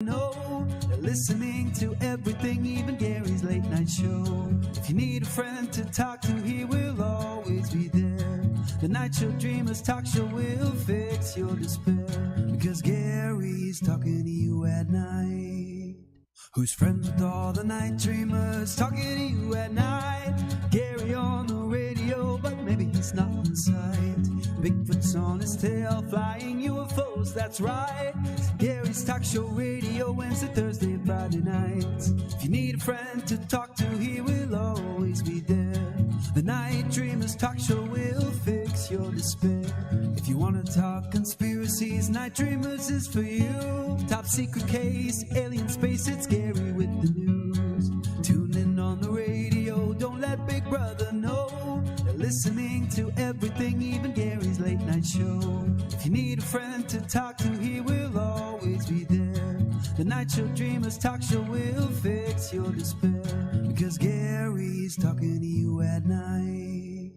No, they're listening to everything, even Gary's late night show. If you need a friend to talk to, he will always be there. The Night Show Dreamers Talk Show will fix your despair, because Gary's talking to you at night. Who's friends with all the night dreamers, talking to you at night. Gary on the radio, but maybe he's not in sight. Bigfoot's on his tail, flying UFOs, that's right. Gary's Talk Show Radio, Wednesday, Thursday, and Friday nights. If you need a friend to talk to, he will always be there. The Night Dreamers Talk Show will fix your despair. If you want to talk conspiracies, Night Dreamers is for you. Top secret case, alien space, it's Gary with the news. Tune in on the radio, don't let Big Brother know. They're listening to everything, even Gary's late night show. If you need a friend to talk to, he will always be there. The Night Show Dreamers Talk Show will fix your despair, because Gary's talking to you at night.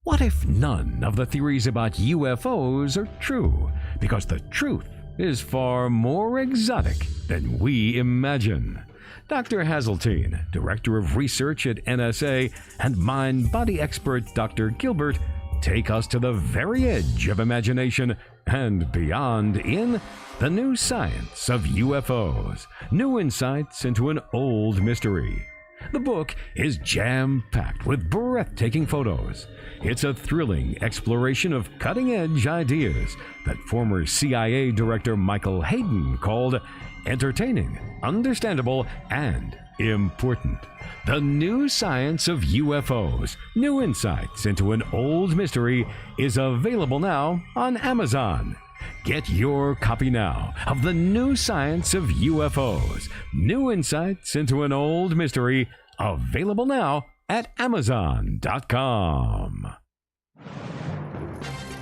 What if none of the theories about UFOs are true? Because the truth is far more exotic than we imagine. Dr. Hazeltine, Director of Research at NSA, and mind-body expert Dr. Gilbert take us to the very edge of imagination and beyond in The New Science of UFOs, New Insights into an Old Mystery. The book is jam-packed with breathtaking photos. It's a thrilling exploration of cutting-edge ideas that former CIA Director Michael Hayden called entertaining, understandable, and important. The New Science of UFOs, New Insights into an Old Mystery is available now on Amazon. Get your copy now of The New Science of UFOs, New Insights into an Old Mystery, available now at Amazon.com.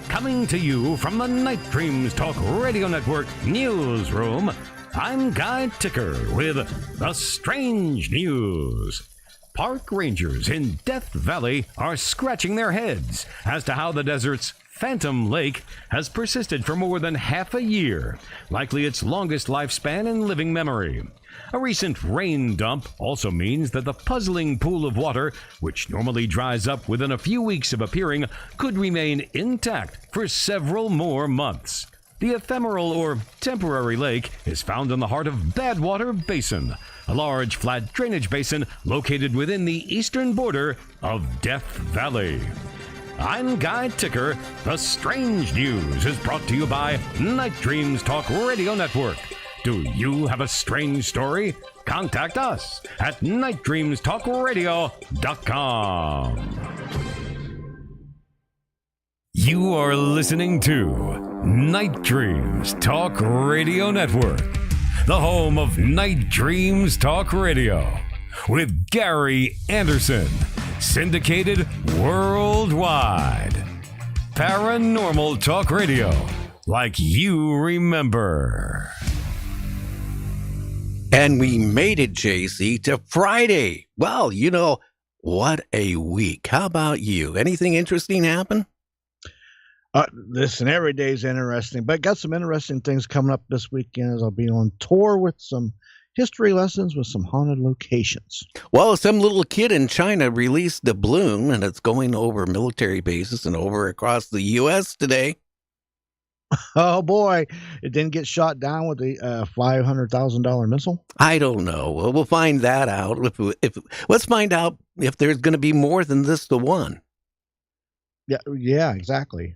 Coming to you from the Night Dreams Talk Radio Network newsroom, I'm Guy Ticker with the strange news. Park rangers in Death Valley are scratching their heads as to how the desert's Phantom Lake has persisted for more than half a year, likely its longest lifespan in living memory. A recent rain dump also means that the puzzling pool of water, which normally dries up within a few weeks of appearing, could remain intact for several more months. The ephemeral or temporary lake is found in the heart of Badwater Basin, a large flat drainage basin located within the eastern border of Death Valley. I'm Guy Ticker. The Strange News is brought to you by Night Dreams Talk Radio Network. Do you have a strange story? Contact us at nightdreamstalkradio.com. You are listening to Night Dreams Talk Radio Network, the home of Night Dreams Talk Radio, with Gary Anderson, syndicated worldwide. Paranormal Talk Radio, like you remember. And we made it, JC, to Friday. Well, you know, what a week. How about you? Anything interesting happen? Listen, every day's interesting, but got some interesting things coming up this weekend as I'll be on tour with some history lessons with some haunted locations. Well, some little kid in China released a balloon, and it's going over military bases and over across the U.S. today. Oh, boy. It didn't get shot down with the $500,000 missile? I don't know. Well, we'll find that out. Let's find out if there's going to be more than this the one. Yeah, exactly.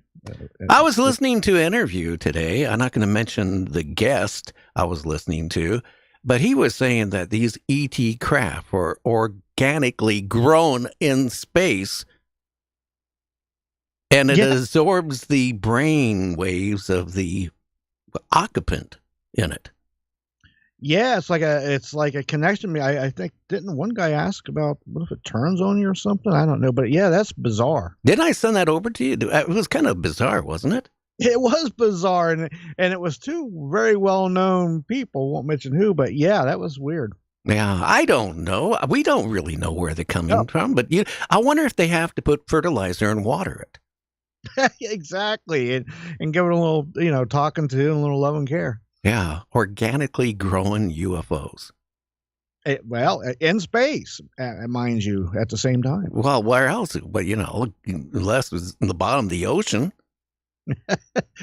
I was listening to an interview today. I'm not going to mention the guest I was listening to, but he was saying that these ET craft were organically grown in space, and it absorbs the brain waves of the occupant in it. Yeah, it's like a connection. I think, didn't one guy ask about what if it turns on you or something? I don't know, but yeah, that's bizarre. Didn't I send that over to you? It was kind of bizarre, wasn't it? It was bizarre, and it was two very well-known people. Won't mention who, but yeah, that was weird. Yeah, I don't know. We don't really know where they're coming from, but I wonder if they have to put fertilizer and water it. Exactly, and give it a little, talking to and a little love and care. Yeah, organically growing UFOs. Well, in space, mind you, at the same time. Well, where else? But unless it's in the bottom of the ocean.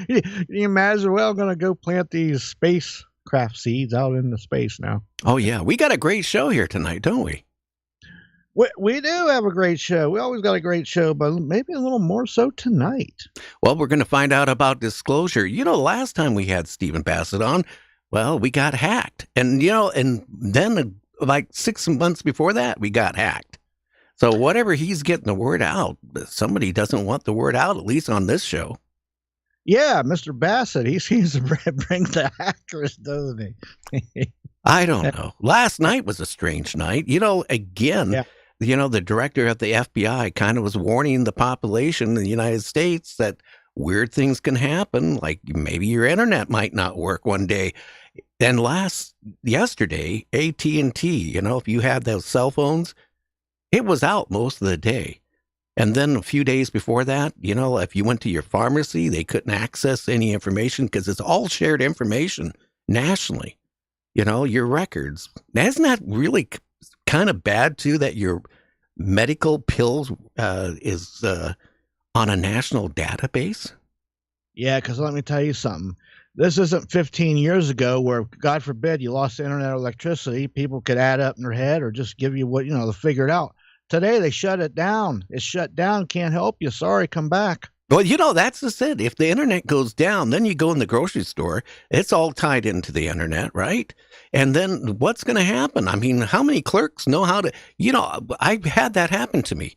You might as well going to go plant these spacecraft seeds out into space now. Oh yeah, we got a great show here tonight, don't we? We do have a great show. We always got a great show, but maybe a little more so tonight. Well, we're going to find out about disclosure. Last time we had Stephen Bassett on, well, we got hacked. And, and then like 6 months before that, we got hacked. So whatever he's getting the word out, somebody doesn't want the word out, at least on this show. Yeah, Mr. Bassett, he seems to bring the hackers, doesn't he? I don't know. Last night was a strange night. Again, Yeah. The director of the FBI kind of was warning the population in the United States that weird things can happen, like maybe your internet might not work one day. And yesterday, AT&T, if you had those cell phones, it was out most of the day. And then a few days before that, if you went to your pharmacy, they couldn't access any information because it's all shared information nationally. Your records. Isn't that really kind of bad, too, that your medical pills is on a national database? Yeah, because let me tell you something. This isn't 15 years ago where, God forbid, you lost internet or electricity. People could add up in their head or just give you what, to figure it out. Today, they shut it down. It's shut down. Can't help you. Sorry, come back. Well, that's just it. If the internet goes down, then you go in the grocery store. It's all tied into the internet, right? And then what's going to happen? I mean, how many clerks know how to, I had that happen to me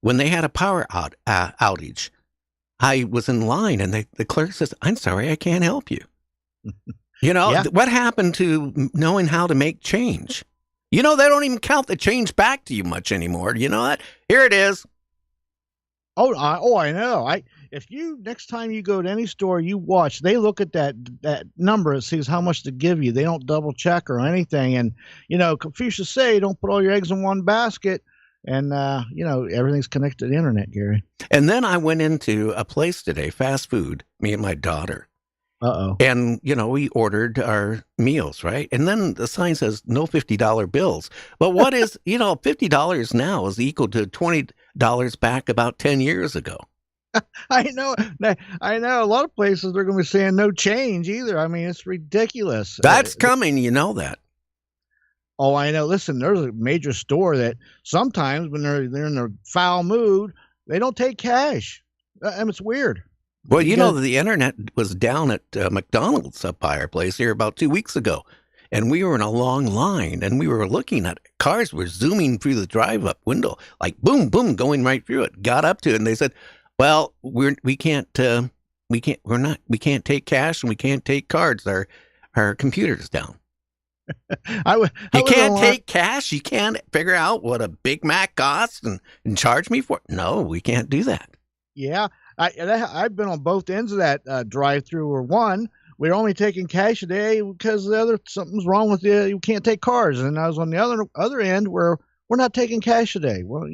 when they had a power outage. I was in line and the clerk says, "I'm sorry, I can't help you." Yeah. What happened to knowing how to make change? They don't even count the change back to you much anymore. You know that? Here it is. I know. If you next time you go to any store, you watch. They look at that number. It sees how much to give you. They don't double check or anything. And Confucius say, "Don't put all your eggs in one basket." And everything's connected to the internet, Gary. And then I went into a place today, fast food. Me and my daughter. Uh-oh. And, we ordered our meals, right? And then the sign says no $50 bills. But what is, $50 now is equal to $20 back about 10 years ago. I know. A lot of places they're going to be saying no change either. I mean, it's ridiculous. That's coming. You know that. Oh, I know. Listen, there's a major store that sometimes when they're in their foul mood, they don't take cash. And it's weird. Well, the internet was down at McDonald's up by our place here about 2 weeks ago. And we were in a long line and we were looking at cars were zooming through the drive-up window, like boom, boom, going right through it. Got up to it and they said, "Well, we can't take cash and we can't take cards. Our computer's down." You can't take cash. You can't figure out what a Big Mac costs and charge me for it. No, we can't do that. Yeah. I've been on both ends of that drive-through. Or one, we're only taking cash today because the other something's wrong with you can't take cards. And I was on the other end where we're not taking cash today. Well,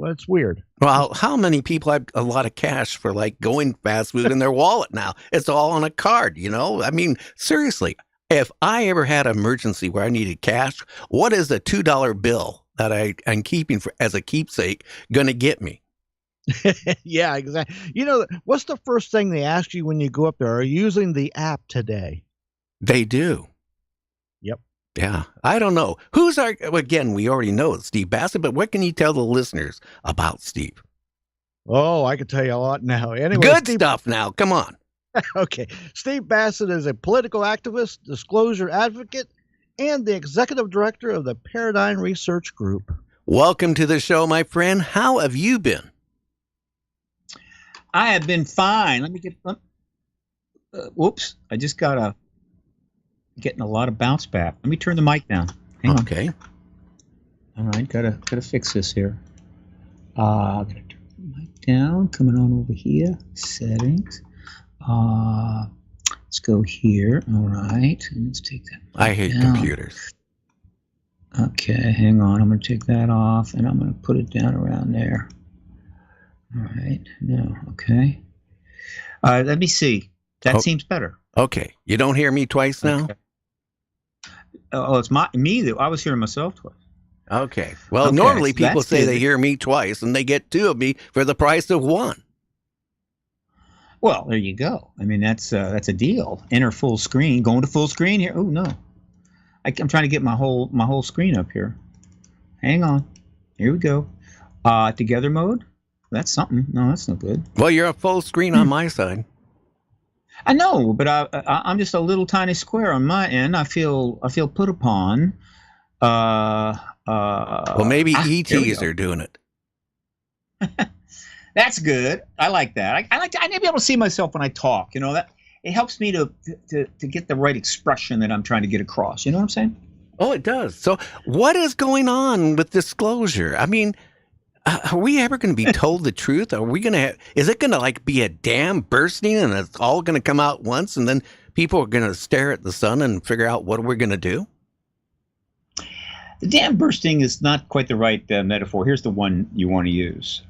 it's weird. Well, how many people have a lot of cash for like going fast food in their wallet now? It's all on a card, I mean, seriously, if I ever had an emergency where I needed cash, what is a $2 bill that I'm keeping as a keepsake going to get me? Yeah, exactly. What's the first thing they ask you when you go up there? Are you using the app today? They do. Yep. Yeah. I don't know. Again, we already know it's Steve Bassett, but what can you tell the listeners about Steve? Oh, I can tell you a lot now. Anyway, Good stuff now. Come on. Okay. Steve Bassett is a political activist, disclosure advocate, and the executive director of the Paradigm Research Group. Welcome to the show, my friend. How have you been? I have been fine. Let me get. Whoops! I just getting a lot of bounce back. Let me turn the mic down. Hang on. Okay. All right, gotta fix this here. Gotta turn the mic down. Coming on over here. Settings. Let's go here. All right, and let's take that. I hate computers. Okay, hang on. I'm gonna take that off, and I'm gonna put it down around there. All right. No. Okay. Let me see. That seems better. Okay. You don't hear me twice now? Okay. Oh, it's me that I was hearing myself twice. Okay. Well, Okay, normally so people that's say good. they hear me twice and they get two of me for the price of one. Well, there you go. I mean, that's a deal. Enter full screen. Going to full screen here. Oh no, I'm trying to get my whole screen up here. Hang on. Here we go. Together mode. That's something. No, that's not good. Well, you're a full screen on my side. I know, but I'm just a little tiny square on my end. I feel put upon. Well, maybe there we ETs go. are doing it. That's good. I like that. I like to. I need to be able to see myself when I talk. You know that it helps me to get the right expression that I'm trying to get across. You know what I'm saying? Oh, it does. So what is going on with disclosure? I mean, are we ever going to be told the truth? Are we going to is it going to like be a dam bursting and it's all going to come out once and then people are going to stare at the sun and figure out what we're going to do? The dam bursting is not quite the right metaphor. Here's the one you want to use.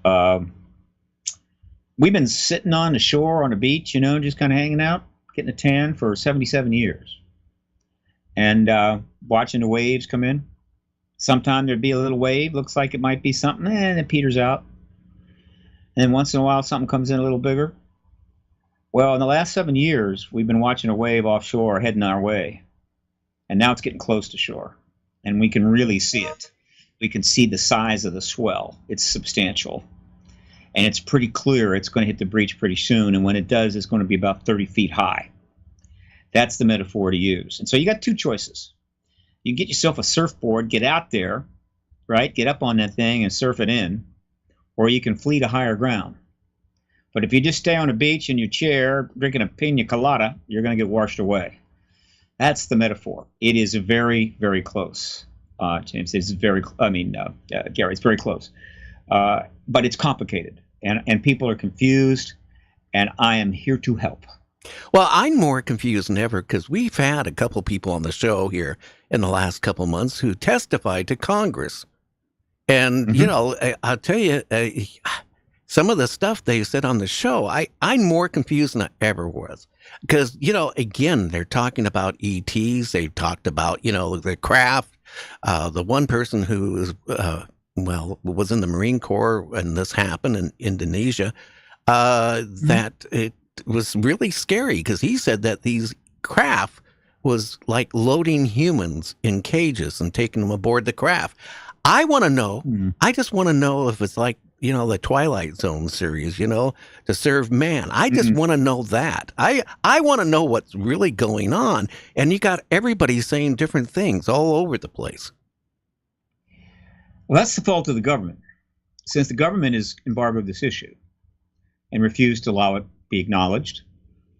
We've been sitting on the shore on a beach, you know, just kind of hanging out, getting a tan for 77 years. And watching the waves come in. Sometime there'd be a little wave, looks like it might be something, and it peters out. And then once in a while, something comes in a little bigger. Well, in the last 7 years, we've been watching a wave offshore heading our way. And now it's getting close to shore. And we can really see it. We can see the size of the swell. It's substantial. And it's pretty clear it's going to hit the breach pretty soon. And when it does, it's going to be about 30 feet high. That's the metaphor to use. And so you got two choices. You can get yourself a surfboard, get out there, right? Get up on that thing and surf it in. Or you can flee to higher ground. But if you just stay on a beach in your chair, drinking a pina colada, you're going to get washed away. That's the metaphor. It is very, very close, James. It's very, Gary, it's very close. But it's complicated, and people are confused, and I am here to help. Well, I'm more confused than ever because we've had a couple people on the show here in the last couple months who testified to Congress. And, you know, I'll tell you, some of the stuff they said on the show, I'm more confused than I ever was. Because, you know, again, they're talking about ETs. They've talked about, you know, the craft. The one person who was in the Marine Corps when this happened in Indonesia, that it was really scary because he said that these craft was like loading humans in cages and taking them aboard the craft. I want to know, I just want to know if it's like, you know, the Twilight Zone series, you know, to serve man. I just want to know that. I want to know what's really going on. And you got everybody saying different things all over the place. Well, that's the fault of the government. Since the government has embargoed this issue and refused to allow it be acknowledged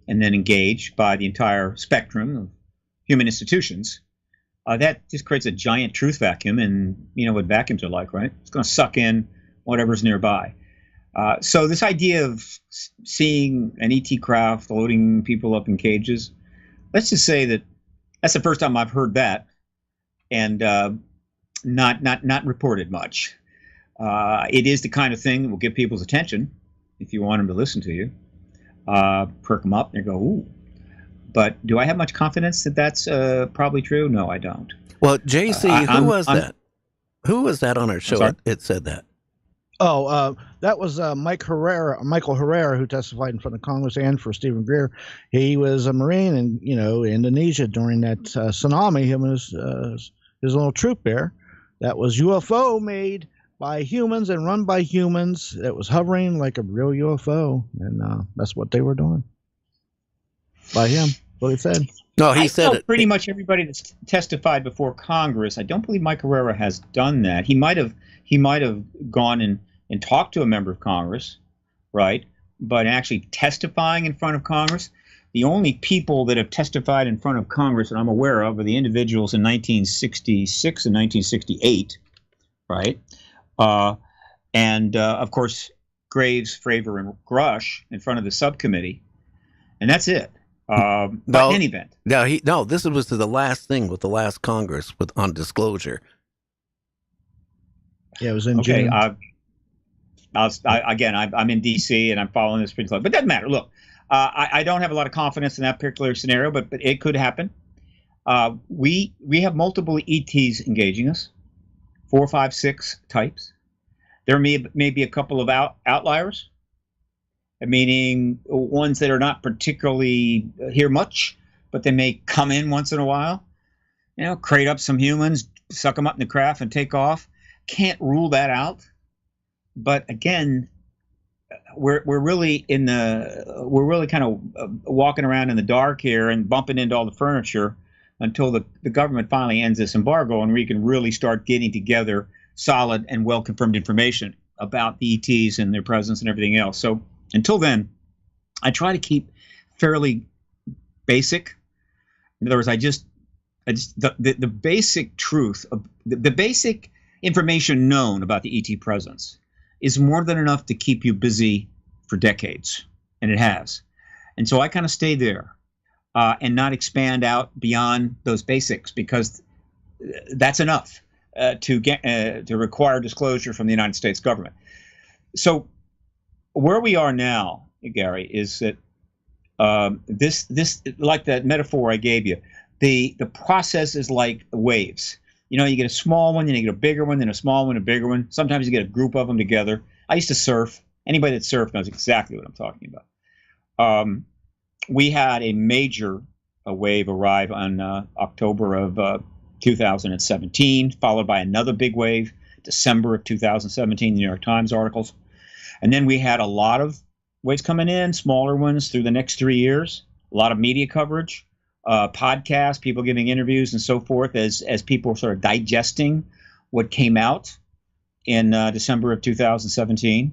and then engaged by the entire spectrum of human institutions, that just creates a giant truth vacuum. And you know what vacuums are like, right? It's going to suck in whatever's nearby. So this idea of seeing an ET craft loading people up in cages, let's just say that that's the first time I've heard that, and not reported much. It is the kind of thing that will get people's attention if you want them to listen to you. Perk them up and go, ooh. But do I have much confidence that that's probably true? No, I don't. Well, JC, who was that? Who was that on our show? It said that. Oh, that was Michael Herrera, who testified in front of Congress and for Stephen Greer. He was a Marine in, you know, Indonesia during that tsunami. Him and his little troop there. That was UFO made by humans and run by humans. It was hovering like a real UFO, and that's what they were doing. By him, what he said. No, he said it. Pretty much everybody that's testified before Congress. I don't believe Mike Herrera has done that. He might have gone and talked to a member of Congress, right? But actually testifying in front of Congress, the only people that have testified in front of Congress that I'm aware of are the individuals in 1966 and 1968, right? And of course, Graves, Fravor, and Grush in front of the subcommittee, and that's it. But in any event, this was the last thing with the last Congress on disclosure. Yeah, it was in June. I'm in D.C. and I'm following this pretty close. But it doesn't matter. Look, I don't have a lot of confidence in that particular scenario, but it could happen. We have multiple ETs engaging us, 4, 5, 6 types. There may be a couple of outliers, meaning ones that are not particularly here much, but they may come in once in a while, crate up some humans, suck them up in the craft and take off. Can't rule that out. But again, we're really kind of walking around in the dark here and bumping into all the furniture until the government finally ends this embargo and we can really start getting together solid and well-confirmed information about the ETs and their presence and everything else. So until then, I try to keep fairly basic. In other words, the basic truth of the basic information known about the ET presence is more than enough to keep you busy for decades, and it has. And so I kind of stay there and not expand out beyond those basics, because that's enough to require disclosure from the United States government. So where we are now, Gary, is that this like that metaphor I gave you, the process is like waves. You get a small one, then you get a bigger one, then a small one, a bigger one. Sometimes you get a group of them together. I used to surf. Anybody that surfed knows exactly what I'm talking about. We had a major wave arrive on October of 2017, followed by another big wave, December of 2017, the New York Times articles. And then we had a lot of waves coming in, smaller ones through the next 3 years, a lot of media coverage. Podcasts, people giving interviews and so forth as people sort of digesting what came out in December of 2017.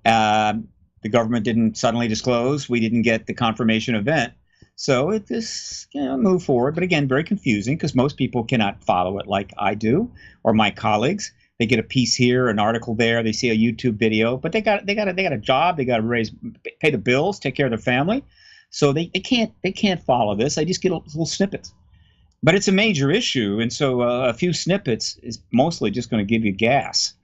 The government didn't suddenly disclose. We didn't get the confirmation event. So it just moved forward. But again, very confusing because most people cannot follow it like I do or my colleagues. They get a piece here, an article there. They see a YouTube video, but they got a job. They got to pay the bills, take care of their family. So they can't follow this. They just get little snippets. But it's a major issue, and so a few snippets is mostly just going to give you gas.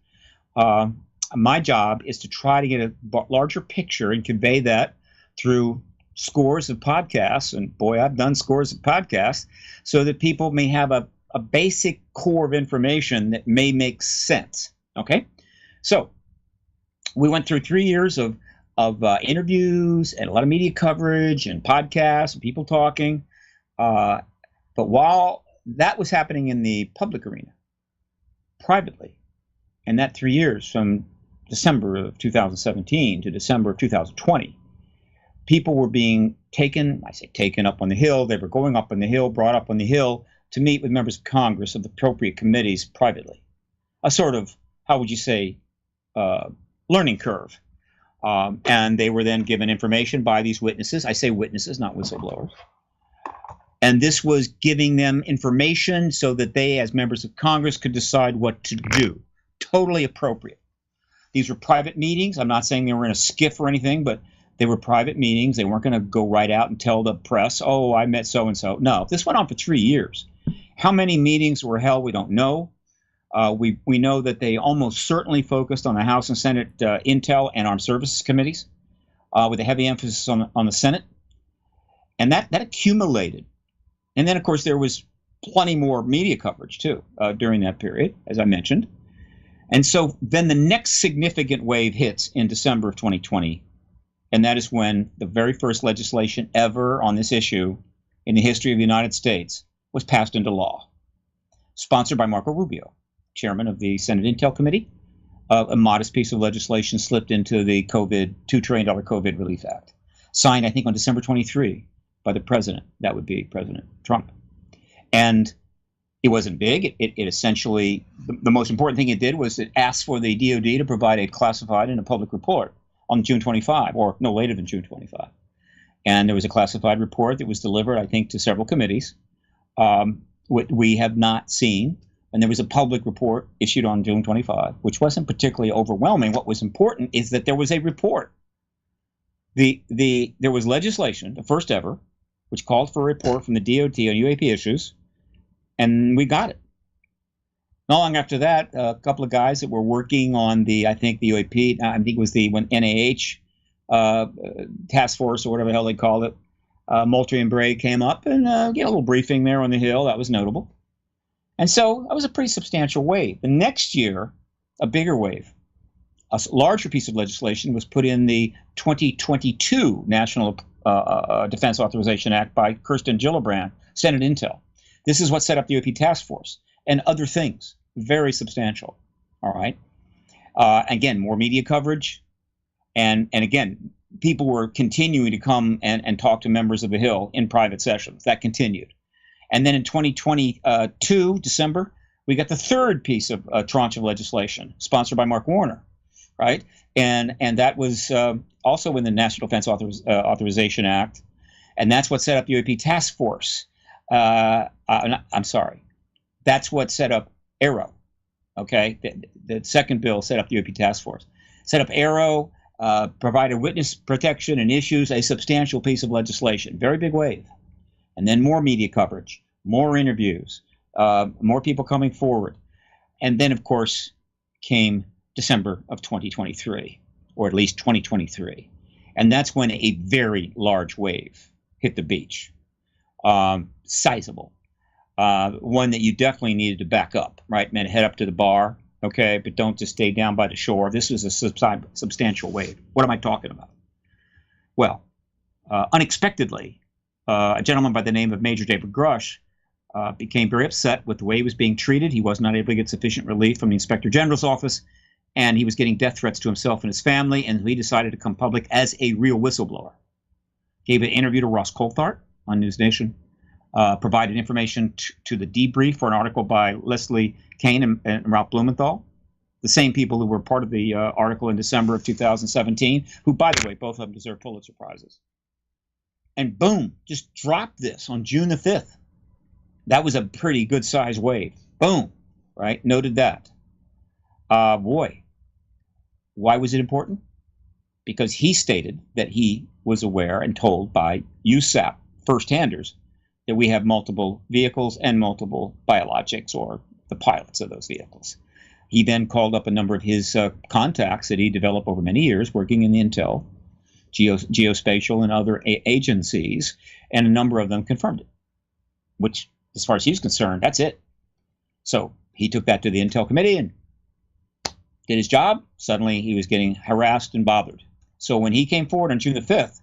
My job is to try to get a larger picture and convey that through scores of podcasts, and boy, I've done scores of podcasts, so that people may have a basic core of information that may make sense. Okay? So we went through 3 years of interviews and a lot of media coverage and podcasts and people talking. But while that was happening in the public arena, privately, and that 3 years from December of 2017 to December of 2020, people were being taken up on the Hill. They were going up on the Hill, brought up on the Hill to meet with members of Congress of the appropriate committees privately. A sort of, how would you say, learning curve. And they were then given information by these witnesses. I say witnesses, not whistleblowers. And this was giving them information so that they, as members of Congress, could decide what to do. Totally appropriate. These were private meetings. I'm not saying they were in a skiff or anything, but they were private meetings. They weren't going to go right out and tell the press, oh, I met so-and-so. No, this went on for 3 years. How many meetings were held, we don't know. We know that they almost certainly focused on the House and Senate Intel and Armed Services Committees, with a heavy emphasis on the Senate. And that accumulated. And then, of course, there was plenty more media coverage, too, during that period, as I mentioned. And so then the next significant wave hits in December of 2020. And that is when the very first legislation ever on this issue in the history of the United States was passed into law, sponsored by Marco Rubio, chairman of the Senate Intel Committee. A modest piece of legislation slipped into the $2 trillion COVID Relief Act, signed, I think, on December 23 by the president. That would be President Trump. And it wasn't big. It essentially, the most important thing it did was it asked for the DOD to provide a classified and a public report on June 25, or no later than June 25. And there was a classified report that was delivered, I think, to several committees. What we have not seen. And there was a public report issued on June 25, which wasn't particularly overwhelming. What was important is that there was a report. There was legislation, the first ever, which called for a report from the DOT on UAP issues, and we got it. Not long after that, a couple of guys that were working on the UAP, I think it was when NIH task force or whatever the hell they called it, Moultrie and Bray came up and get a little briefing there on the Hill. That was notable. And so that was a pretty substantial wave. The next year, a bigger wave. A larger piece of legislation was put in the 2022 National Defense Authorization Act by Kirsten Gillibrand, Senate Intel. This is what set up the UAP task force and other things. Very substantial. All right. Again, more media coverage. And again, people were continuing to come and talk to members of the Hill in private sessions. That continued. And then in 2022, December, we got the third piece of tranche of legislation sponsored by Mark Warner, right? And that was also in the National Defense Authorization Act. And that's what set up the UAP task force. I'm sorry. That's what set up ARROW. Okay, the second bill set up the UAP task force. Set up ARROW, provided witness protection and issues a substantial piece of legislation. Very big wave. And then more media coverage, more interviews, more people coming forward. And then, of course, came December of 2023, or at least 2023. And that's when a very large wave hit the beach. Sizable. One that you definitely needed to back up, right? Man, head up to the bar, okay? But don't just stay down by the shore. This was a substantial wave. What am I talking about? Well, unexpectedly, a gentleman by the name of Major David Grush became very upset with the way he was being treated. He was not able to get sufficient relief from the Inspector General's office, and he was getting death threats to himself and his family, and he decided to come public as a real whistleblower. Gave an interview to Ross Coulthart on News Nation, provided information to the debrief for an article by Leslie Kane and Ralph Blumenthal, the same people who were part of the article in December of 2017, who, by the way, both of them deserve Pulitzer Prizes. And boom, just dropped this on June the 5th. That was a pretty good size wave. Boom, right? Noted that. Boy, why was it important? Because he stated that he was aware and told by USAP first-handers that we have multiple vehicles and multiple biologics, or the pilots of those vehicles. He then called up a number of his contacts that he developed over many years working in Intel, geospatial, and other agencies, and a number of them confirmed it, which, as far as he was concerned, that's it. So he took that to the Intel committee and did his job. Suddenly he was getting harassed and bothered. So when he came forward on June the 5th,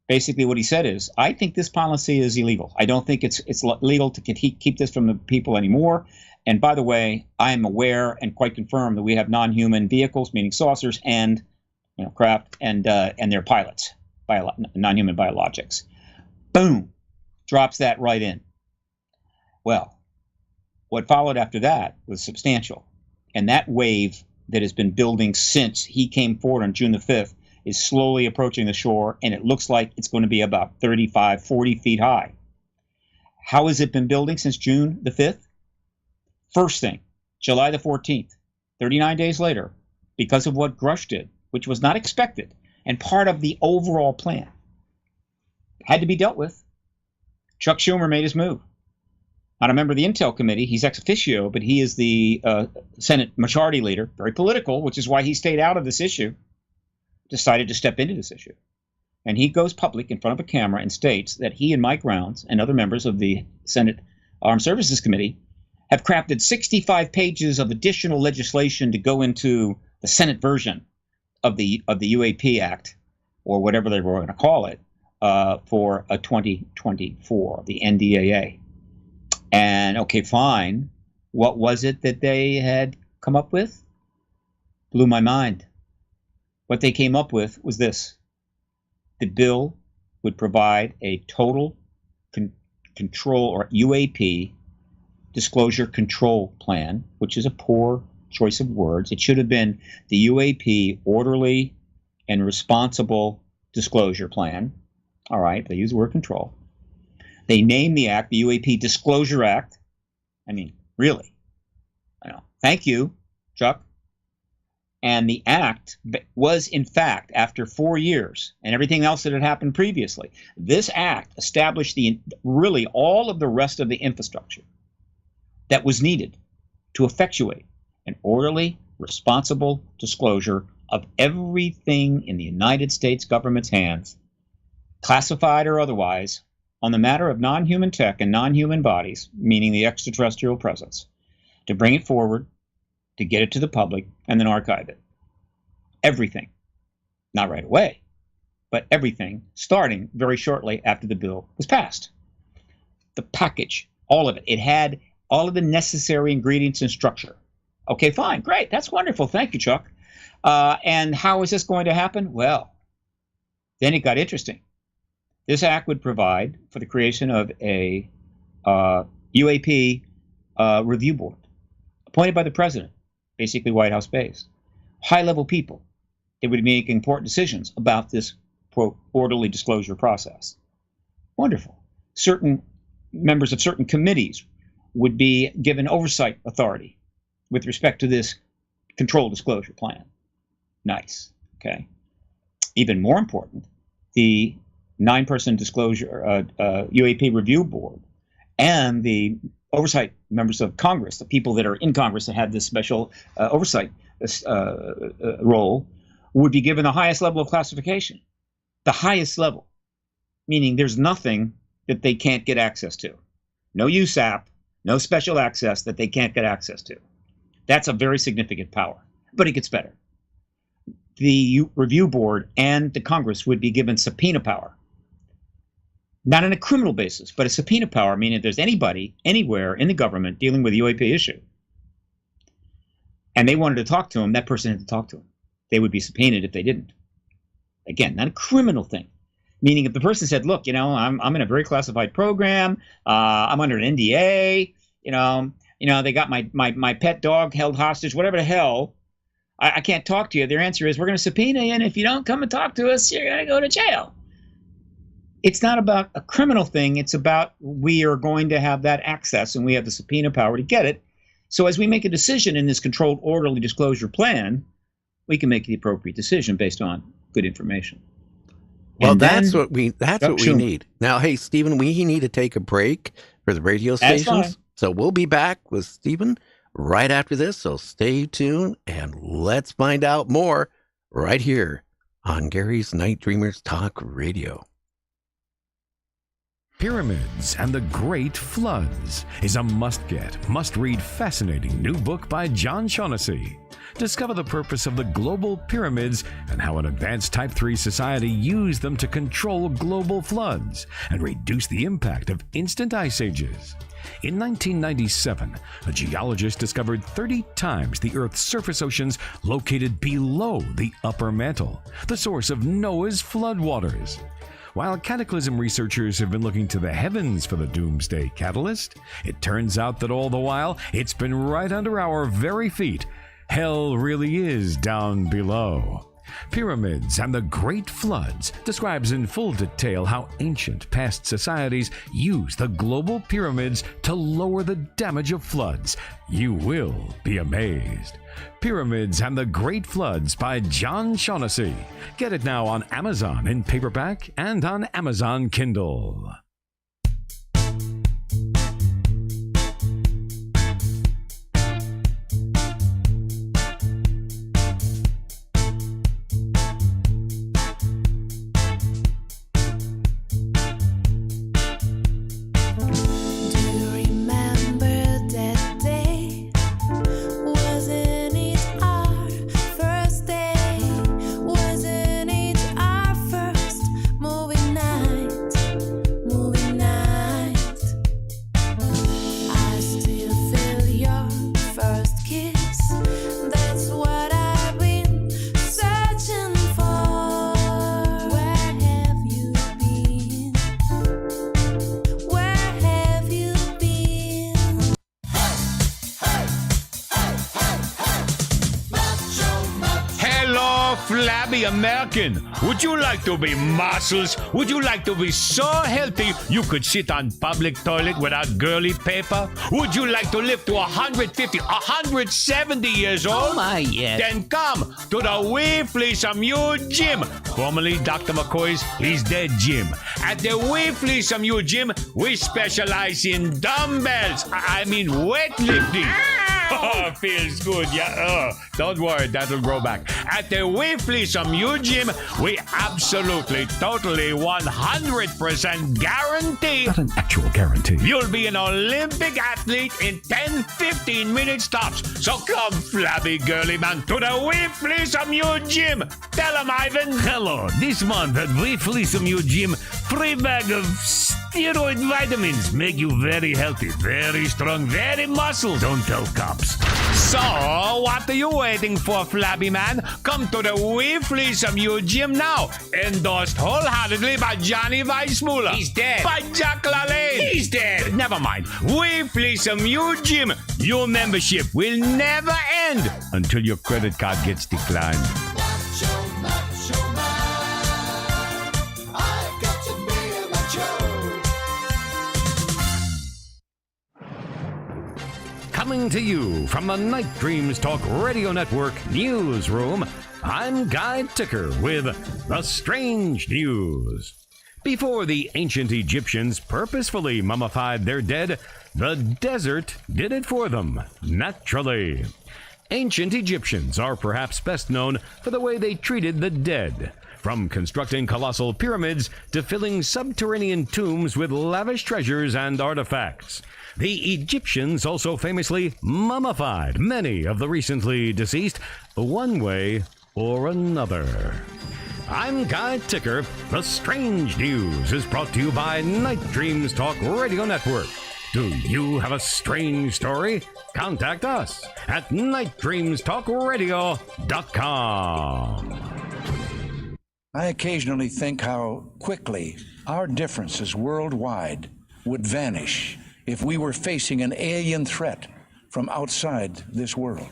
basically what he said is, I think this policy is illegal. I don't think it's legal to keep this from the people anymore. And by the way, I am aware and quite confirmed that we have non-human vehicles, meaning saucers, and craft, and their pilots, non-human biologics. Boom, drops that right in. Well, what followed after that was substantial. And that wave that has been building since he came forward on June the 5th is slowly approaching the shore, and it looks like it's going to be about 35, 40 feet high. How has it been building since June the 5th? First thing, July the 14th, 39 days later, because of what Grush did, which was not expected and part of the overall plan, had to be dealt with. Chuck Schumer made his move. Not a member of the Intel committee. He's ex officio, but he is the Senate majority leader, very political, which is why he stayed out of this issue, decided to step into this issue. And he goes public in front of a camera and states that he and Mike Rounds and other members of the Senate Armed Services Committee have crafted 65 pages of additional legislation to go into the Senate version of the UAP Act, or whatever they were going to call it, for a 2024, the NDAA. And okay, fine. What was it that they had come up with? Blew my mind. What they came up with was this. The bill would provide a total control, or UAP, disclosure control plan, which is a poor choice of words. It should have been the UAP orderly and responsible disclosure plan. All right, they use the word control. They named the act the UAP Disclosure Act. I mean, really. I know. Thank you, Chuck. And the act was, in fact, after 4 years and everything else that had happened previously, this act established really all of the rest of the infrastructure that was needed to effectuate an orderly responsible disclosure of everything in the United States government's hands, classified or otherwise, on the matter of non-human tech and non-human bodies, meaning the extraterrestrial presence, to bring it forward, to get it to the public, and then archive it. Everything. Not right away, but everything, starting very shortly after the bill was passed. The package, all of it, it had all of the necessary ingredients and structure. Okay, fine, great, that's wonderful, thank you, Chuck. And how is this going to happen? Well, then it got interesting. This act would provide for the creation of a UAP review board, appointed by the president, basically White House based. High-level people. They would make important decisions about this, quote, orderly disclosure process. Wonderful. Certain members of certain committees would be given oversight authority with respect to this controlled disclosure plan. Nice. Okay. Even more important, the 9-person disclosure UAP review board and the oversight members of Congress, the people that are in Congress that have this special oversight role, would be given the highest level of classification. The highest level, meaning there's nothing that they can't get access to. No USAP, no special access that they can't get access to. That's a very significant power, but it gets better. The review board and the Congress would be given subpoena power. Not on a criminal basis, but a subpoena power, meaning if there's anybody, anywhere in the government dealing with the UAP issue, and they wanted to talk to him, that person had to talk to him. They would be subpoenaed if they didn't. Again, not a criminal thing. Meaning if the person said, look, I'm in a very classified program, I'm under an NDA, they got my pet dog held hostage, whatever the hell, I can't talk to you. Their answer is, we're going to subpoena you, and if you don't come and talk to us, you're going to go to jail. It's not about a criminal thing. It's about we are going to have that access, and we have the subpoena power to get it. So as we make a decision in this controlled orderly disclosure plan, we can make the appropriate decision based on good information. Well, And that's then- what we Sure. need. Now, hey, Stephen, we need to take a break for the radio That's stations. fine. So we'll be back with Stephen right after this. So stay tuned and let's find out more right here on Gary's Night Dreamers Talk Radio. Pyramids and the Great Floods is a must-get, must-read, fascinating new book by John Shaughnessy. Discover the purpose of the global pyramids and how an advanced Type 3 society used them to control global floods and reduce the impact of instant ice ages. In 1997, a geologist discovered 30 times the Earth's surface oceans located below the upper mantle, the source of Noah's floodwaters. While cataclysm researchers have been looking to the heavens for the doomsday catalyst, it turns out that all the while, it's been right under our very feet. Hell really is down below. Pyramids and the Great Floods describes in full detail how ancient past societies use the global pyramids to lower the damage of floods. You will be amazed. Pyramids and the Great Floods by John Shaughnessy. Get it now on Amazon in paperback and on Amazon Kindle. Flabby American, would you like to be muscles? Would you like to be so healthy you could sit on public toilet without girly paper? Would you like to live to 150, 170 years old? Oh my, yes. Then come to the We Fleece You Gym, formerly Dr. McCoy's He's Dead Gym. At the We Fleece You Gym, we specialize in dumbbells. I mean weightlifting. Oh, feels good, yeah. Don't worry, that'll grow back. At the We Fleece Them You Gym, we absolutely, totally, 100% guarantee Not an actual guarantee. you'll be an Olympic athlete in 10, 15 minutes tops. So come, flabby girly man, to the We Fleece Them You Gym. Tell him, Ivan. Hello, this month at We Fleece Them You Gym, free bag of steroid vitamins make you very healthy, very strong, very muscle. Don't tell cops. So, what are you waiting for, flabby man? Come to the We Fleece Them You Gym now. Endorsed wholeheartedly by Johnny Weissmuller. He's dead. By Jack LaLanne. He's dead. Never mind. We Fleece Them You Gym. Your membership will never end until your credit card gets declined. Coming to you from the Night Dreams Talk Radio Network newsroom, I'm Guy Ticker with the strange news. Before the ancient Egyptians purposefully mummified their dead, the desert did it for them, naturally. Ancient Egyptians are perhaps best known for the way they treated the dead, from constructing colossal pyramids to filling subterranean tombs with lavish treasures and artifacts. The Egyptians also famously mummified many of the recently deceased, one way or another. I'm Guy Ticker. The Strange News is brought to you by Night Dreams Talk Radio Network. Do you have a strange story? Contact us at nightdreamstalkradio.com. I occasionally think how quickly our differences worldwide would vanish if we were facing an alien threat from outside this world.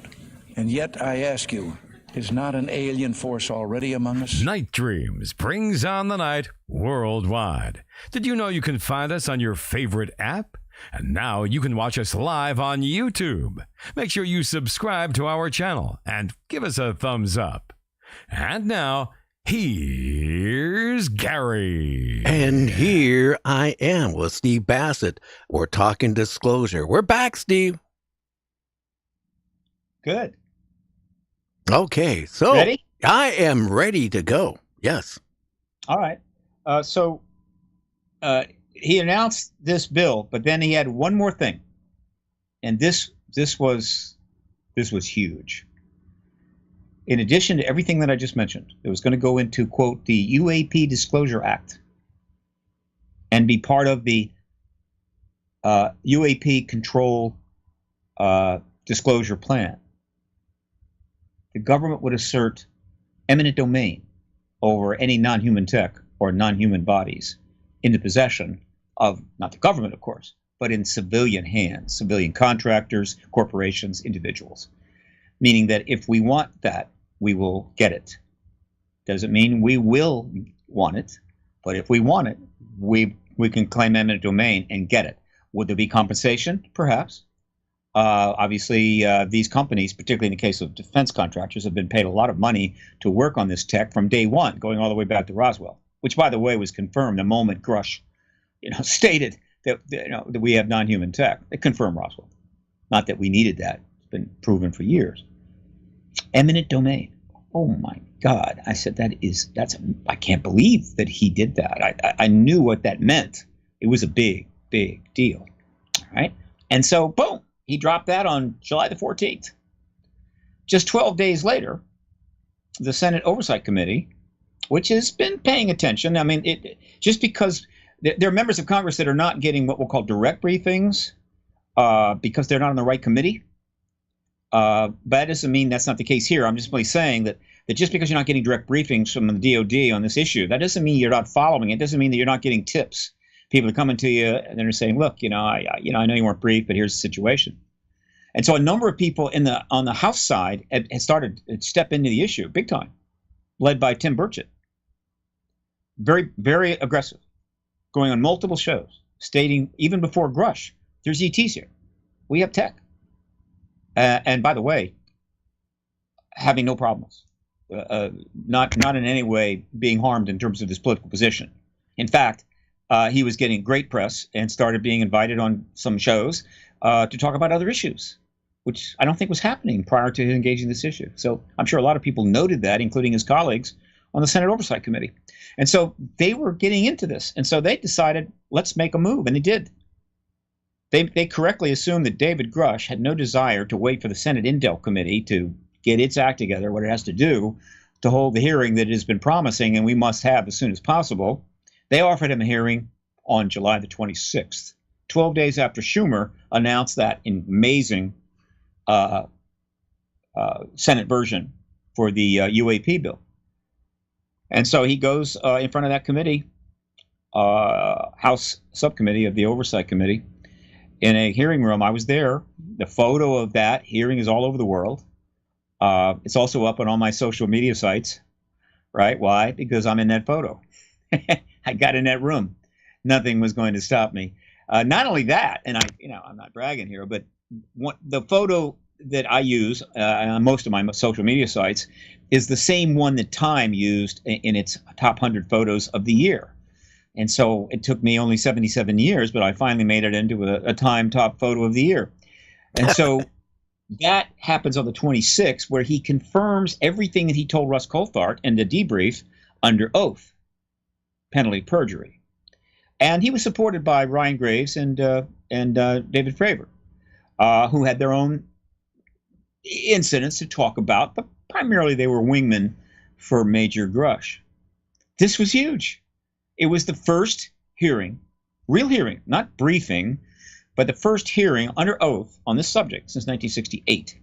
And yet, I ask you, is not an alien force already among us? Night Dreams brings on the night worldwide. Did you know you can find us on your favorite app? And now you can watch us live on YouTube. Make sure you subscribe to our channel and give us a thumbs up. And now, here's Gary. And here I am with Steve Bassett. We're talking disclosure. We're back, Steve. Good. Okay, so Ready? I am ready to go. Yes. All right. So he announced this bill, but then he had one more thing, and this was huge. In addition to everything that I just mentioned, it was going to go into, quote, the UAP Disclosure Act and be part of the UAP control disclosure plan. The government would assert eminent domain over any non-human tech or non-human bodies into possession of, not the government, of course, but in civilian hands, civilian contractors, corporations, individuals. Meaning that if we want that, we will get it. Doesn't mean we will want it, but if we want it, we can claim eminent domain and get it. Would there be compensation? Perhaps. Obviously, these companies, particularly in the case of defense contractors, have been paid a lot of money to work on this tech from day one, going all the way back to Roswell, which, by the way, was confirmed the moment Grush, stated that that we have non-human tech. It confirmed Roswell. Not that we needed that. It's been proven for years. Eminent domain. Oh my God! I said I can't believe that he did that. I knew what that meant. It was a big, big deal. All right, and so boom. He dropped that on July the 14th. Just 12 days later, the Senate Oversight Committee, which has been paying attention. I mean, just because there are members of Congress that are not getting what we'll call direct briefings because they're not on the right committee. But that doesn't mean that's not the case here. I'm just simply saying that just because you're not getting direct briefings from the DOD on this issue, that doesn't mean you're not following it. It doesn't mean that you're not getting tips. People are coming to you and they're saying, look, I know you weren't briefed, but here's the situation. And so a number of people on the House side had started to step into the issue big time, led by Tim Burchett. Very, very aggressive, going on multiple shows, stating even before Grush, there's ETs here. We have tech. And by the way, having no problems, not in any way being harmed in terms of his political position. In fact, he was getting great press and started being invited on some shows to talk about other issues, which I don't think was happening prior to his engaging this issue. So I'm sure a lot of people noted that, including his colleagues on the Senate Oversight Committee. And so they were getting into this. And so they decided, let's make a move. And they did. They correctly assumed that David Grush had no desire to wait for the Senate Intel Committee to get its act together, what it has to do to hold the hearing that it has been promising and we must have as soon as possible. They offered him a hearing on July the 26th, 12 days after Schumer announced that amazing Senate version for the UAP bill. And so he goes in front of that committee, House subcommittee of the Oversight Committee, in a hearing room. I was there. The photo of that hearing is all over the world. It's also up on all my social media sites, right? Why? Because I'm in that photo. I got in that room. Nothing was going to stop me. Not only that, and I'm not bragging here, but the photo that I use on most of my social media sites is the same one that Time used in its top 100 photos of the year. And so it took me only 77 years, but I finally made it into a Time top photo of the year. And so that happens on the 26th, where he confirms everything that he told Russ Coulthart in the debrief under oath, penalty of perjury. And he was supported by Ryan Graves and David Fravor, who had their own incidents to talk about, but primarily they were wingmen for Major Grush. This was huge. It was the first hearing, real hearing, not briefing, but the first hearing under oath on this subject since 1968,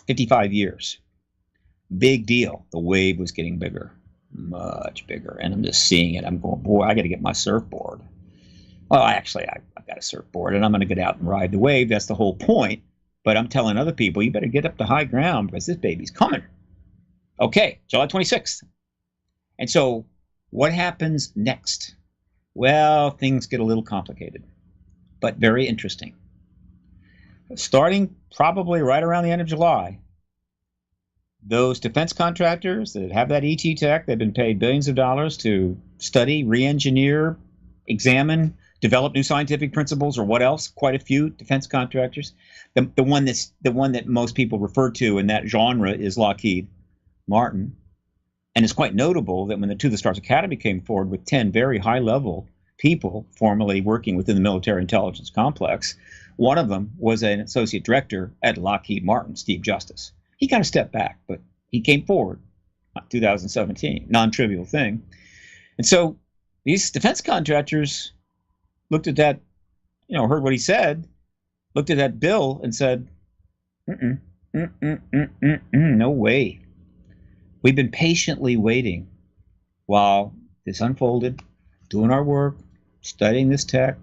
55 years. Big deal. The wave was getting bigger, much bigger. And I'm just seeing it. I'm going, boy, I got to get my surfboard. Well, I've got a surfboard and I'm going to get out and ride the wave. That's the whole point. But I'm telling other people, you better get up to high ground because this baby's coming. Okay, July 26th. And so what happens next? Well, things get a little complicated, but very interesting. Starting probably right around the end of July, those defense contractors that have that ET tech, they've been paid billions of dollars to study, re-engineer, examine, develop new scientific principles, or what else? Quite a few defense contractors. The one that most people refer to in that genre is Lockheed Martin. And it's quite notable that when the To the Stars Academy came forward with 10 very high-level people formerly working within the military intelligence complex, one of them was an associate director at Lockheed Martin, Steve Justice. He kind of stepped back, but he came forward in 2017, non-trivial thing. And so these defense contractors looked at that, heard what he said, looked at that bill and said, no way. We've been patiently waiting while this unfolded, doing our work, studying this tech,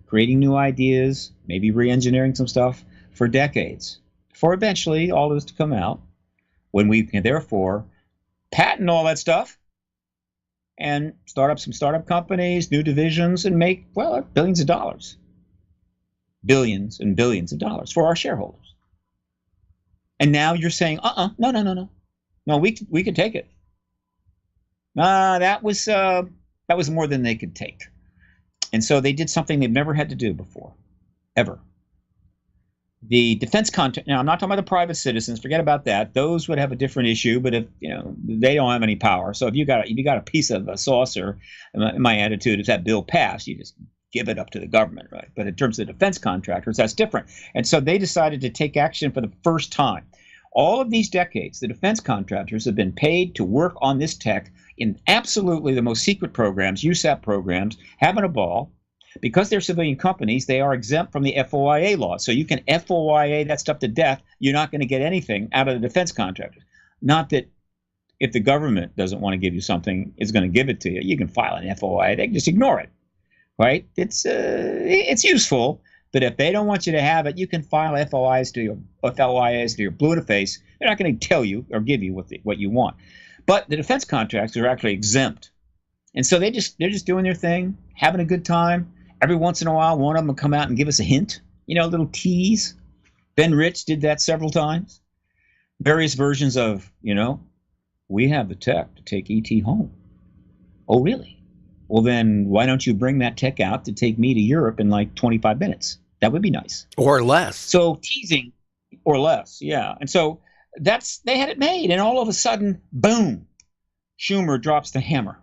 creating new ideas, maybe re-engineering some stuff for decades, for eventually all this to come out, when we can therefore patent all that stuff and start up some startup companies, new divisions, and make, well, billions of dollars. Billions and billions of dollars for our shareholders. And now you're saying, no. No, we can take it. That was more than they could take. And so they did something they've never had to do before, ever. The defense contract. Now, I'm not talking about the private citizens. Forget about that. Those would have a different issue. But if they don't have any power. So if you got a piece of a saucer, my attitude is that bill passed, you just give it up to the government, right? But in terms of the defense contractors, that's different. And so they decided to take action for the first time. All of these decades, the defense contractors have been paid to work on this tech in absolutely the most secret programs, USAP programs, having a ball. Because they're civilian companies, they are exempt from the FOIA law. So you can FOIA that stuff to death. You're not going to get anything out of the defense contractors. Not that if the government doesn't want to give you something, it's going to give it to you. You can file an FOIA. They can just ignore it, right? It's useful. But if they don't want you to have it, you can file FOIAs to your blue in the face. They're not going to tell you or give you what you want. But the defense contractors are actually exempt. And so they're just doing their thing, having a good time. Every once in a while, one of them will come out and give us a hint, a little tease. Ben Rich did that several times. Various versions of, we have the tech to take ET home. Oh, really? Well, then why don't you bring that tech out to take me to Europe in like 25 minutes? That would be nice. Or less. So teasing, or less. Yeah. And so they had it made, and all of a sudden, boom, Schumer drops the hammer.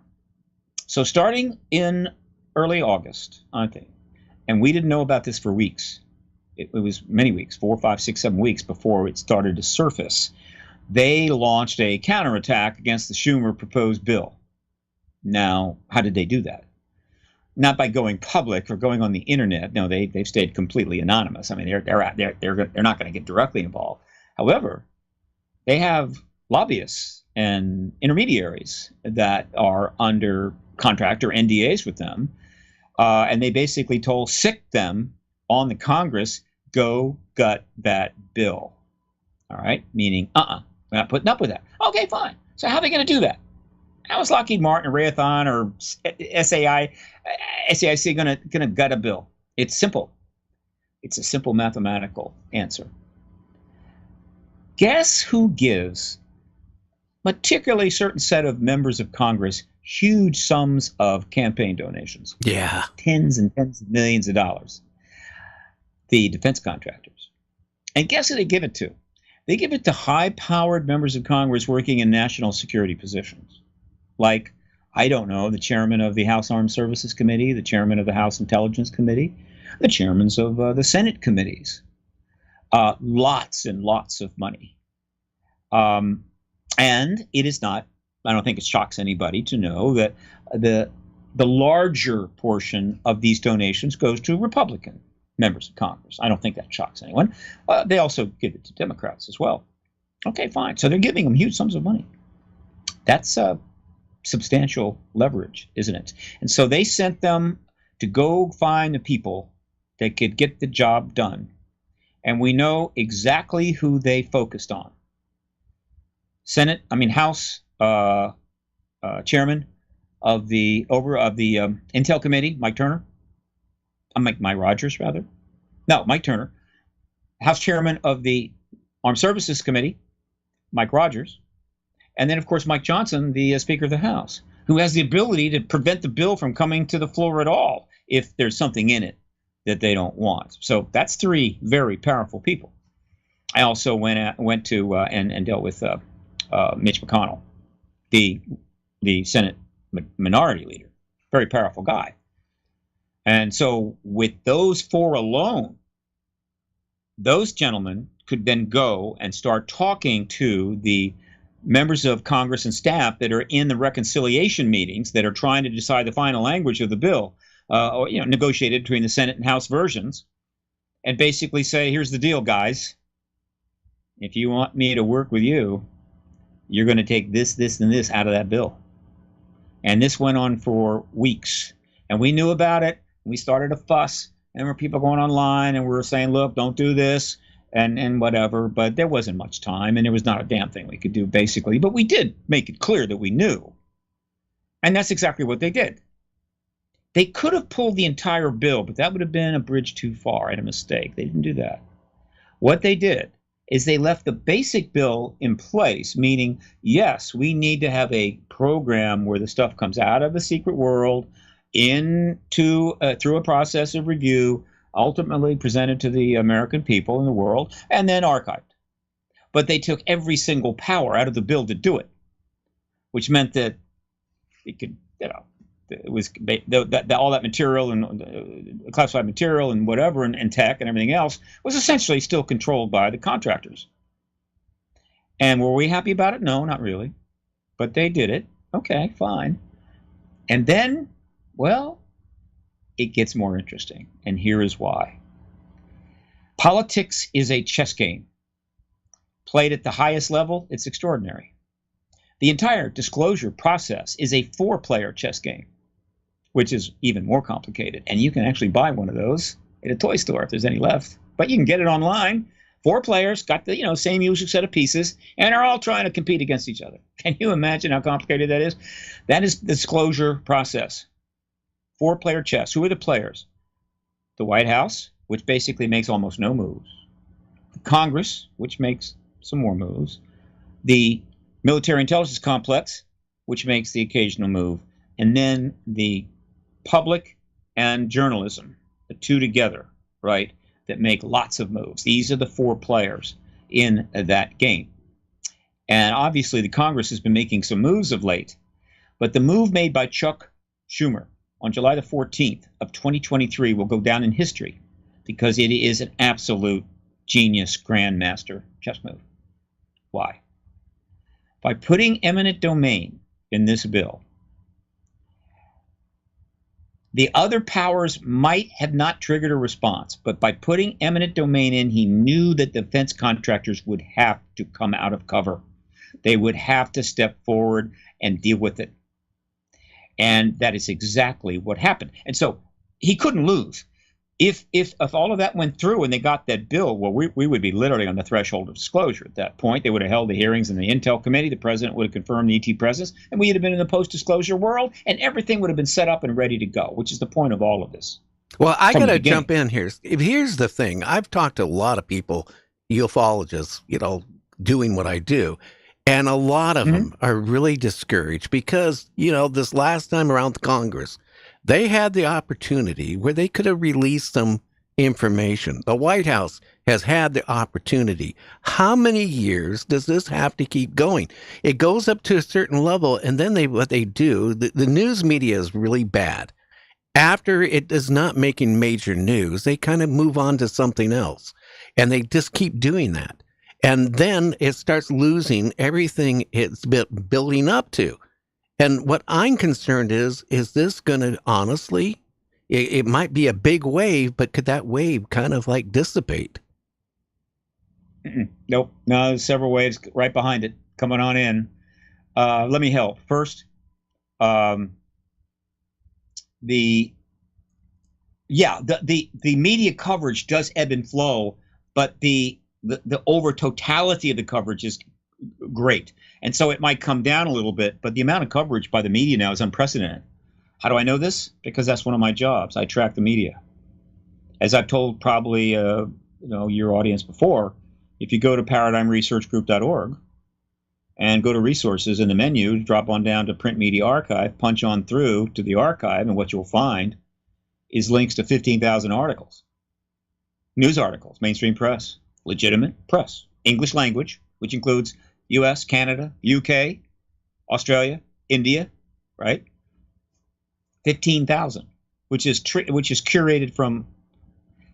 So starting in early August, I think, and we didn't know about this for weeks. It was many weeks, 4, 5, 6, 7 weeks before it started to surface. They launched a counterattack against the Schumer proposed bill. Now, how did they do that? Not by going public or going on the internet. No, they've stayed completely anonymous. I mean, they're not going to get directly involved. However, they have lobbyists and intermediaries that are under contract or NDAs with them, and they basically sick them on the Congress, go gut that bill. All right, meaning we're not putting up with that. Okay, fine. So how are they going to do that? How is Lockheed Martin or Raytheon or SAIC going to gut a bill? It's simple. It's a simple mathematical answer. Guess who gives, particularly a certain set of members of Congress, huge sums of campaign donations? Yeah. Tens and tens of millions of dollars. The defense contractors. And guess who they give it to? They give it to high-powered members of Congress working in national security positions. Like, I don't know, the chairman of the House Armed Services Committee, the chairman of the House Intelligence Committee, the chairmen of the Senate committees. Lots and lots of money. And it is not, I don't think it shocks anybody to know that the larger portion of these donations goes to Republican members of Congress. I don't think that shocks anyone. They also give it to Democrats as well. Okay, fine. So they're giving them huge sums of money. That's substantial leverage, isn't it? And so they sent them to go find the people that could get the job done. And we know exactly who they focused on. House chairman of the Intel Committee, Mike Turner. Mike Rogers, rather. No, Mike Turner. House chairman of the Armed Services Committee, Mike Rogers. And then, of course, Mike Johnson, the Speaker of the House, who has the ability to prevent the bill from coming to the floor at all if there's something in it that they don't want. So that's 3 very powerful people. I also went to and dealt with Mitch McConnell, the Senate minority leader, very powerful guy. And so with those 4 alone, those gentlemen could then go and start talking to the members of Congress and staff that are in the reconciliation meetings that are trying to decide the final language of the bill, negotiated between the Senate and House versions, and basically say, here's the deal, guys. If you want me to work with you, you're going to take this, this, and this out of that bill. And this went on for weeks. And we knew about it. We started a fuss. And there were people going online and we were saying, look, don't do this. And whatever, but there wasn't much time, and there was not a damn thing we could do, basically. But we did make it clear that we knew. And that's exactly what they did. They could have pulled the entire bill, but that would have been a bridge too far and a mistake. They didn't do that. What they did is they left the basic bill in place, meaning, yes, we need to have a program where the stuff comes out of the secret world into through a process of review, ultimately presented to the American people in the world, and then archived. But they took every single power out of the bill to do it, which meant that it could, it was all that material and classified material and whatever and tech and everything else was essentially still controlled by the contractors. And were we happy about it? No, not really. But they did it. Okay, fine. And then, well, it gets more interesting, and here is why. Politics is a chess game. Played at the highest level, it's extraordinary. The entire disclosure process is a 4-player chess game, which is even more complicated. And you can actually buy one of those at a toy store if there's any left. But you can get it online. 4 players, got the same usual set of pieces, and are all trying to compete against each other. Can you imagine how complicated that is? That is the disclosure process. 4-player chess. Who are the players? The White House, which basically makes almost no moves. The Congress, which makes some more moves. The military intelligence complex, which makes the occasional move. And then the public and journalism, the two together, right? that make lots of moves. These are the four players in that game. And obviously the Congress has been making some moves of late. But the move made by Chuck Schumer on July the 14th of 2023 will go down in history because it is an absolute genius grandmaster chess move. Why? By putting eminent domain in this bill, the other powers might have not triggered a response, but by putting eminent domain in, he knew that defense contractors would have to come out of cover. They would have to step forward and deal with it. And that is exactly what happened. And so he couldn't lose. If all of that went through and they got that bill, well, we would be literally on the threshold of disclosure at that point. They would have held the hearings in the Intel Committee. The president would have confirmed the ET presence, and we would have been in the post-disclosure world, and everything would have been set up and ready to go, which is the point of all of this. Well, I got to jump in here. Here's the thing. I've talked to a lot of people, ufologists, doing what I do. And a lot of them are really discouraged because, this last time around the Congress, they had the opportunity where they could have released some information. The White House has had the opportunity. How many years does this have to keep going? It goes up to a certain level, and then what they do, the news media is really bad. After it is not making major news, they kind of move on to something else, and they just keep doing that. And then it starts losing everything it's building up to. And what I'm concerned is this going to honestly, it might be a big wave, but could that wave kind of like dissipate? Nope. No, there's several waves right behind it coming on in. Let me help. First, the media coverage does ebb and flow, but the over totality of the coverage is great. And so it might come down a little bit, but the amount of coverage by the media now is unprecedented. How do I know this? Because that's one of my jobs. I track the media. As I've told probably your audience before, if you go to paradigmresearchgroup.org and go to resources in the menu, drop on down to print media archive, punch on through to the archive, and what you'll find is links to 15,000 articles. News articles, mainstream press, legitimate press, English language, which includes US, Canada, UK, Australia, India, right? 15,000, which is curated from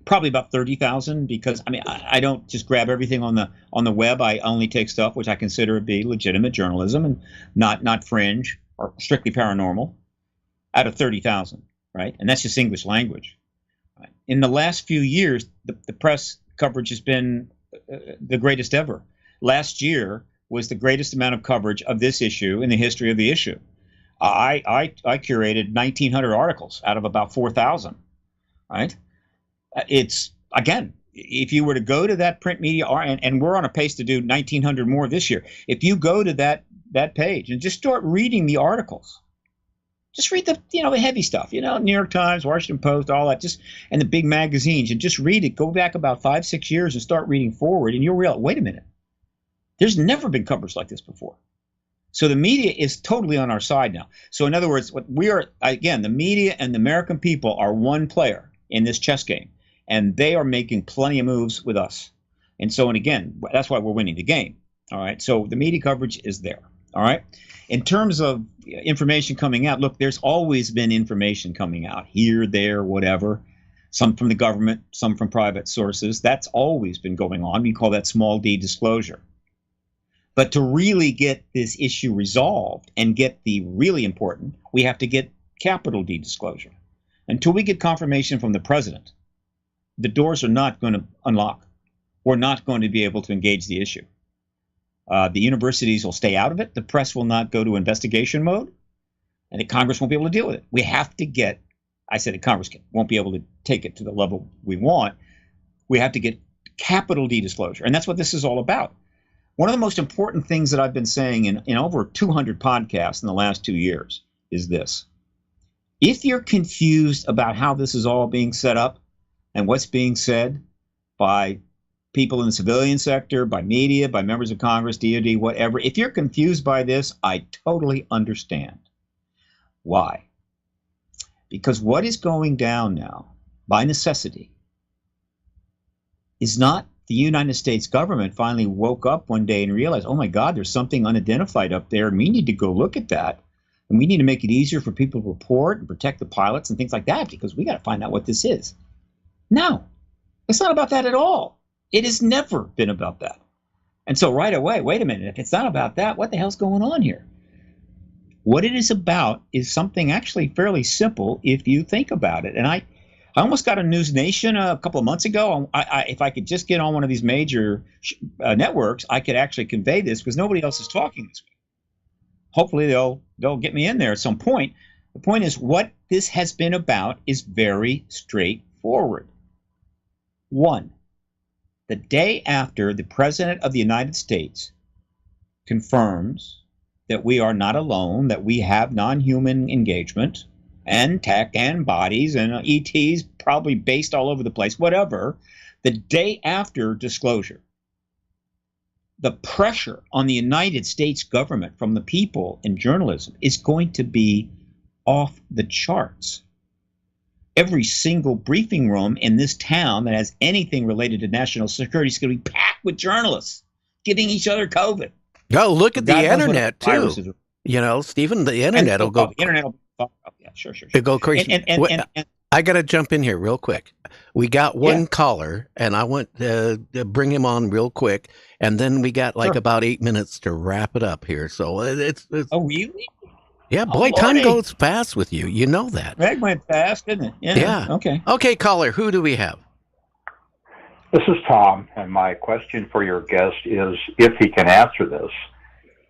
probably about 30,000, because I don't just grab everything on the web. I only take stuff which I consider to be legitimate journalism and not fringe or strictly paranormal, out of 30,000, right? And that's just English language. Right? In the last few years, the press coverage has been the greatest ever. Last year was the greatest amount of coverage of this issue in the history of the issue. I curated 1,900 articles out of about 4,000, right? It's, again, if you were to go to that print media, and we're on a pace to do 1,900 more this year, if you go to that page and just start reading the articles, just read the heavy stuff, New York Times, Washington Post, all that, and the big magazines, and just read it. Go back about 5-6 years and start reading forward, and you'll realize, wait a minute, there's never been coverage like this before. So the media is totally on our side now. So in other words, what we are, again, the media and the American people are one player in this chess game, and they are making plenty of moves with us. And again, that's why we're winning the game. All right. So the media coverage is there. All right. In terms of information coming out, look, there's always been information coming out here, there, whatever. Some from the government, some from private sources. That's always been going on. We call that small d disclosure. But to really get this issue resolved and get the really important, we have to get capital D disclosure. Until we get confirmation from the president, the doors are not going to unlock. We're not going to be able to engage the issue. The universities will stay out of it. The press will not go to investigation mode. And the Congress won't be able to deal with it. We have to get, I said the Congress won't be able to take it to the level we want. We have to get capital D disclosure. And that's what this is all about. One of the most important things that I've been saying in over 200 podcasts in the last 2 years is this. If you're confused about how this is all being set up and what's being said by people in the civilian sector, by media, by members of Congress, DOD, whatever, if you're confused by this, I totally understand. Why? Because what is going down now, by necessity, is not the United States government finally woke up one day and realized, oh my God, there's something unidentified up there, and we need to go look at that. And we need to make it easier for people to report and protect the pilots and things like that, because we got to find out what this is. No, it's not about that at all. It has never been about that. And so right away, wait a minute, if it's not about that, what the hell's going on here? What it is about is something actually fairly simple if you think about it. And I almost got a News Nation a couple of months ago. If I could just get on one of these major networks, I could actually convey this, because nobody else is talking this way. Hopefully they'll get me in there at some point. The point is, what this has been about is very straightforward. One, the day after the President of the United States confirms that we are not alone, that we have non-human engagement and tech and bodies and ETs probably based all over the place, whatever, the day after disclosure, the pressure on the United States government from the people in journalism is going to be off the charts. Every single briefing room in this town that has anything related to national security is going to be packed with journalists giving each other COVID. Oh, look at the God knows what internet viruses too. are. You know, Stephen, the internet will go. The internet will yeah, sure. It'll go crazy. And I got to jump in here real quick. We got one caller, and I want to bring him on real quick, and then we got like about 8 minutes to wrap it up here. So it's oh, really? Yeah, boy, time goes fast with you. You know that. That went fast, didn't it? Yeah. Okay, caller, who do we have? This is Tom, and my question for your guest is, if he can answer this,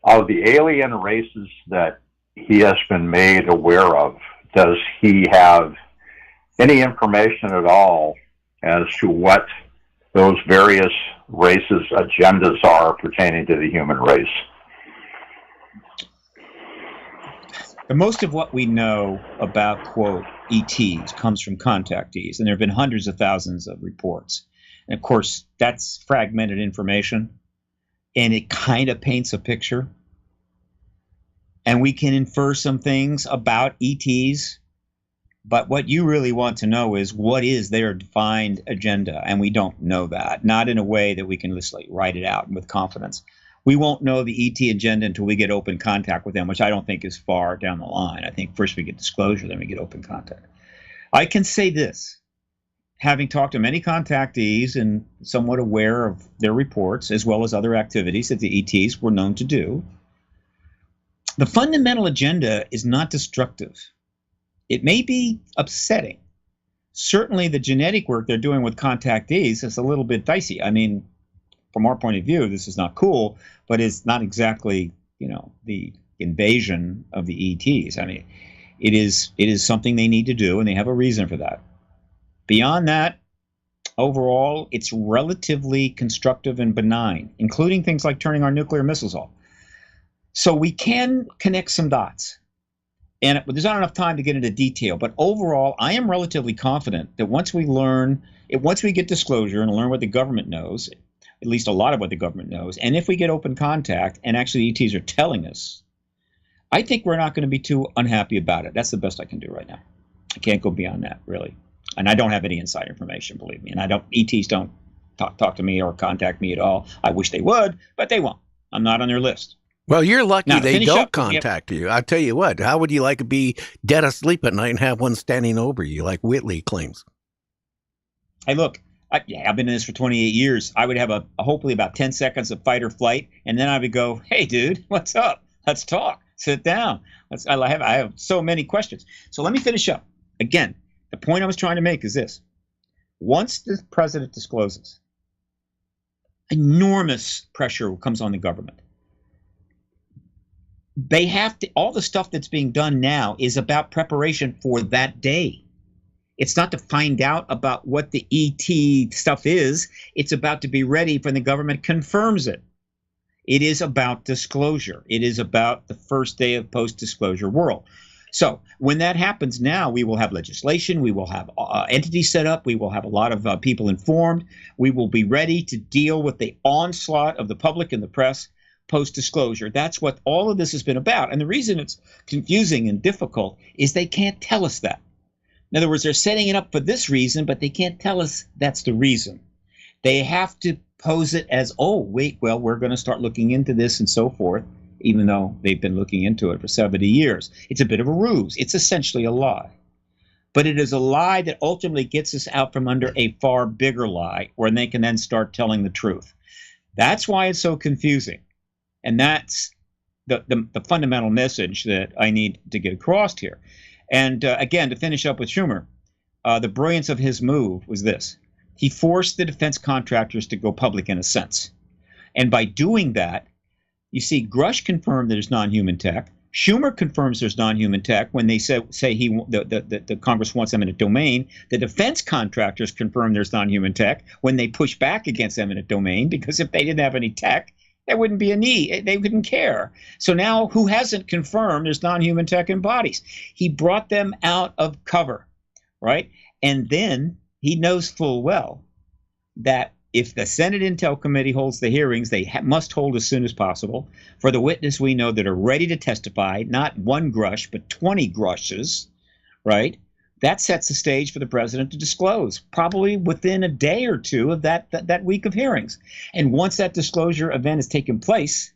of the alien races that he has been made aware of, does he have any information at all as to what those various races' agendas are pertaining to the human race? Most of what we know about, quote, ETs comes from contactees, and there have been hundreds of thousands of reports. And of course, that's fragmented information, and it kind of paints a picture. And we can infer some things about ETs, but what you really want to know is, what is their defined agenda? And we don't know that, not in a way that we can just like write it out with confidence. We won't know the ET agenda until we get open contact with them, which I don't think is far down the line. I think first we get disclosure, then we get open contact. I can say this, having talked to many contactees and somewhat aware of their reports, as well as other activities that the ETs were known to do, the fundamental agenda is not destructive. It may be upsetting. Certainly the genetic work they're doing with contactees is a little bit dicey. I mean, from our point of view, this is not cool, but it's not exactly, the invasion of the ETs. I mean, it is something they need to do, and they have a reason for that. Beyond that, overall, it's relatively constructive and benign, including things like turning our nuclear missiles off. So we can connect some dots. And there's not enough time to get into detail, but overall, I am relatively confident that once we get disclosure and learn what the government knows, at least a lot of what the government knows, and if we get open contact and actually ETs are telling us, I think we're not going to be too unhappy about it. That's the best I can do right now. I can't go beyond that, really. And I don't have any inside information, believe me. And ETs don't talk to me or contact me at all. I wish they would, but they won't. I'm not on their list. Well, you're lucky they don't contact you. I tell you what, how would you like to be dead asleep at night and have one standing over you like Whitley claims? Hey, look, I've been in this for 28 years. I would have hopefully about 10 seconds of fight or flight, and then I would go, hey, dude, what's up? Let's talk. Sit down. I have so many questions. So let me finish up. Again, the point I was trying to make is this. Once the president discloses, enormous pressure comes on the government. They have to, all the stuff that's being done now is about preparation for that day. It's not to find out about what the ET stuff is. It's about to be ready when the government confirms it. It is about disclosure. It is about the first day of post-disclosure world. So when that happens now, we will have legislation. We will have entities set up. We will have a lot of people informed. We will be ready to deal with the onslaught of the public and the press post-disclosure. That's what all of this has been about. And the reason it's confusing and difficult is they can't tell us that. In other words, they're setting it up for this reason, but they can't tell us that's the reason. They have to pose it as, oh, wait, well, we're going to start looking into this and so forth, even though they've been looking into it for 70 years. It's a bit of a ruse. It's essentially a lie. But it is a lie that ultimately gets us out from under a far bigger lie, where they can then start telling the truth. That's why it's so confusing. And that's the fundamental message that I need to get across here. And again, to finish up with Schumer, the brilliance of his move was this. He forced the defense contractors to go public in a sense. And by doing that, you see, Grush confirmed that it's non-human tech. Schumer confirms there's non-human tech when they say the Congress wants eminent domain. The defense contractors confirm there's non-human tech when they push back against eminent domain, because if they didn't have any tech, there wouldn't be a need. They wouldn't care. So now who hasn't confirmed there's non-human tech in bodies? He brought them out of cover, right? And then he knows full well that if the Senate Intel Committee holds the hearings, they must hold as soon as possible for the witness we know that are ready to testify, not one Grush, but 20 Grushes, right? That sets the stage for the president to disclose, probably within a day or two of that week of hearings. And once that disclosure event has taken place,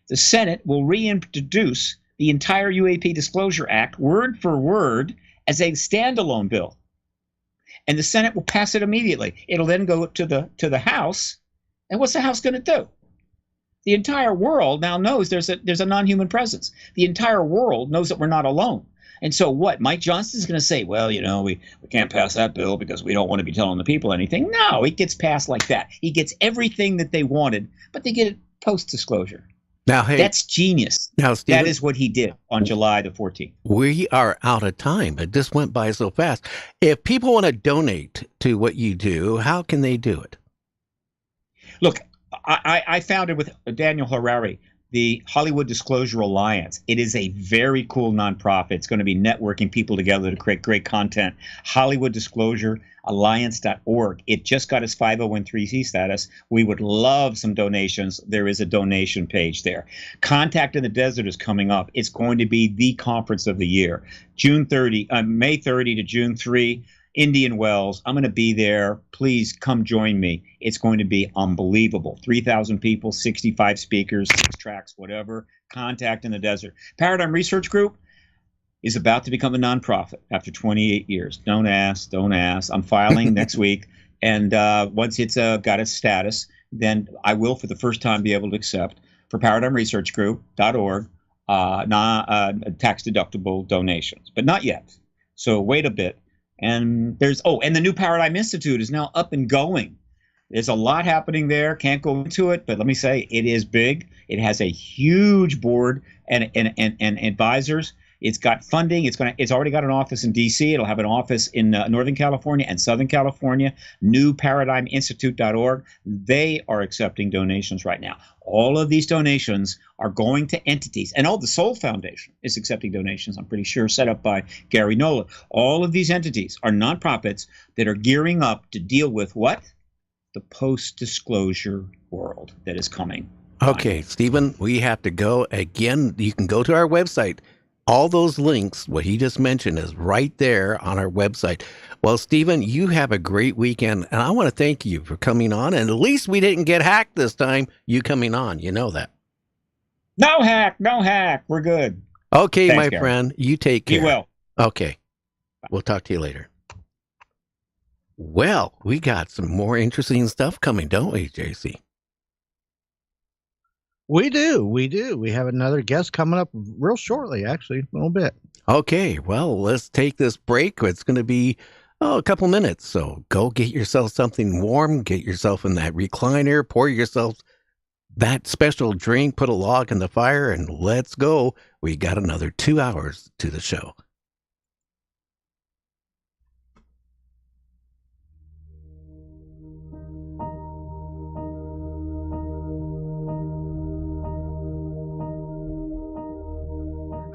the Senate will reintroduce the entire UAP Disclosure Act, word for word, as a standalone bill. And the Senate will pass it immediately. It'll then go to the House. And what's the House going to do? The entire world now knows there's a non-human presence. The entire world knows that we're not alone. And so what? Mike Johnston's going to say, well, we can't pass that bill because we don't want to be telling the people anything. No, it gets passed like that. He gets everything that they wanted, but they get it post-disclosure. Now, hey, that's genius. Now, Stephen, that is what he did on July the 14th. We are out of time. It just went by so fast. If people want to donate to what you do, how can they do it? Look, I founded with Daniel Harari the Hollywood Disclosure Alliance. It is a very cool nonprofit. It's going to be networking people together to create great content. Hollywood Disclosure Alliance.org. It just got its 501(c)(3) status. We would love some donations. There is a donation page there. Contact in the Desert is coming up. It's going to be the conference of the year. May 30 to June 3. Indian Wells. I'm going to be there. Please come join me. It's going to be unbelievable. 3,000 people, 65 speakers, 6 tracks, whatever. Contact in the Desert. Paradigm Research Group is about to become a nonprofit after 28 years. Don't ask. I'm filing next week. And once it's got its status, then I will, for the first time, be able to accept for ParadigmResearchGroup.org tax-deductible donations. But not yet. So wait a bit. And and the new Paradigm Institute is now up and going. There's a lot happening there. Can't go into it, but let me say it is big. It has a huge board and advisors. It's got funding. It's already got an office in D.C. It'll have an office in Northern California and Southern California. NewParadigmInstitute.org. They are accepting donations right now. All of these donations are going to entities. And the Soul Foundation is accepting donations, I'm pretty sure, set up by Gary Nolan. All of these entities are nonprofits that are gearing up to deal with what? The post-disclosure world that is coming. Okay, Stephen, we have to go. Again, you can go to our website. All those links, what he just mentioned, is right there on our website. Well, Stephen, you have a great weekend, and I want to thank you for coming on. And at least we didn't get hacked this time, you coming on. You know that. No hack. We're good. Okay, Thanks, my Gary. friend. You take care. Be well. Okay. We'll talk to you later. Well, we got some more interesting stuff coming, don't we, JC? We do. We have another guest coming up real shortly, actually, a little bit. Okay, well, let's take this break. It's going to be a couple minutes. So go get yourself something warm, get yourself in that recliner, pour yourself that special drink, put a log in the fire, and let's go. We got another 2 hours to the show.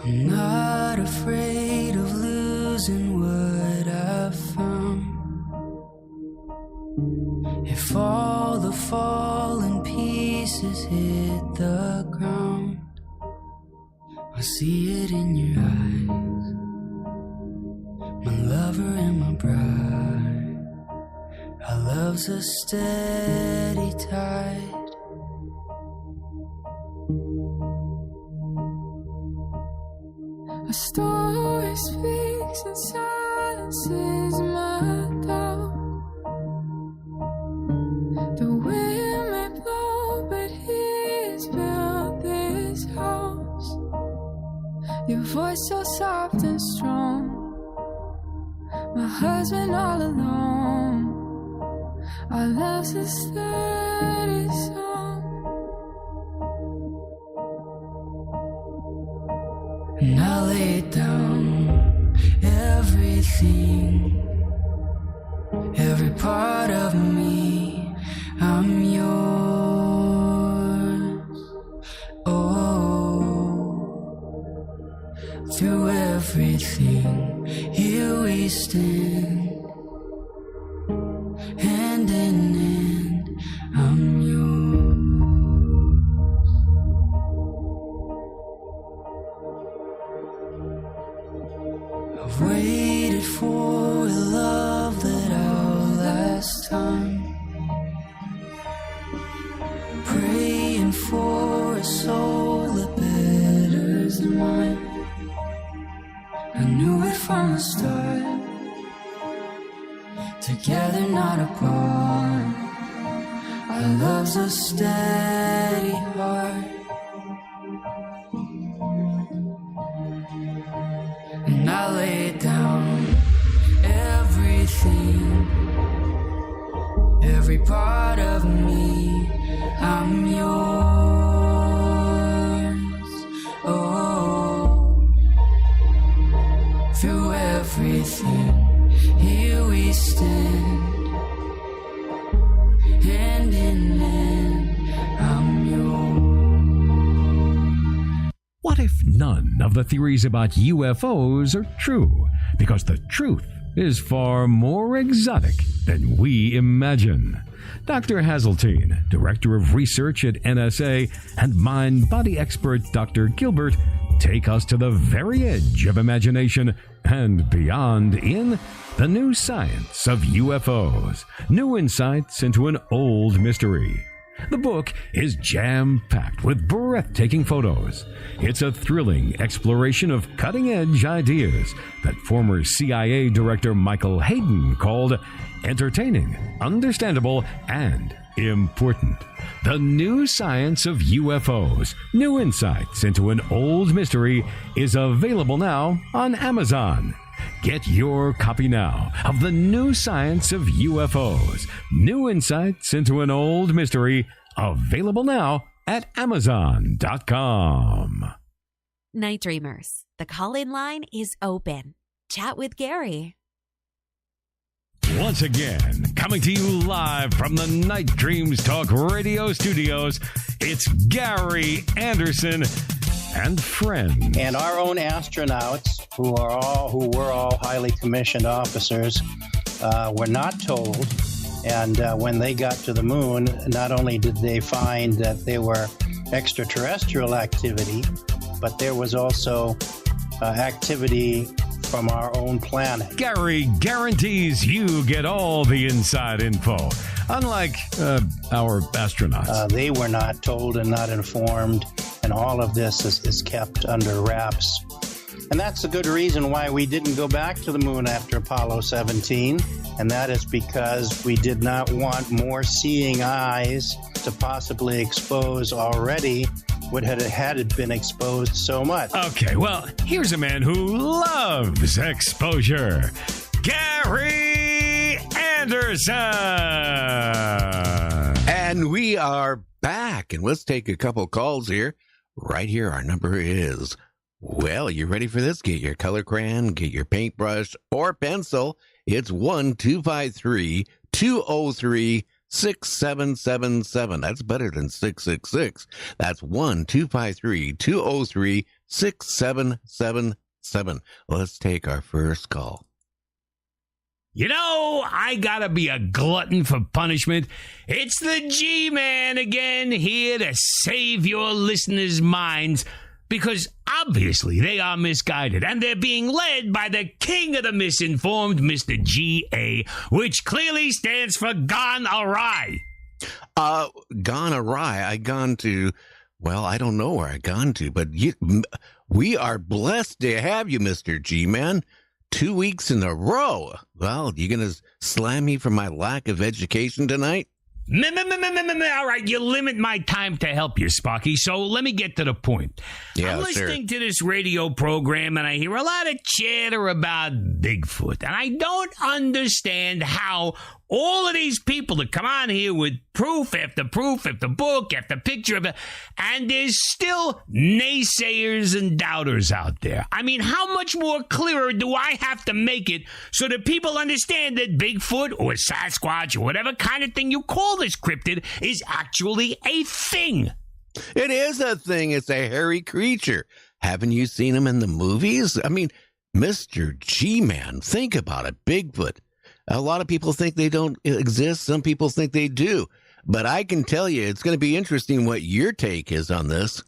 I'm not afraid of losing what I've found. If all the fallen pieces hit the ground, I see it in your eyes, my lover and my bride. I love's a steady tide. A story speaks and silences my doubt. The wind may blow, but he's built this house. Your voice so soft and strong. My husband all alone. Our love's a steady song. And I lay down everything, every part of me. I'm yours. Oh, through everything, here we stand, hand in hand. I'm yours. I've waited for a love that outlasts time, praying for a soul that betters than mine. I knew it from the start, together not apart. Our love's a steady heart. And I lay down everything, every part of me. I'm yours. Oh, through everything, here we stand, hand in hand. I'm yours. What if none of the theories about UFOs are true? Because the truth is far more exotic than we imagine. Dr. Hazeltine, Director of Research at NSA, and mind-body expert Dr. Gilbert take us to the very edge of imagination and beyond in The New Science of UFOs, New Insights into an Old Mystery. The book is jam-packed with breathtaking photos. It's a thrilling exploration of cutting-edge ideas that former CIA Director Michael Hayden called entertaining, understandable, and important. The New Science of UFOs, New Insights into an Old Mystery is available now on Amazon. Get your copy now of The New Science of UFOs, New Insights into an Old Mystery, available now at Amazon.com. Night Dreamers, the call-in line is open. Chat with Gary. Once again, coming to you live from the Night Dreams Talk Radio studios, it's Gary Anderson and friends. And our own astronauts, who were all highly commissioned officers, were not told. And when they got to the moon, not only did they find that there were extraterrestrial activity, but there was also activity from our own planet. Gary guarantees you get all the inside info, unlike our astronauts. They were not told and not informed, and all of this is kept under wraps. And that's a good reason why we didn't go back to the moon after Apollo 17, and that is because we did not want more seeing eyes to possibly expose already what had been exposed so much. Okay, well, here's a man who loves exposure. Gary Anderson! And we are back. And let's take a couple calls here. Right here, our number is, well, you ready for this? Get your color crayon, get your paintbrush or pencil. It's 1-253-203-6777. That's better than 666. That's 1-253-203-6777. Let's take our first call. You know, I gotta be a glutton for punishment. It's the G-Man again, here to save your listeners' minds. Because obviously they are misguided, and they're being led by the king of the misinformed, Mr. G.A., which clearly stands for Gone Awry. Gone awry. I gone to, well, I don't know where I gone to, but we are blessed to have you, Mr. G-Man. 2 weeks in a row. Well, you going to slam me for my lack of education tonight? All right, you limit my time to help you, Sparky, so let me get to the point. Yeah, I'm listening to this radio program, and I hear a lot of chatter about Bigfoot, and I don't understand how all of these people that come on here with proof after book after picture of it, and there's still naysayers and doubters out there. I mean, how much more clearer do I have to make it so that people understand that Bigfoot or Sasquatch or whatever kind of thing you call this cryptid is actually a thing? It is a thing. It's a hairy creature. Haven't you seen him in the movies? I mean, Mr. G-Man, think about it. Bigfoot. A lot of people think they don't exist. Some people think they do. But I can tell you, it's going to be interesting what your take is on this.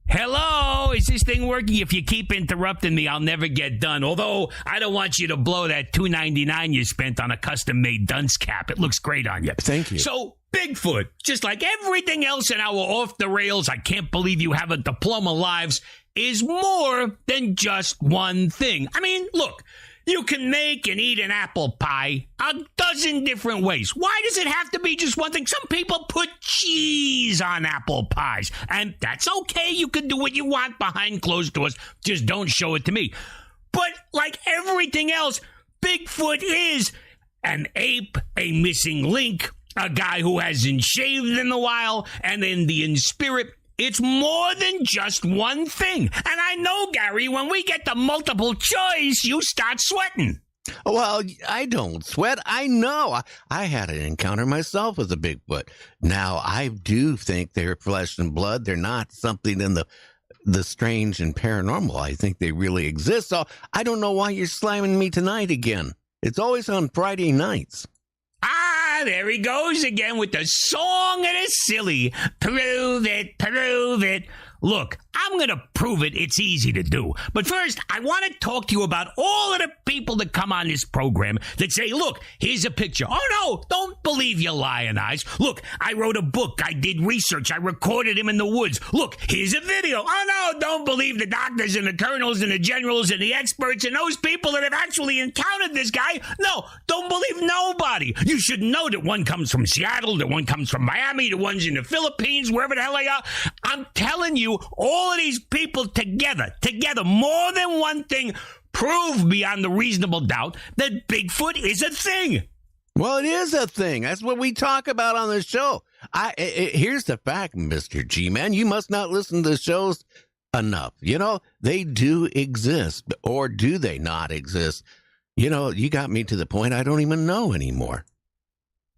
Hello? Is this thing working? If you keep interrupting me, I'll never get done. Although, I don't want you to blow that $2.99 you spent on a custom-made dunce cap. It looks great on you. Thank you. So, Bigfoot, just like everything else in our off-the-rails, I can't believe you have a diploma lives, is more than just one thing. I mean, look. You can make and eat an apple pie a dozen different ways. Why does it have to be just one thing? Some people put cheese on apple pies, and that's okay. You can do what you want behind closed doors. Just don't show it to me. But like everything else, Bigfoot is an ape, a missing link, a guy who hasn't shaved in a while, an Indian spirit. It's more than just one thing. And I know, Gary, when we get to multiple choice, you start sweating. Well, I don't sweat. I know. I had an encounter myself with a Bigfoot. Now, I do think they're flesh and blood. They're not something in the strange and paranormal. I think they really exist. So I don't know why you're slamming me tonight again. It's always on Friday nights. There he goes again with the song of the silly. Prove it, prove it. Look, I'm going to prove it. It's easy to do. But first, I want to talk to you about all of the people that come on this program that say, look, here's a picture. Oh, no, don't believe your lying eyes. Look, I wrote a book. I did research. I recorded him in the woods. Look, here's a video. Oh, no, don't believe the doctors and the colonels and the generals and the experts and those people that have actually encountered this guy. No, don't believe nobody. You should know that one comes from Seattle, that one comes from Miami, the one's in the Philippines, wherever the hell they are. I'm telling you, all of these people together, more than one thing, prove beyond the reasonable doubt that Bigfoot is a thing. Well, it is a thing. That's what we talk about on the show. Here's the fact, Mr. G-Man. You must not listen to the shows enough. You know, they do exist, or do they not exist? You know, you got me to the point I don't even know anymore.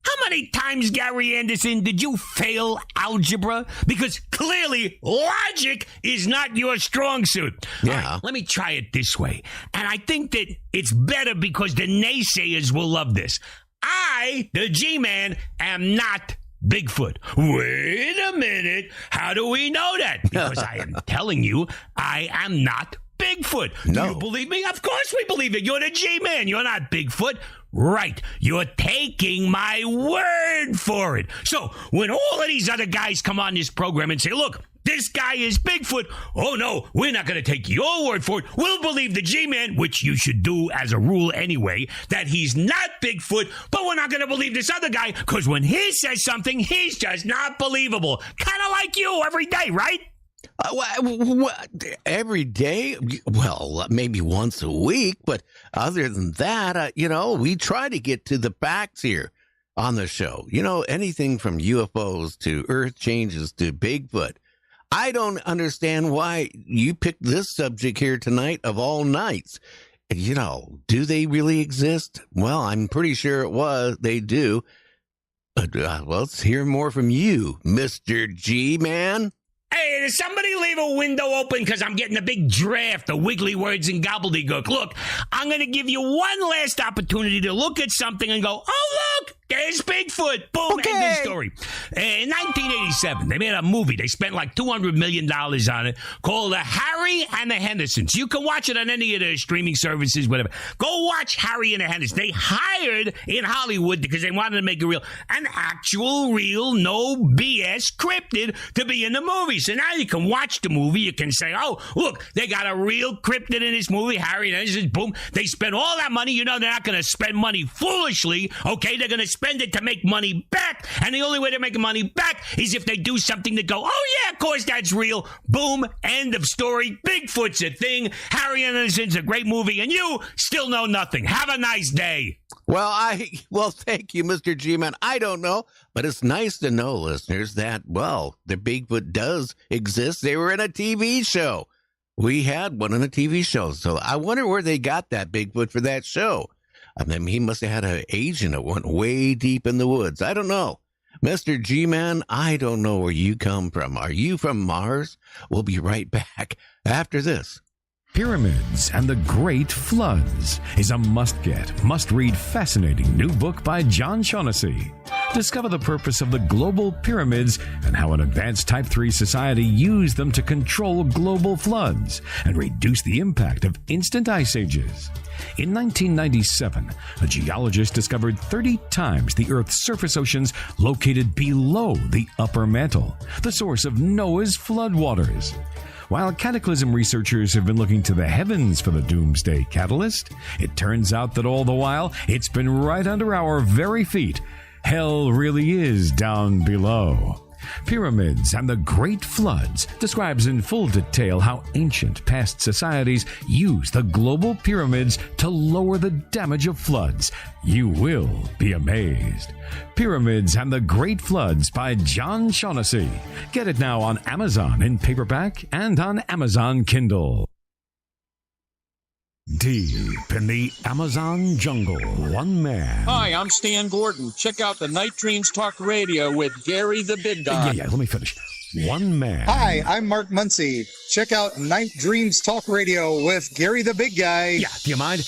How many times, Gary Anderson, did you fail algebra? Because clearly logic is not your strong suit. Yeah. All right, let me try it this way. And I think that it's better because the naysayers will love this. I, the G-Man, am not Bigfoot. Wait a minute. How do we know that? Because I am telling you, I am not Bigfoot. No. Do you believe me? Of course we believe it. You're the G-Man. You're not Bigfoot. Right. You're taking my word for it. So when all of these other guys come on this program and say, look, this guy is Bigfoot. Oh, no, we're not going to take your word for it. We'll believe the G-Man, which you should do as a rule anyway, that he's not Bigfoot, but we're not going to believe this other guy because when he says something, he's just not believable. Kind of like you every day, right? Every day? Well, maybe once a week, but other than that, we try to get to the facts here on the show. You know, anything from UFOs to Earth changes to Bigfoot. I don't understand why you picked this subject here tonight of all nights. You know, do they really exist? Well, I'm pretty sure they do. But let's hear more from you, Mr. G-Man. Hey, does somebody leave a window open because I'm getting a big draft of wiggly words and gobbledygook? Look, I'm going to give you one last opportunity to look at something and go, oh, look, There's Bigfoot. Boom, end of story. In 1987, they made a movie. They spent like $200 million on it called Harry and the Hendersons. You can watch it on any of the streaming services, whatever. Go watch Harry and the Hendersons. They hired in Hollywood because they wanted to make an actual, real, no BS cryptid to be in the movie. So now you can watch the movie. You can say, oh, look, they got a real cryptid in this movie. Harry and the Hendersons, boom. They spent all that money. You know they're not going to spend money foolishly, okay? They're going to spend it to make money back, and the only way they're making money back is if they do something to go, oh yeah, of course that's real. Boom, end of story. Bigfoot's a thing. Harry and the Hendersons a great movie, and you still know nothing. Have a nice day. Well, thank you, Mr. G-Man. I don't know, but it's nice to know, listeners, that, well, the Bigfoot does exist. They were in a TV show. We had one on a TV show, so I wonder where they got that Bigfoot for that show. I mean, he must have had an agent that went way deep in the woods. I don't know. Mr. G-Man, I don't know where you come from. Are you from Mars? We'll be right back after this. Pyramids and the Great Floods is a must-get, must-read, fascinating new book by John Shaughnessy. Discover the purpose of the global pyramids and how an advanced Type 3 society used them to control global floods and reduce the impact of instant ice ages. In 1997, a geologist discovered 30 times the Earth's surface oceans located below the upper mantle, the source of Noah's floodwaters. While cataclysm researchers have been looking to the heavens for the doomsday catalyst, it turns out that all the while, it's been right under our very feet. Hell really is down below. Pyramids and the Great Floods describes in full detail how ancient past societies use the global pyramids to lower the damage of floods. You will be amazed. Pyramids and the Great Floods by John Shaughnessy. Get it now on Amazon in paperback and on Amazon Kindle. Deep in the Amazon jungle, one man. Hi, I'm Stan Gordon. Check out the Night Dreams Talk Radio with Gary the Big Guy. Yeah, let me finish. One man. Hi, I'm Mark Muncy. Check out Night Dreams Talk Radio with Gary the Big Guy. Yeah, do you mind?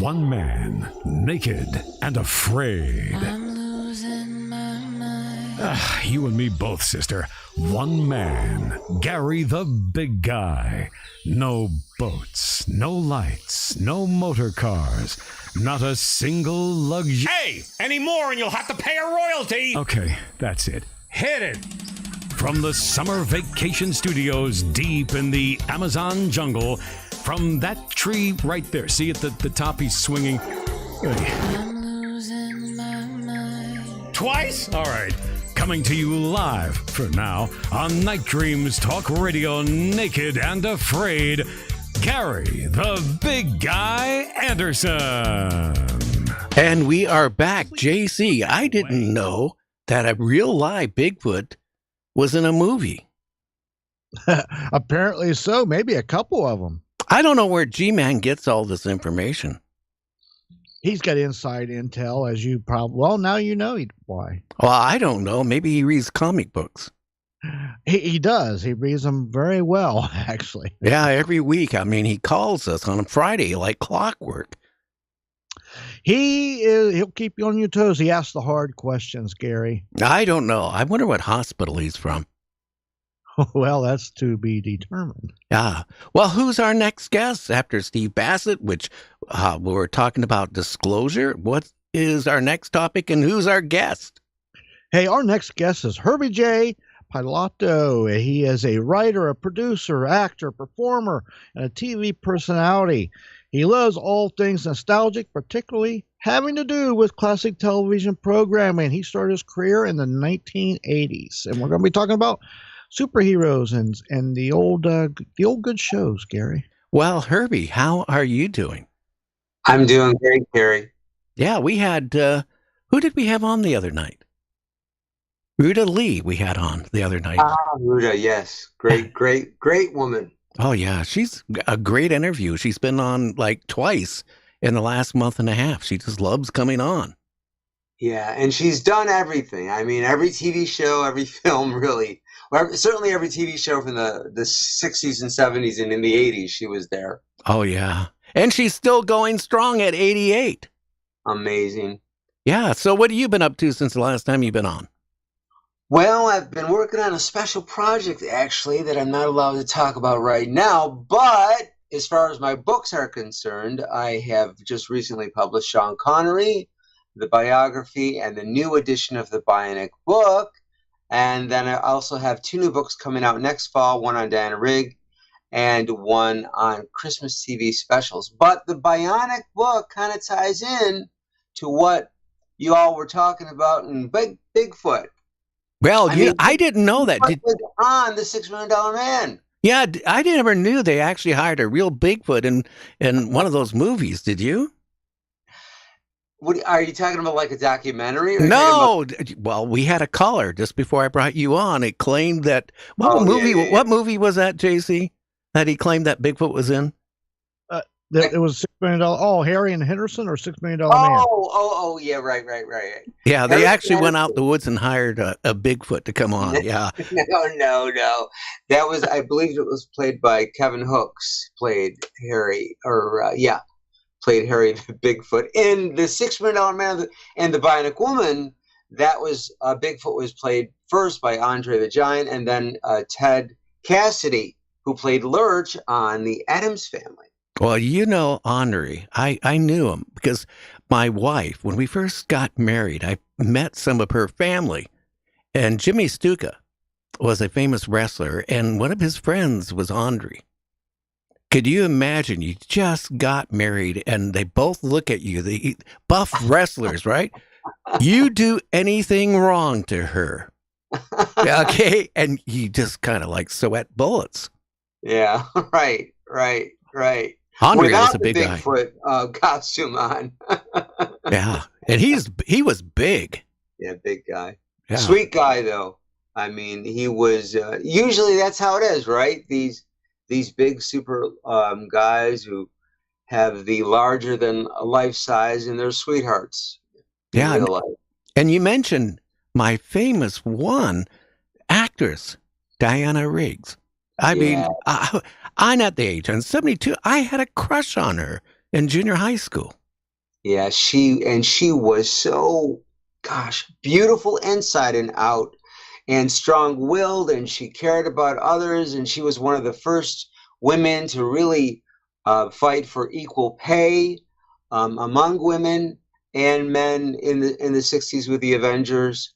One man, naked and afraid. I'm losing my mind. You and me both, sister. One man, Gary the Big Guy. No boats, no lights, no motor cars, not a single luxury. Hey, any more and you'll have to pay a royalty. Okay, that's it. Hit it! From the summer vacation studios deep in the Amazon jungle, from that tree right there. See at the top, he's swinging. I'm losing my mind. Twice? All right. Coming to you live, for now, on Night Dreams Talk Radio, naked and afraid, Gary, the Big Guy Anderson. And we are back. JC, I didn't know that a real live Bigfoot was in a movie. Apparently so. Maybe a couple of them. I don't know where G-Man gets all this information. He's got inside intel, as you probably... Well, now you know why. Well, I don't know. Maybe he reads comic books. He does. He reads them very well, actually. Yeah, every week. I mean, he calls us on a Friday like clockwork. He'll keep you on your toes. He asks the hard questions, Gary. I don't know. I wonder what hospital he's from. Well, that's to be determined. Yeah. Well, who's our next guest after Steve Bassett, which we're talking about disclosure? What is our next topic and who's our guest? Hey, our next guest is Herbie J. Pilato. He is a writer, a producer, actor, performer, and a TV personality. He loves all things nostalgic, particularly having to do with classic television programming. He started his career in the 1980s, and we're going to be talking about superheroes and the old good shows, Gary. Well, Herbie, how are you doing? I'm doing great, Gary. Yeah, we had who did we have on the other night? Ruta Lee we had on the other night. Ruta, yes. Great woman. Oh, yeah. She's a great interview. She's been on like twice in the last month and a half. She just loves coming on. Yeah, and she's done everything. I mean, every TV show, every film, really. Well, certainly every TV show from the 60s and 70s and in the 80s, she was there. Oh, yeah. And she's still going strong at 88. Amazing. Yeah. So what have you been up to since the last time you've been on? Well, I've been working on a special project, actually, that I'm not allowed to talk about right now. But as far as my books are concerned, I have just recently published Sean Connery, the biography, and the new edition of the Bionic book. And then I also have 2 new books coming out next fall, one on Diana Rigg and one on Christmas TV specials. But the Bionic book kind of ties in to what you all were talking about in Bigfoot. Well, I didn't know that. Bigfoot was on the $6 Million Man. Yeah, I never knew they actually hired a real Bigfoot in one of those movies. Did you? What, are you talking about, like a documentary? Or No. Well, we had a caller just before I brought you on. It claimed that what movie was that, JC? That he claimed that Bigfoot was in? It was $6 million. Oh, Harry and Henderson or $6 Million Man. Oh, yeah, right. Yeah, they Harry actually went Henderson. out the woods and hired a Bigfoot to come on. Yeah. No. That was, I believe it was played by Kevin Hooks, played Harry, played Harry the Bigfoot. In the $6 Million Man and the Bionic Woman, that was, Bigfoot was played first by Andre the Giant, and then Ted Cassidy, who played Lurch on the Addams Family. Well, you know, Henri, I knew him because my wife, when we first got married, I met some of her family. And Jimmy Stuka was a famous wrestler, and one of his friends was Henri. Could you imagine? You just got married, and they both look at you, the buff wrestlers, right? You do anything wrong to her, okay? And you just kind of like sweat bullets. Yeah, right. Henri Without was a big the guy. Bigfoot costume on. Yeah, and he was big. Yeah, big guy. Yeah. Sweet guy, though. I mean, he was. Usually, that's how it is, right? These big super guys who have the larger than life size, and they're sweethearts. Yeah, in real life. and you mentioned my famous one actress, Diana Riggs. I mean, I'm at the age, I'm 72. I had a crush on her in junior high school. Yeah, she was so, beautiful inside and out, and strong-willed, and she cared about others, and she was one of the first women to really fight for equal pay among women and men in the 60s with the Avengers.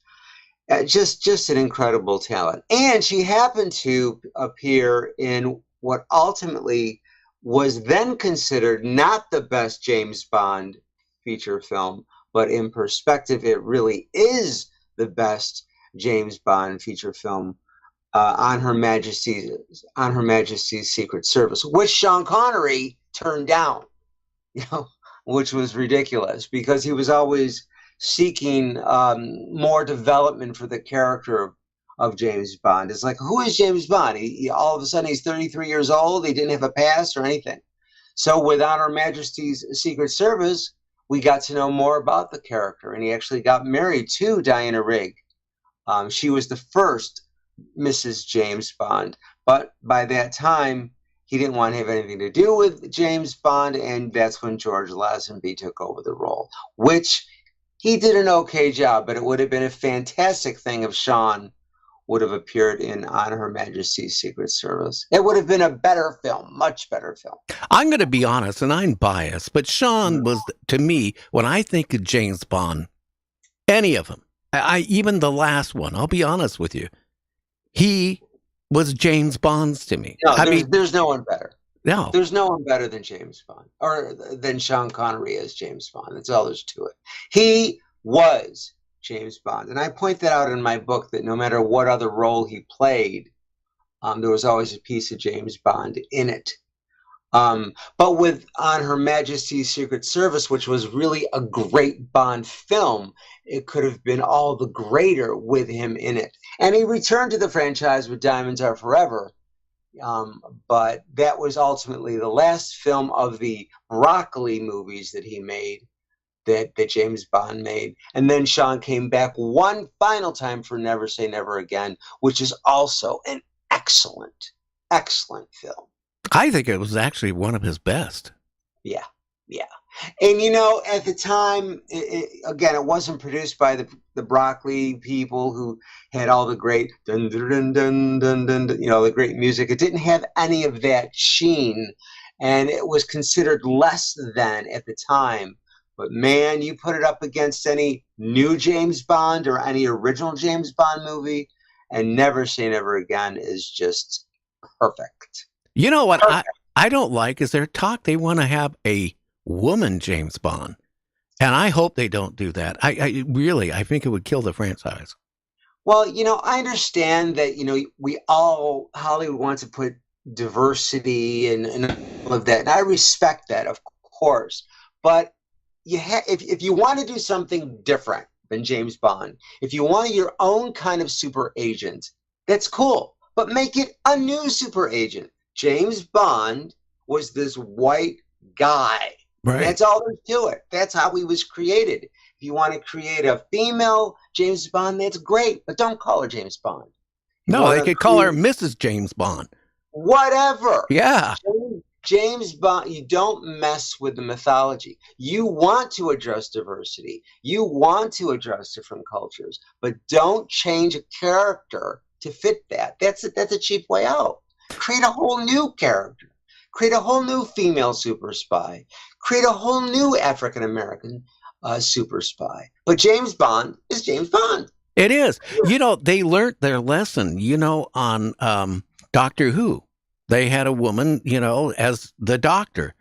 Just an incredible talent. And she happened to appear in what ultimately was then considered not the best James Bond feature film, but in perspective, it really is the best James Bond feature film on Her Majesty's Secret Service, which Sean Connery turned down, which was ridiculous because he was always seeking more development for the character of James Bond. It's like, who is James Bond? He all of a sudden he's 33 years old. He didn't have a past or anything. So with On Her Majesty's Secret Service, we got to know more about the character, and he actually got married to Diana Rigg. She was the first Mrs. James Bond, but by that time, he didn't want to have anything to do with James Bond, and that's when George Lazenby took over the role, which he did an okay job, but it would have been a fantastic thing if Sean would have appeared in On Her Majesty's Secret Service. It would have been a better film, much better film. I'm going to be honest, and I'm biased, but Sean was, to me, when I think of James Bond, any of them, even the last one, I'll be honest with you, he was James Bond's to me. No, there's no one better. No. There's no one better than James Bond, or than Sean Connery as James Bond. That's all there's to it. He was James Bond. And I point that out in my book that no matter what other role he played, there was always a piece of James Bond in it. But with On Her Majesty's Secret Service, which was really a great Bond film, it could have been all the greater with him in it. And he returned to the franchise with Diamonds Are Forever. But that was ultimately the last film of the Broccoli movies that he made, that James Bond made. And then Sean came back one final time for Never Say Never Again, which is also an excellent, excellent film. I think it was actually one of his best. Yeah. And at the time, again, it wasn't produced by the Broccoli people who had all the great dun dun dun dun dun dun, the great music. It didn't have any of that sheen, and it was considered less than at the time. But man, you put it up against any new James Bond or any original James Bond movie, and Never Say Never Again is just perfect. You know what I don't like is their talk. They want to have a woman James Bond, and I hope they don't do that. I really think it would kill the franchise. Well, I understand that Hollywood wants to put diversity and all of that, and I respect that, of course. But if you want to do something different than James Bond, if you want your own kind of super agent, that's cool. But make it a new super agent. James Bond was this white guy. Right. That's all there's to it. That's how he was created. If you want to create a female James Bond, that's great, but don't call her James Bond. No, they could call her Mrs. James Bond. Whatever. Yeah. James Bond, you don't mess with the mythology. You want to address diversity. You want to address different cultures, but don't change a character to fit that. That's a cheap way out. Create a whole new character. Create a whole new female super spy. Create a whole new African American super spy. But James Bond is James Bond. It is. They learned their lesson, on Doctor Who. They had a woman, as the doctor.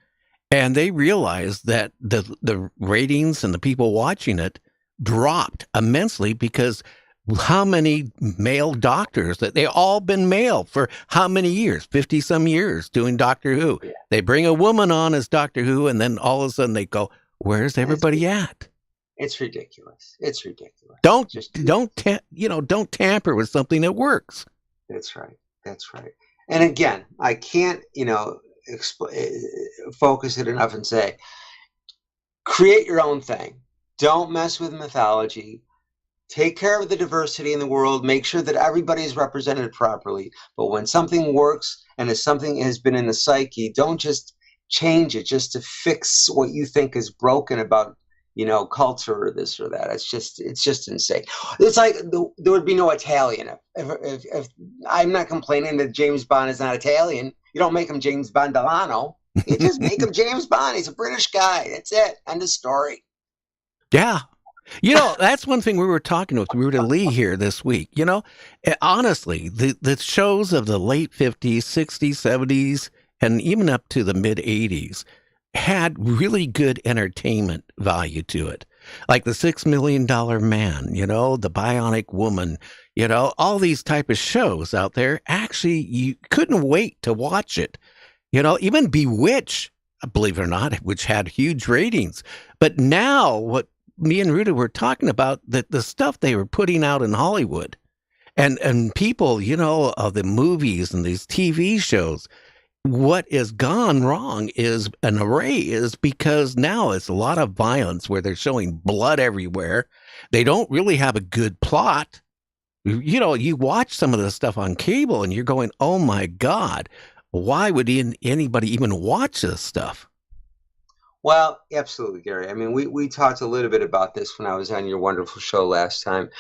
And they realized that the ratings and the people watching it dropped immensely because how many male doctors that they all been male for how many years, 50 some years doing Doctor Who. Yeah. They bring a woman on as Doctor Who and then all of a sudden they go, where's everybody at? It's ridiculous. It's ridiculous. Don't tamper with something that works. That's right. That's right. And again, I can't, focus it enough and say, create your own thing. Don't mess with mythology. Take care of the diversity in the world. Make sure that everybody is represented properly. But when something works and if something has been in the psyche, don't just change it just to fix what you think is broken about, culture or this or that. It's just insane. It's like there would be no Italian. If I'm not complaining that James Bond is not Italian. You don't make him James Bondolano. You just make him James Bond. He's a British guy. That's it. End of story. Yeah. That's one thing we were talking with Ruta Lee here this week. Honestly, the shows of the late 50s, 60s, 70s, and even up to the mid 80s had really good entertainment value to it. Like the $6 Million Man, the Bionic Woman, all these type of shows out there. Actually, you couldn't wait to watch it. Even Bewitched, believe it or not, which had huge ratings. But now what me and Ruta were talking about, that the stuff they were putting out in Hollywood and people, of the movies and these TV shows, what has gone wrong is an array is because now it's a lot of violence where they're showing blood everywhere. They don't really have a good plot. You watch some of the stuff on cable and you're going, oh my God, why would anybody even watch this stuff? Well, absolutely, Gary. I mean, we talked a little bit about this when I was on your wonderful show last time.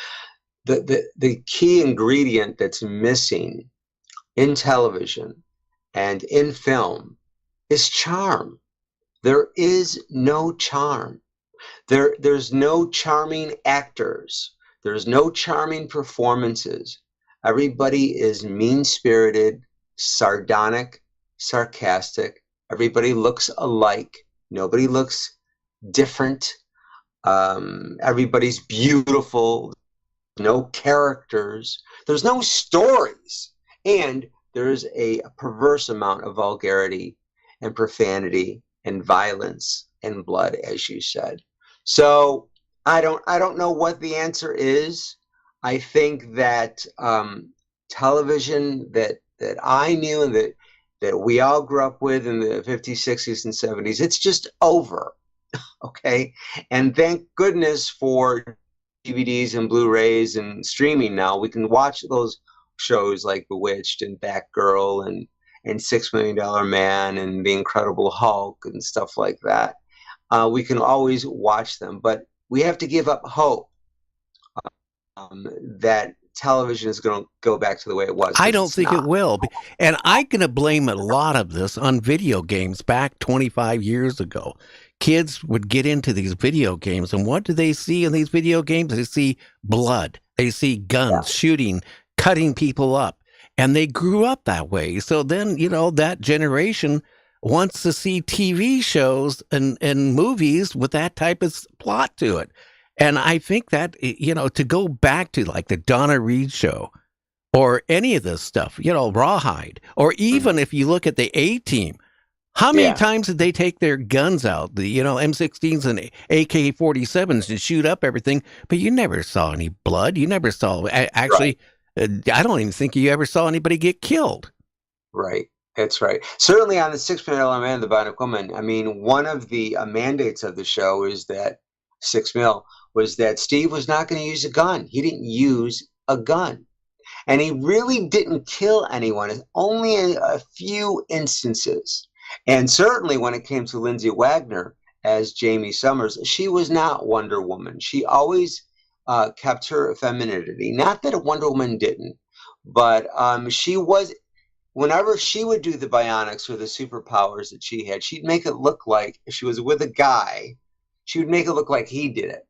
The key ingredient that's missing in television and in film is charm. There is no charm. There's no charming actors. There's no charming performances. Everybody is mean-spirited, sardonic, sarcastic. Everybody looks alike. Nobody looks different. Everybody's beautiful. No characters. There's no stories. And there's a perverse amount of vulgarity and profanity and violence and blood, as you said. So I don't know what the answer is. I think that television that I knew and that we all grew up with in the 50s, 60s, and 70s, it's just over. Okay? And thank goodness for DVDs and Blu-rays and streaming now. We can watch those shows like Bewitched and Batgirl and $6 Million Man and The Incredible Hulk and stuff like that. we can always watch them. But we have to give up hope that television is going to go back to the way it was. I don't think it will. And I'm going to blame a lot of this on video games back 25 years ago. Kids would get into these video games, and what do they see in these video games? They see blood. They see guns, shooting, cutting people up. And they grew up that way. So then, that generation wants to see TV shows and movies with that type of plot to it. And I think that, to go back to like the Donna Reed show or any of this stuff, Rawhide, or even if you look at the A-Team, how many times did they take their guns out, the, M16s and AK-47s and shoot up everything? But you never saw any blood. You never saw, actually, I don't even think you ever saw anybody get killed. Right. That's right. Certainly on the $6 Million Man, the Bionic Woman, I mean, one of the mandates of the show is that $6 million was that Steve was not going to use a gun. He didn't use a gun. And he really didn't kill anyone. Only a few instances. And certainly when it came to Lindsay Wagner as Jamie Summers, she was not Wonder Woman. She always kept her femininity. Not that a Wonder Woman didn't, but she was, whenever she would do the bionics or the superpowers that she had, she'd make it look like if she was with a guy, she would make it look like he did it,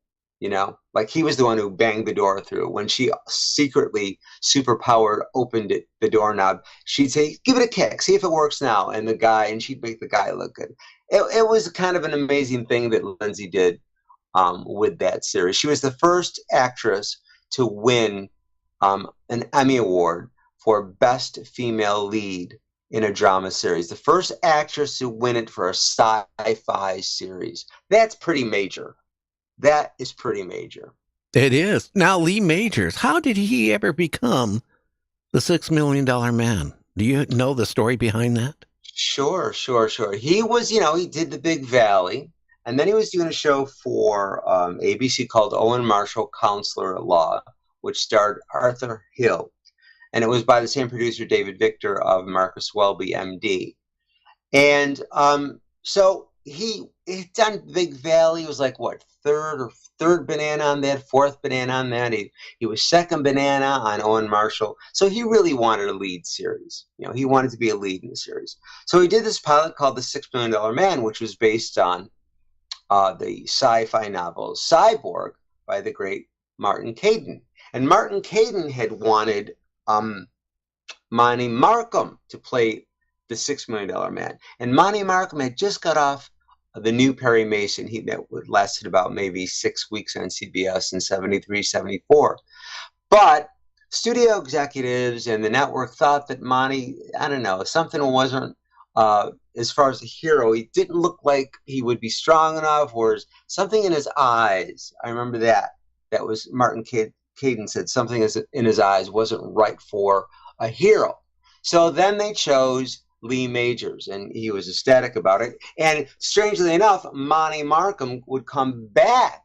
like he was the one who banged the door through. When she secretly superpowered opened the doorknob, she'd say, give it a kick, see if it works now. And she'd make the guy look good. It was kind of an amazing thing that Lindsay did with that series. She was the first actress to win an Emmy Award for Best Female Lead in a drama series. The first actress to win it for a sci-fi series. That's pretty major. That is pretty major. It is. Now, Lee Majors, how did he ever become the $6 Million Man? Do you know the story behind that? Sure. He was, he did The Big Valley, and then he was doing a show for ABC called Owen Marshall, Counselor at Law, which starred Arthur Hill. And it was by the same producer, David Victor, of Marcus Welby, MD. And so he done Big Valley. He was like, what, third banana on that, fourth banana on that. He was second banana on Owen Marshall. So he really wanted a lead series. He wanted to be a lead in the series. So he did this pilot called The $6 Million Man, which was based on the sci-fi novel Cyborg by the great Martin Caidin. And Martin Caidin had wanted Monty Markham to play the $6 Million Man. And Monty Markham had just got off the new Perry Mason. That lasted about maybe 6 weeks on CBS in 73, 74. But studio executives and the network thought that Monty, I don't know, something wasn't, as far as a hero, he didn't look like he would be strong enough, or something in his eyes. I remember that. That was Martin Caidin said something in his eyes wasn't right for a hero. So then they chose Lee Majors, and he was ecstatic about it. And strangely enough, Monty Markham would come back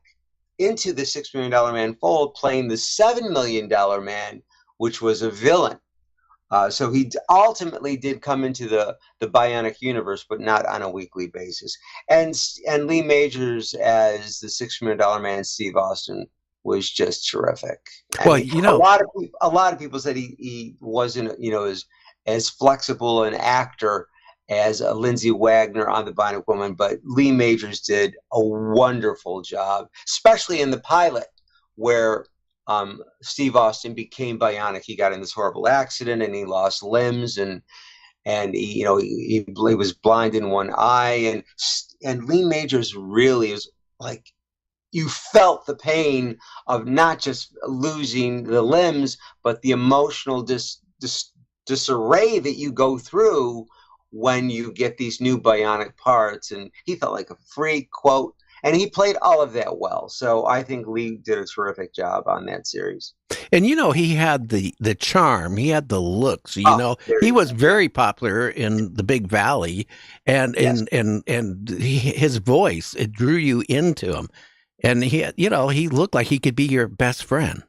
into the $6 Million Man fold, playing the $7 Million Man, which was a villain. So he ultimately did come into the Bionic universe, but not on a weekly basis. And Lee Majors as the $6 Million Man, Steve Austin, was just terrific. Well, a lot of people said he wasn't, as flexible an actor as Lindsay Wagner on The Bionic Woman, but Lee Majors did a wonderful job, especially in the pilot where Steve Austin became bionic. He got in this horrible accident and he lost limbs, and he was blind in one eye, and Lee Majors really is like, you felt the pain of not just losing the limbs, but the emotional disarray that you go through when you get these new bionic parts. And he felt like a freak, quote, and he played all of that well. So I think Lee did a terrific job on that series. And, he had the charm, he had the looks, he was very popular in the Big Valley, and his voice, it drew you into him. And he looked like he could be your best friend.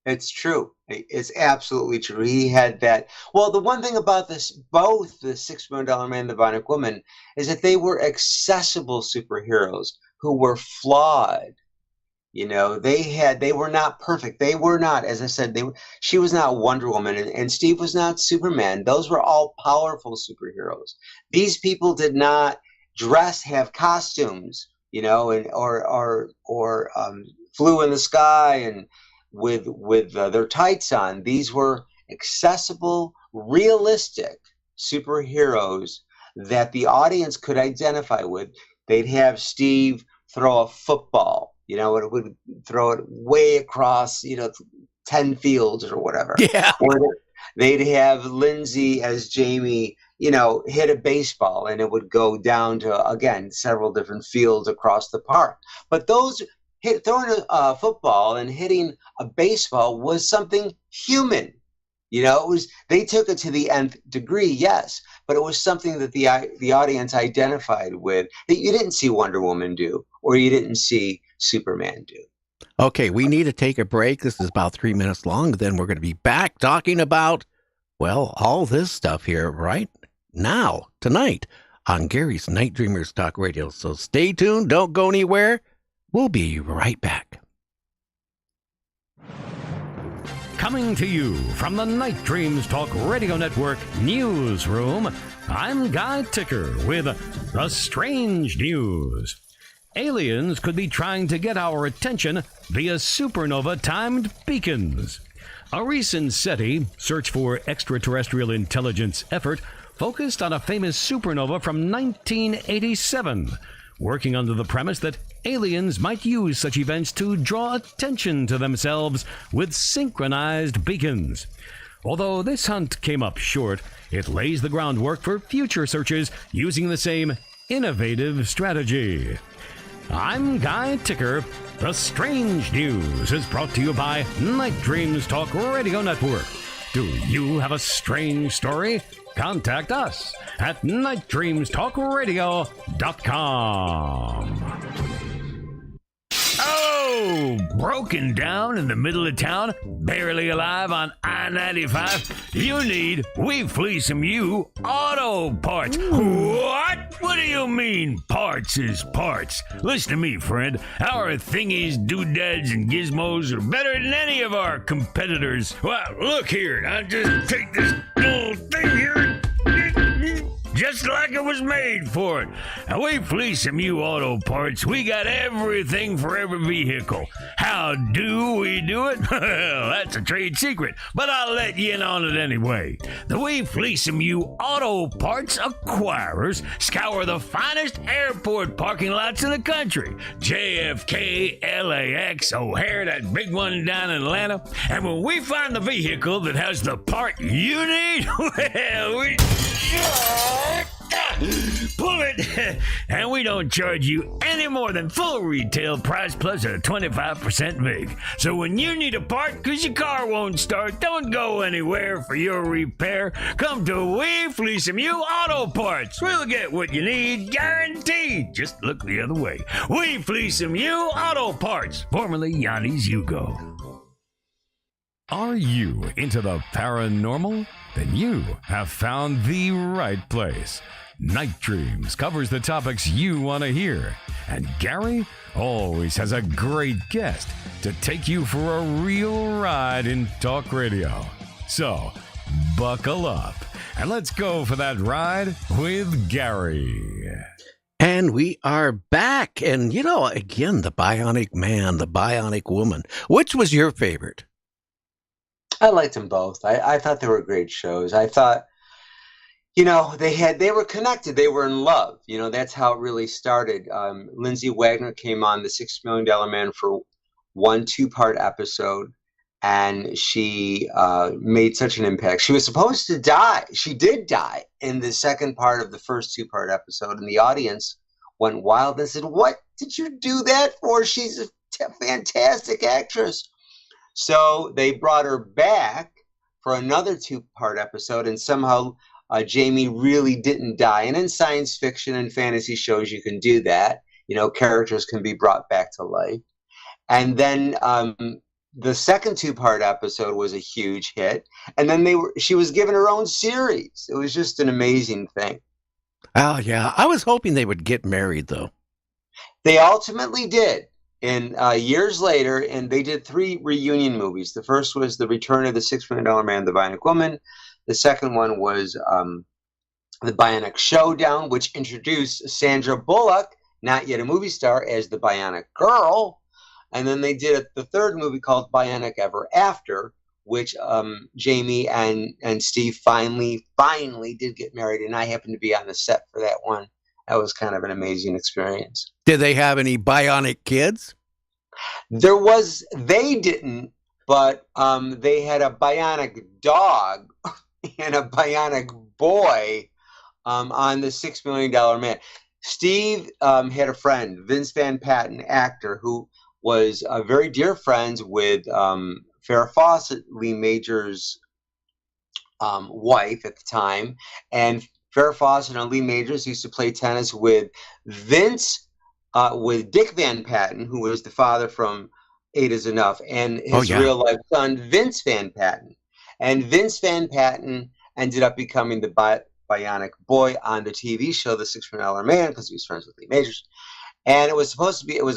It's true. It's absolutely true. He had that. Well, the one thing about this, both the $6 Million Man and the Bionic Woman, is that they were accessible superheroes who were flawed. You know, they were not perfect. They were not, as I said, she was not Wonder Woman, and Steve was not Superman. Those were all powerful superheroes. These people did not have costumes, you know, and or flew in the sky and with their tights on. These were accessible, realistic superheroes that the audience could identify with. They'd have Steve throw a football, you know, it would throw it way across, you know, 10 fields or whatever. Yeah. Or they'd have Lindsay as Jamie, you know, hit a baseball and it would go down to, again, several different fields across the park. But throwing a football and hitting a baseball was something human. You know, they took it to the nth degree, yes, but it was something that the audience identified with that you didn't see Wonder Woman do or you didn't see Superman do. Okay, we need to take a break. This is about 3 minutes long. Then we're going to be back talking about, well, all this stuff here right now, tonight, on Gary's Night Dreamers Talk Radio. So stay tuned. Don't go anywhere. We'll be right back. Coming to you from the Night Dreams Talk Radio Network newsroom, I'm Guy Ticker with the strange news. Aliens could be trying to get our attention via supernova-timed beacons. A recent SETI search for extraterrestrial intelligence effort focused on a famous supernova from 1987, working under the premise that aliens might use such events to draw attention to themselves with synchronized beacons. Although this hunt came up short, it lays the groundwork for future searches using the same innovative strategy. I'm Guy Ticker. The Strange News is brought to you by Night Dreams Talk Radio Network. Do you have a strange story? Contact us at nightdreamstalkradio.com. Oh, broken down in the middle of town, barely alive on I-95. You need We Fleece 'em You Auto Parts. What? What do you mean parts is parts? Listen to me, friend. Our thingies, doodads, and gizmos are better than any of our competitors. Well, look here. I'll just take this little thing here. Just like it was made for it. And we Fleece 'em You Auto Parts. We got everything for every vehicle. How do we do it? Well, that's a trade secret, but I'll let you in on it anyway. The We Fleece 'em You Auto Parts acquirers scour the finest airport parking lots in the country. JFK, LAX, O'Hare, that big one down in Atlanta. And when we find the vehicle that has the part you need, well, we pull it, and we don't charge you any more than full retail price plus a 25% VIG. So when you need a part because your car won't start, don't go anywhere for your repair. Come to We Fleece 'em You Auto Parts. We'll get what you need, guaranteed. Just look the other way. We Fleece 'em You Auto Parts, formerly Yanni's Yugo. Are you into the paranormal? Then you have found the right place. Night Dreams covers the topics you want to hear. And Gary always has a great guest to take you for a real ride in talk radio. So, buckle up and let's go for that ride with Gary. And we are back. And, you know, again, the Bionic Man, the Bionic Woman. Which was your favorite? I liked them both. I thought they were great shows. I thought, you know, they were connected. They were in love. You know, that's how it really started. Lindsay Wagner came on the $6 Million Man for one 2-part episode, and she made such an impact. She was supposed to die. She did die in the second part of the first 2-part episode, and the audience went wild and said, "What did you do that for? She's a fantastic actress." So they brought her back for another 2-part episode, and somehow Jamie really didn't die. And in science fiction and fantasy shows, you can do that. You know, characters can be brought back to life. And then the second 2-part episode was a huge hit, and then she was given her own series. It was just an amazing thing. Oh, yeah. I was hoping they would get married, though. They ultimately did. And years later, and they did 3 reunion movies. The first was The Return of the $6 Million Man, the Bionic Woman. The second one was The Bionic Showdown, which introduced Sandra Bullock, not yet a movie star, as the Bionic Girl. And then they did the third movie called Bionic Ever After, which Jamie and Steve finally did get married. And I happened to be on the set for that one. That was kind of an amazing experience. Did they have any bionic kids? They didn't, but they had a bionic dog and a bionic boy on the $6 Million Man. Steve had a friend, Vince Van Patten, actor, who was very dear friends with Farrah Fawcett, Lee Majors' wife at the time. And Farrah Fawcett and Lee Majors used to play tennis with with Dick Van Patten, who was the father from 8 is Enough, and his real life son, Vince Van Patten. And Vince Van Patten ended up becoming the bionic boy on the TV show, The $6 Million Man, because he was friends with Lee Majors. And it was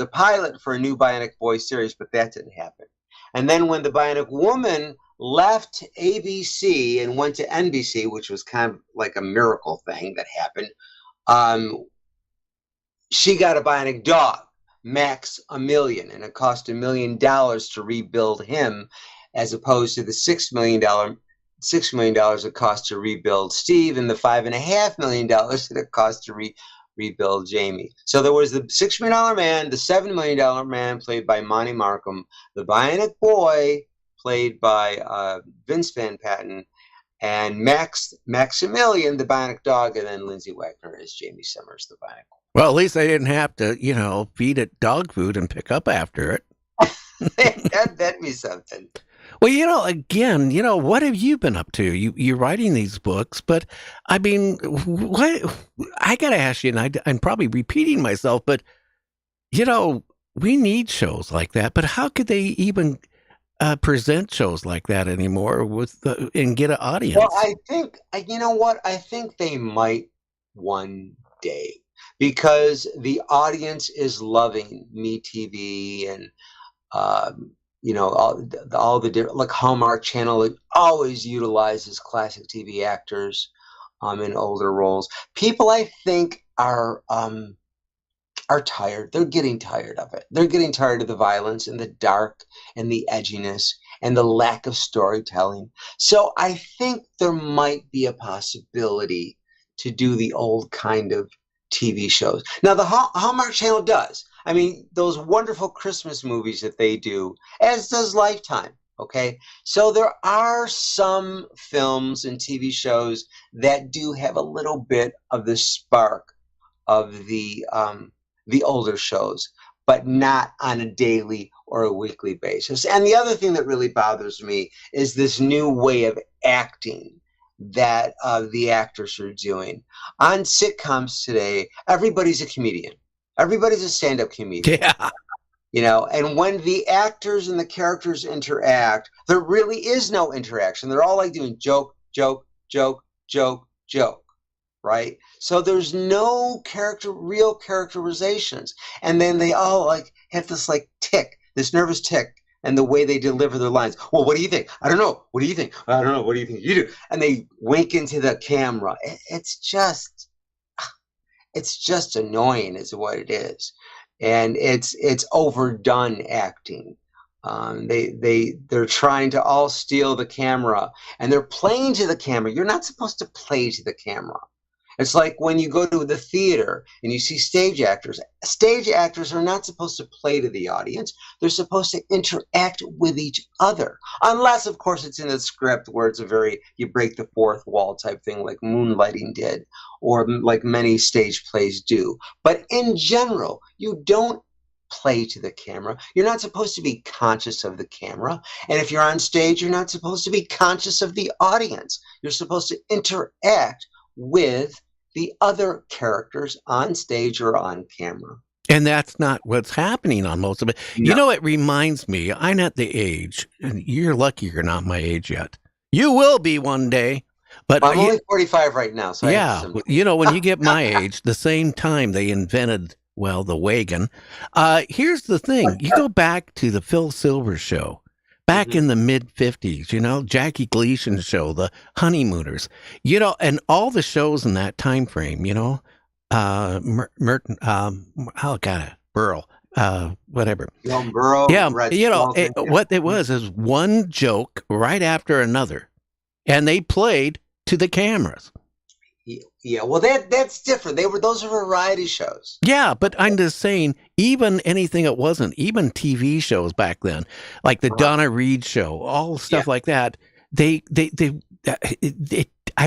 a pilot for a new Bionic Boy series, but that didn't happen. And then when the Bionic Woman left ABC and went to NBC, which was kind of like a miracle thing that happened, she got a bionic dog, Max Million, and it cost $1 million to rebuild him, as opposed to the $6 million it cost to rebuild Steve, and the $5.5 million that it cost to rebuild Jamie. So there was the $6 Million Man, the $7 Million Man played by Monty Markham, the Bionic Boy played by Vince Van Patten, and Maximilian, the Bionic Dog, and then Lindsay Wagner as Jamie Summers, the Bionic Boy. Well, at least they didn't have to, feed it dog food and pick up after it. That'd be something. Well, again, what have you been up to? You're writing these books, but I mean, what? I got to ask you, and I'm probably repeating myself, but, we need shows like that. But how could they even present shows like that anymore and get an audience? Well, I think, I think they might one day, because the audience is loving MeTV and, all the different, like Hallmark Channel, it always utilizes classic TV actors in older roles. People, I think, are tired. They're getting tired of it. They're getting tired of the violence and the dark and the edginess and the lack of storytelling. So I think there might be a possibility to do the old kind of TV shows. Now, the Hallmark Channel does. I mean, those wonderful Christmas movies that they do, as does Lifetime, okay? So there are some films and TV shows that do have a little bit of the spark of the older shows, but not on a daily or a weekly basis. And the other thing that really bothers me is this new way of acting that the actors are doing. On sitcoms today, everybody's a comedian. Everybody's a stand-up comedian. Yeah. And when the actors and the characters interact, there really is no interaction. They're all like doing joke, joke, joke, joke, joke, right? So there's no real characterizations. And then they all like have this like tick, this nervous tick, and the way they deliver their lines. Well, what do you think? I don't know. What do you think? I don't know. What do you think you do? And they wink into the camera. It's just annoying is what it is. And it's overdone acting. They're trying to all steal the camera, and they're playing to the camera. You're not supposed to play to the camera. It's like when you go to the theater and you see stage actors. Stage actors are not supposed to play to the audience. They're supposed to interact with each other. Unless, of course, it's in the script where it's you break the fourth wall type thing like Moonlighting did, or like many stage plays do. But in general, you don't play to the camera. You're not supposed to be conscious of the camera. And if you're on stage, you're not supposed to be conscious of the audience. You're supposed to interact with the other characters on stage or on camera. And that's not what's happening on most of it. No. You know, it reminds me, I'm at the age, and you're lucky you're not my age yet. You will be one day. But I'm only 45 right now, so I have yeah, some. you know, when you get my age, the same time they invented, well, the wagon. Here's the thing. You go back to the Phil Silvers show. Back in the mid 50s, you know, Jackie Gleason show, the Honeymooners, you know, and all the shows in that time frame, you know, Merton, Burl, whatever. Burrow, Yeah, Red you know, Skelton, what it was is one joke right after another, and they played to the cameras. Yeah, well, that's different. Those are variety shows. Yeah, but I'm just saying, even anything it wasn't, even TV shows back then, like the Donna Reed show, all stuff like that. I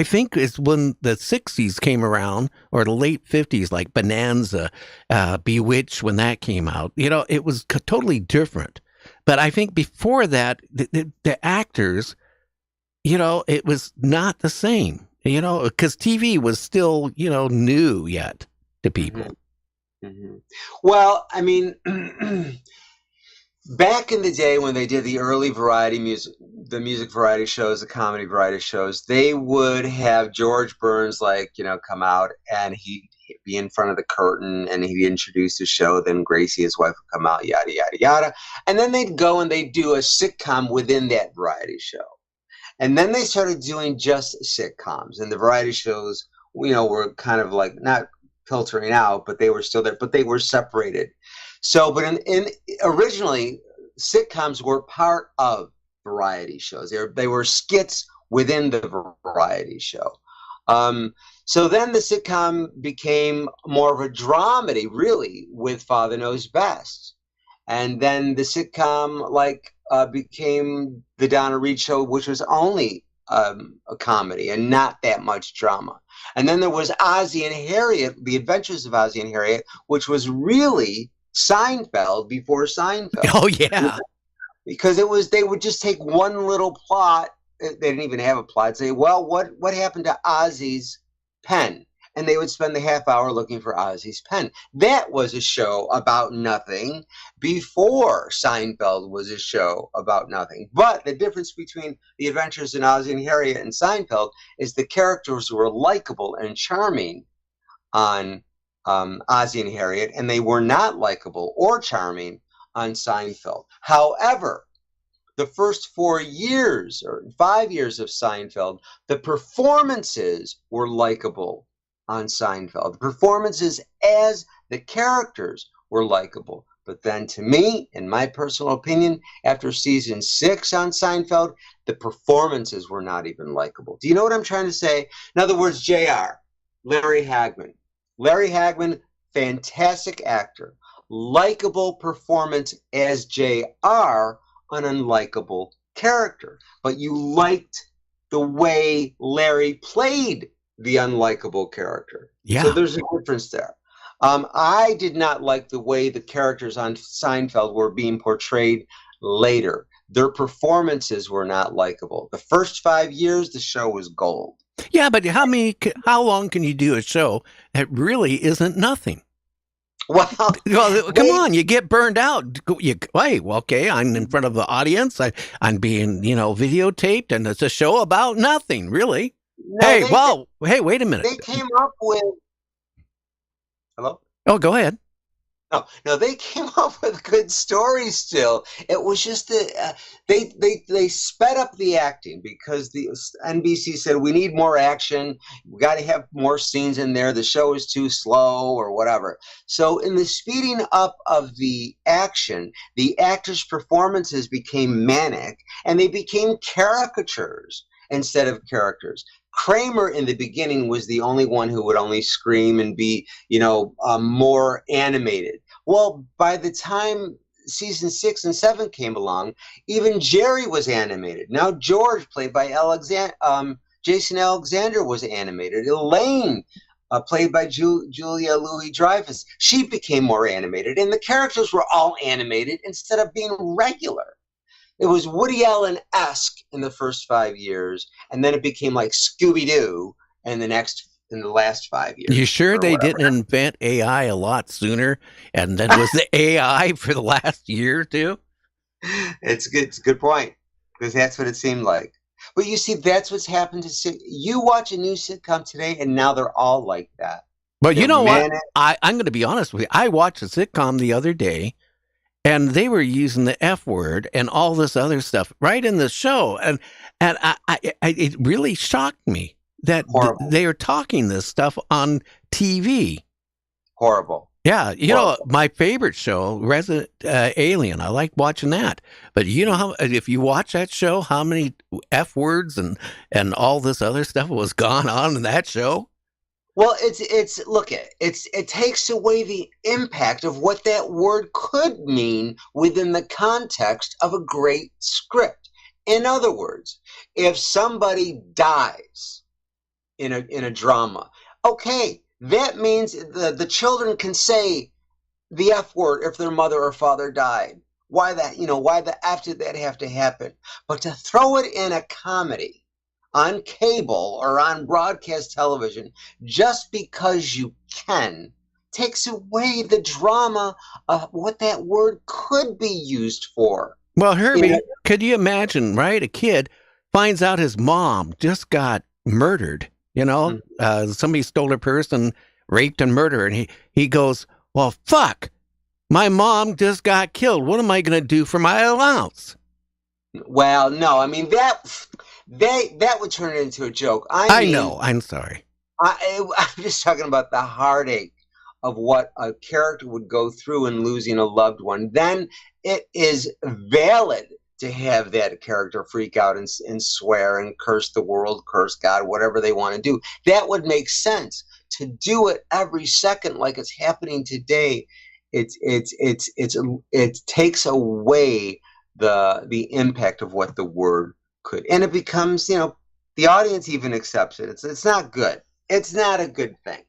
think it's when the 60s came around, or the late 50s, like Bonanza, Bewitched, when that came out. You know, it was totally different. But I think before that, the actors, you know, it was not the same. You know, because TV was still, you know, new yet to people. Well, I mean, back in the day when they did the early variety music, the music variety shows, the comedy variety shows, they would have George Burns, like, you know, come out and he'd be in front of the curtain and he'd introduce the show. Then Gracie, his wife, would come out, yada, yada, yada. And then they'd go and they'd do a sitcom within that variety show. And then they started doing just sitcoms, and the variety shows, you know, were kind of like not filtering out, but they were still there, but they were separated. So, but in originally, sitcoms were part of variety shows. They were skits within the variety show. So then the sitcom became more of a dramedy, really, with Father Knows Best. And then the sitcom, like, became the Donna Reed show, which was only a comedy and not that much drama. And then there was Ozzie and Harriet, The Adventures of Ozzie and Harriet, which was really Seinfeld before Seinfeld. Oh, yeah. Because they would just take one little plot. They didn't even have a plot. Say, well, what happened to Ozzie's pen? And they would spend the half hour looking for Ozzie's pen. That was a show about nothing before Seinfeld was a show about nothing. But the difference between The Adventures in Ozzie and Harriet and Seinfeld is the characters were likable and charming on Ozzie and Harriet, and they were not likable or charming on Seinfeld. However, the first 4 years or 5 years of Seinfeld, the performances were likable on Seinfeld. The performances as the characters were likable. But then, to me, in my personal opinion, after season 6 on Seinfeld, the performances were not even likable. Do you know what I'm trying to say? In other words, JR, Larry Hagman. Larry Hagman, fantastic actor. Likable performance as JR, an unlikable character. But you liked the way Larry played the unlikable character. Yeah. So there's a difference there. I did not like the way the characters on Seinfeld were being portrayed later. Their performances were not likable. The first 5 years, the show was gold. Yeah, but how long can you do a show that really isn't nothing? Well, come on, you get burned out. Okay, I'm in front of the audience. I'm being, you know, videotaped, and it's a show about nothing, really. No, hey, wait a minute. They came up with... Hello? Oh, go ahead. No, they came up with good stories still. It was just they sped up the acting because the NBC said, we need more action. We got to have more scenes in there. The show is too slow or whatever. So in the speeding up of the action, the actors' performances became manic and they became caricatures instead of characters. Kramer in the beginning was the only one who would only scream and be, you know, more animated. Well, by the time season 6 and 7 came along, even Jerry was animated. Now George, played by Jason Alexander, was animated. Elaine, played by Julia Louis-Dreyfus, she became more animated. And the characters were all animated instead of being regular. It was Woody Allen-esque in the first 5 years, and then it became like Scooby-Doo in the next in the last 5 years. You sure or they whatever. didn't invent AI a lot sooner? And then was the AI for the last year or two? It's good. It's a good point, because that's what it seemed like. But you see, that's what's happened to you watch a new sitcom today, and now they're all like that. But you They're know what? manic. I'm going to be honest with you. I watched a sitcom the other day, and they were using the F word and all this other stuff right in the show, and it really shocked me that they are talking this stuff on TV. Horrible. Yeah, you know, my favorite show, Resident Alien. I like watching that. But you know how if you watch that show, how many F words and all this other stuff was gone on in that show? Well, it takes away the impact of what that word could mean within the context of a great script. In other words, if somebody dies in a drama, okay, that means the children can say the F word if their mother or father died. Why the F did that have to happen? But to throw it in a comedy on cable or on broadcast television just because you can takes away the drama of what that word could be used for. Well, Herbie, could you imagine, right? A kid finds out his mom just got murdered. You know, somebody stole her purse and raped and murdered her. And he goes, well, fuck, my mom just got killed. What am I going to do for my allowance? Well, no, I mean, that would turn it into a joke. I know. I'm sorry. I'm just talking about the heartache of what a character would go through in losing a loved one. Then it is valid to have that character freak out and swear and curse the world, curse God, whatever they want to do. That would make sense. To do it every second like it's happening today, it takes away the impact of what the word could, and it becomes, the audience even accepts it. It's not good. It's not a good thing.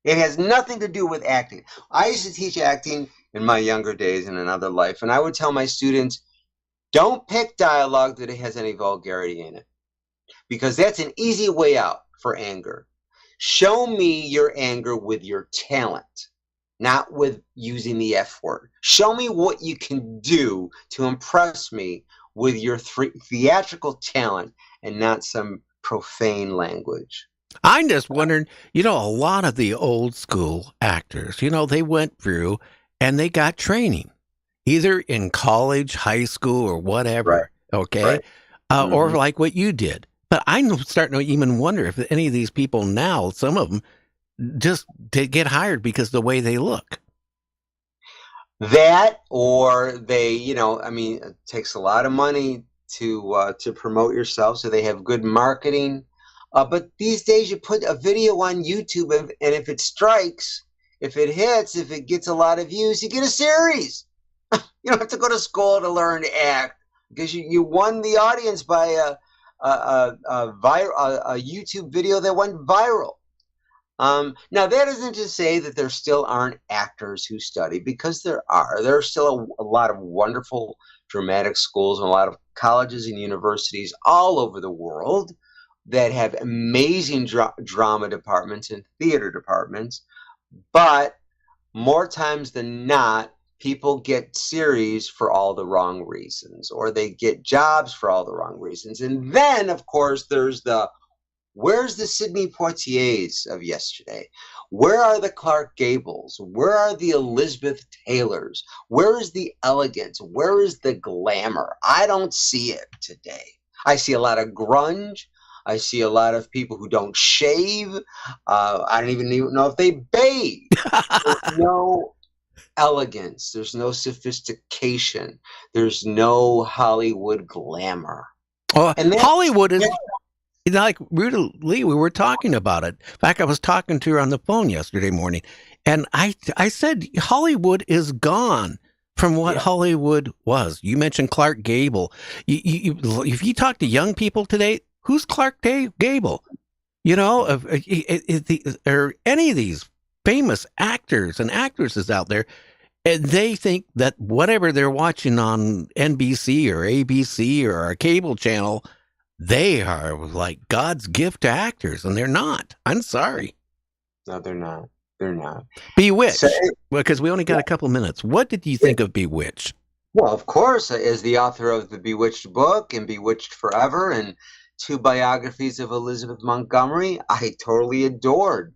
It has nothing to do with acting. I used to teach acting in my younger days in another life, and I would tell my students, don't pick dialogue that has any vulgarity in it, because that's an easy way out for anger. Show me your anger with your talent, not with using the F word. Show me what you can do to impress me with your theatrical talent and not some profane language. I'm just wondering, a lot of the old school actors, they went through and they got training, either in college, high school, or whatever, okay? Right. Or like what you did. But I'm starting to even wonder if any of these people now, some of them, just get hired because of the way they look. That, or they, it takes a lot of money to promote yourself, so they have good marketing. But these days you put a video on YouTube, and if it strikes, if it hits, if it gets a lot of views, you get a series. You don't have to go to school to learn to act, because you won the audience by a YouTube video that went viral. Now, that isn't to say that there still aren't actors who study, because there are. There are still a lot of wonderful dramatic schools and a lot of colleges and universities all over the world that have amazing drama departments and theater departments. But more times than not, people get series for all the wrong reasons, or they get jobs for all the wrong reasons. And then, of course, there's where's the Sidney Poitiers of yesterday? Where are the Clark Gables? Where are the Elizabeth Taylors? Where is the elegance? Where is the glamour? I don't see it today. I see a lot of grunge. I see a lot of people who don't shave. I don't even know if they bathe. There's no elegance. There's no sophistication. There's no Hollywood glamour. Well, Hollywood is... Like Ruta Lee, we were talking about it. In fact, I was talking to her on the phone yesterday morning, and I said Hollywood is gone from what Hollywood was. You mentioned Clark Gable. If you talk to young people today, who's Clark Gable? Or any of these famous actors and actresses out there, and they think that whatever they're watching on NBC or ABC or a cable channel, they are like God's gift to actors, and they're not. I'm sorry. No, they're not. They're not. Bewitched, So, because we only got a couple minutes. What did you think of Bewitched? well, of course, as the author of the Bewitched book and Bewitched Forever and 2 biographies of Elizabeth Montgomery, I totally adored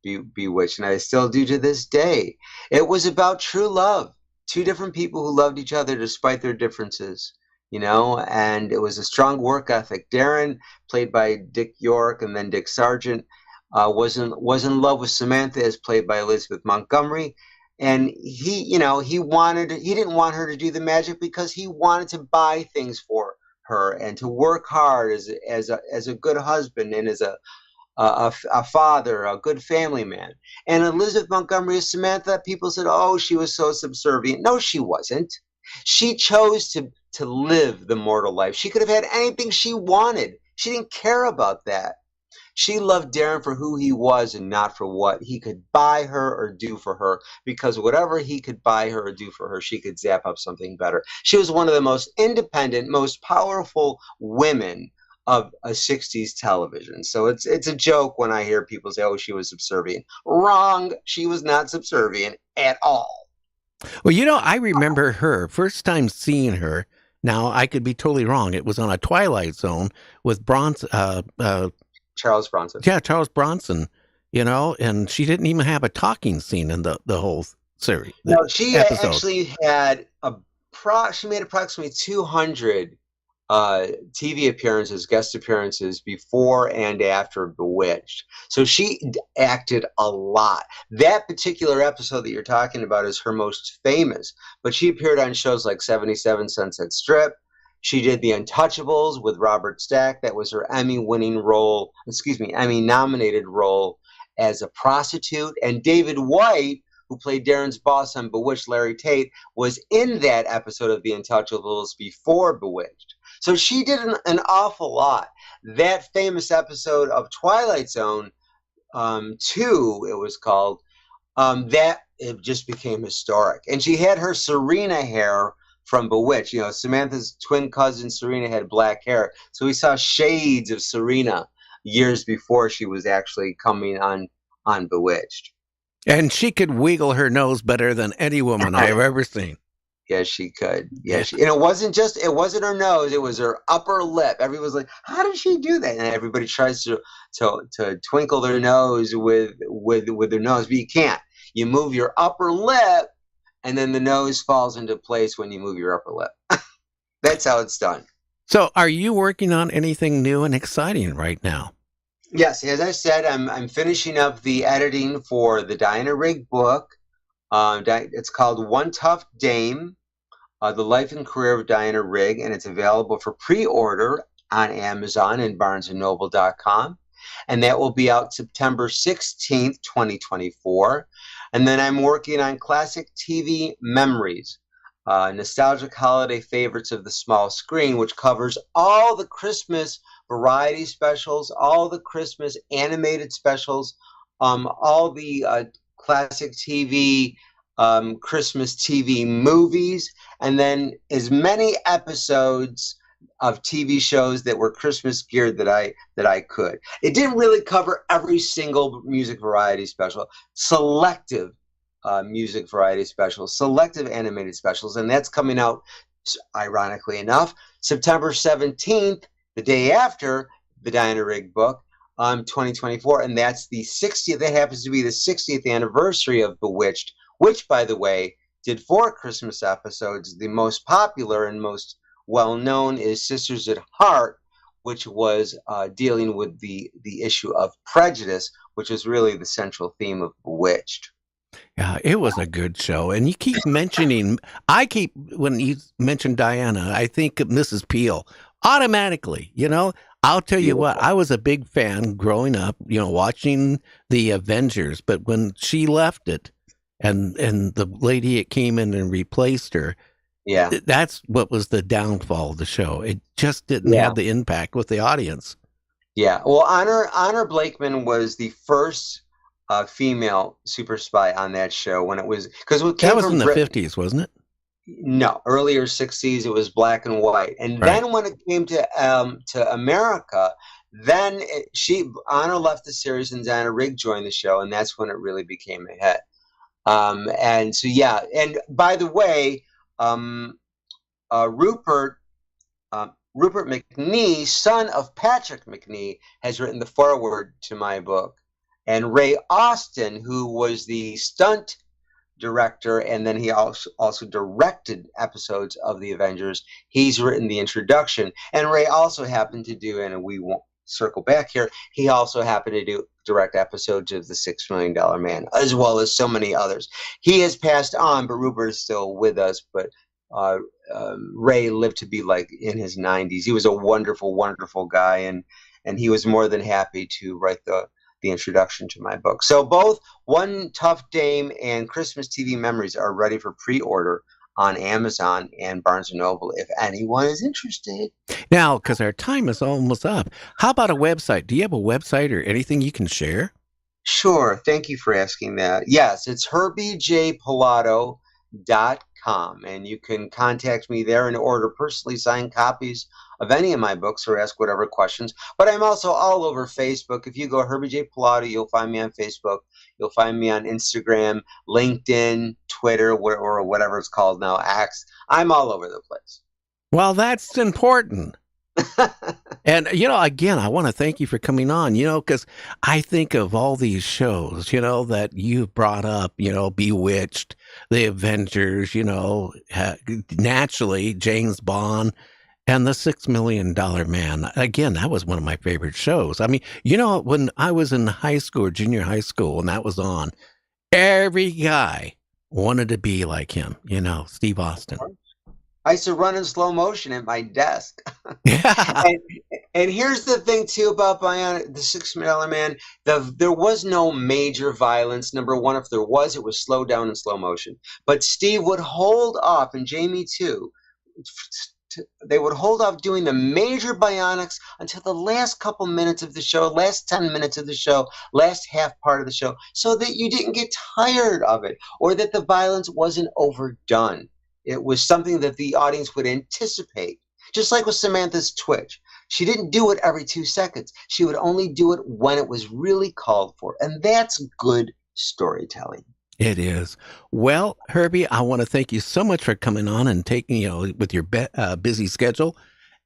Bewitched, and I still do to this day. It was about true love. 2 different people who loved each other despite their differences, and it was a strong work ethic. Darren, played by Dick York and then Dick Sargent, was in love with Samantha, as played by Elizabeth Montgomery. And he didn't want her to do the magic because he wanted to buy things for her and to work hard as a good husband and as a father, a good family man. And Elizabeth Montgomery as Samantha, people said, oh, she was so subservient. No, she wasn't. She chose to live the mortal life. She could have had anything she wanted. She didn't care about that. She loved Darren for who he was and not for what he could buy her or do for her, because whatever he could buy her or do for her, she could zap up something better. She was one of the most independent, most powerful women of a 60s television. So it's a joke when I hear people say, oh, she was subservient. Wrong. She was not subservient at all. Well, I remember her first time seeing her. Now, I could be totally wrong. It was on a Twilight Zone with Charles Bronson. Yeah, Charles Bronson, and she didn't even have a talking scene in the whole series. No, she actually had she made approximately 200 TV appearances, guest appearances before and after Bewitched. So she acted a lot. That particular episode that you're talking about is her most famous, but she appeared on shows like 77 Sunset Strip. She did The Untouchables with Robert Stack. That was her Emmy-nominated role as a prostitute. And David White, who played Darren's boss on Bewitched, Larry Tate, was in that episode of The Untouchables before Bewitched. So she did an awful lot. That famous episode of Twilight Zone 2, it was called, that it just became historic. And she had her Serena hair from Bewitched. Samantha's twin cousin Serena had black hair, so we saw shades of Serena years before she was actually coming on Bewitched. And she could wiggle her nose better than any woman I've ever seen. Yes, she could. Yes, and it wasn't her nose; it was her upper lip. Everybody was like, "How did she do that?" And everybody tries to twinkle their nose with their nose, but you can't. You move your upper lip, and then the nose falls into place when you move your upper lip. That's how it's done. So, are you working on anything new and exciting right now? Yes, as I said, I'm finishing up the editing for the Diana Rigg book. It's called One Tough Dame, The Life and Career of Diana Rigg, and it's available for pre-order on Amazon and BarnesandNoble.com. And that will be out September 16th, 2024. And then I'm working on Classic TV Memories, nostalgic holiday favorites of the small screen, which covers all the Christmas variety specials, all the Christmas animated specials, all the classic TV, Christmas TV movies, and then as many episodes of TV shows that were Christmas geared that I could. It didn't really cover every single music variety special, selective music variety specials, selective animated specials, and that's coming out, ironically enough, September 17th, the day after the Diana Rigg book, 2024, and that's the 60th. That happens to be the 60th anniversary of Bewitched, which, by the way, did 4 Christmas episodes. The most popular and most well-known is Sisters at Heart, which was dealing with the issue of prejudice, which is really the central theme of Bewitched. Yeah, it was a good show. And you keep mentioning, when you mention Diana, I think of Mrs. Peel automatically, I'll tell you what, I was a big fan growing up, watching the Avengers, but when she left it and the lady that came in and replaced her, that's what was the downfall of the show. It just didn't have the impact with the audience. Yeah. Well, Honor Blakeman was the first female super spy on that show when it was, because that was in the 50s, wasn't it? No, earlier 60s. It was black and white, and then when it came to America, Then Anna left the series and Donna Rigg joined the show, and that's when it really became a hit. And so, yeah. And by the way, Rupert McNee, son of Patrick McNee, has written the foreword to my book. And Ray Austin, who was the stunt director, and then he also directed episodes of the Avengers, he's written the introduction. And Ray also happened to do, and we won't circle back here, he also happened to do direct episodes of The $6 Million Man, as well as so many others. He has passed on, but Rupert is still with us. But Ray lived to be like in his 90s. He was a wonderful, wonderful guy, and he was more than happy to write the introduction to my book. So both One Tough Dame and Christmas TV Memories are ready for pre-order on Amazon and Barnes & Noble if anyone is interested. Now, because our time is almost up, how about a website? Do you have a website or anything you can share? Sure. Thank you for asking that. Yes, it's herbiejpilato.com, and you can contact me there and order personally signed copies of any of my books or ask whatever questions. But I'm also all over Facebook. If you go Herbie J. Pilato, you'll find me on Facebook. You'll find me on Instagram, LinkedIn, Twitter, or whatever it's called now, X. I'm all over the place. Well, that's important. And, again, I want to thank you for coming on, because I think of all these shows, that you brought up, Bewitched, The Avengers, naturally, James Bond, and The $6 Million Man. Again, that was one of my favorite shows. I mean, when I was in high school or junior high school and that was on, every guy wanted to be like him, Steve Austin. I used to run in slow motion at my desk. Yeah. And here's the thing, too, about Bionic, the $6 Million Man. There was no major violence. Number one, if there was, it was slowed down in slow motion. But Steve would hold off, and Jamie, too. They would hold off doing the major bionics until the last couple minutes of the show, last 10 minutes of the show, last half part of the show, so that you didn't get tired of it or that the violence wasn't overdone. It was something that the audience would anticipate. Just like with Samantha's twitch. She didn't do it every 2 seconds. She would only do it when it was really called for. And that's good storytelling. It is. Well, Herbie, I want to thank you so much for coming on and taking, with your busy schedule.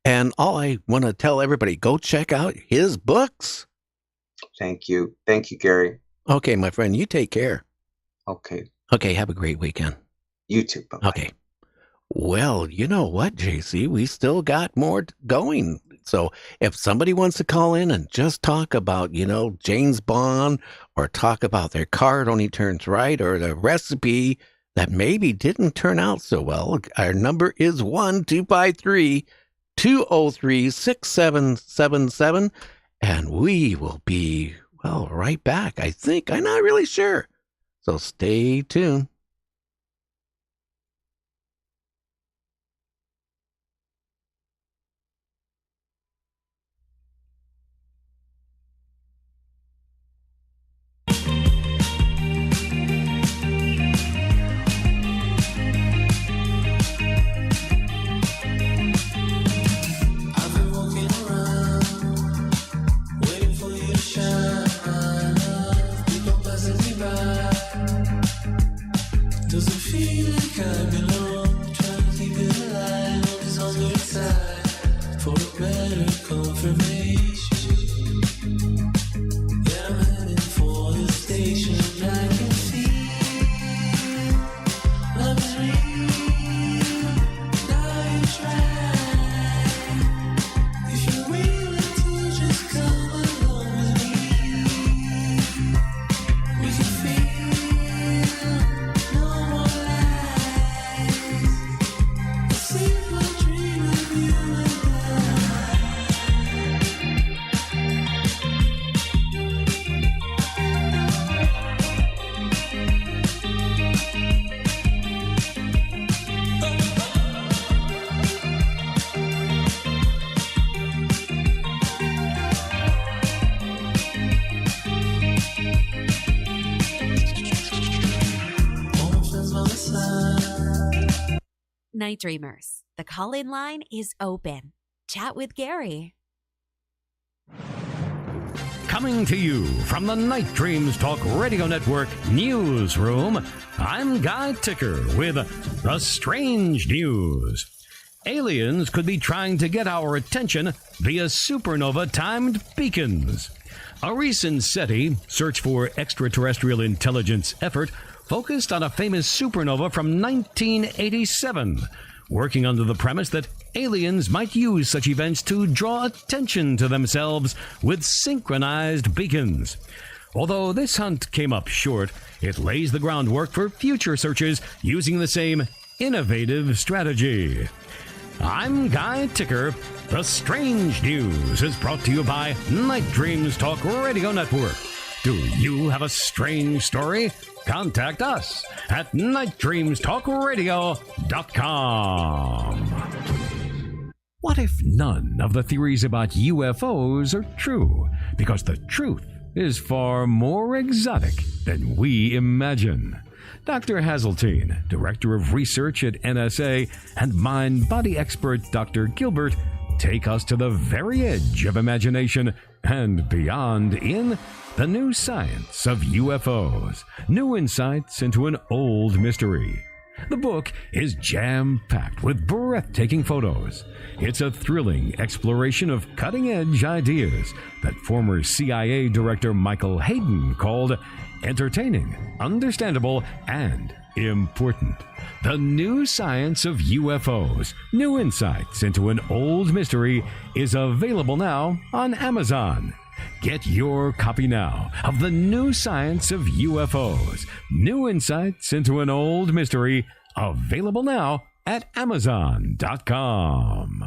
And all I want to tell everybody, go check out his books. Thank you. Thank you, Gary. Okay, my friend, you take care. Okay. Okay, have a great weekend. You too. Bye-bye. Okay. Well, you know what, JC? We still got more going. So if somebody wants to call in and just talk about, James Bond or talk about their card only turns right or the recipe that maybe didn't turn out so well, our number is 1-253-203-6777. And we will be, right back, I think. I'm not really sure. So stay tuned. Night Dreamers. The call-in line is open. Chat with Gary. Coming to you from the Night Dreams Talk Radio Network newsroom, I'm Guy Ticker with the strange news. Aliens could be trying to get our attention via supernova-timed beacons. A recent SETI search for extraterrestrial intelligence effort focused on a famous supernova from 1987, working under the premise that aliens might use such events to draw attention to themselves with synchronized beacons. Although this hunt came up short, it lays the groundwork for future searches using the same innovative strategy. I'm Guy Ticker. The Strange News is brought to you by Night Dreams Talk Radio Network. Do you have a strange story? Contact us at nightdreamstalkradio.com. What if none of the theories about UFOs are true? Because the truth is far more exotic than we imagine. Dr. Hazeltine, Director of Research at NSA, and mind-body expert Dr. Gilbert take us to the very edge of imagination and beyond in The New Science of UFOs, New Insights into an Old Mystery. The book is jam-packed with breathtaking photos. It's a thrilling exploration of cutting-edge ideas that former CIA Director Michael Hayden called entertaining, understandable, and important. The New Science of UFOs, New Insights into an Old Mystery is available now on Amazon. Get your copy now of The New Science of UFOs, New Insights into an Old Mystery, available now at Amazon.com.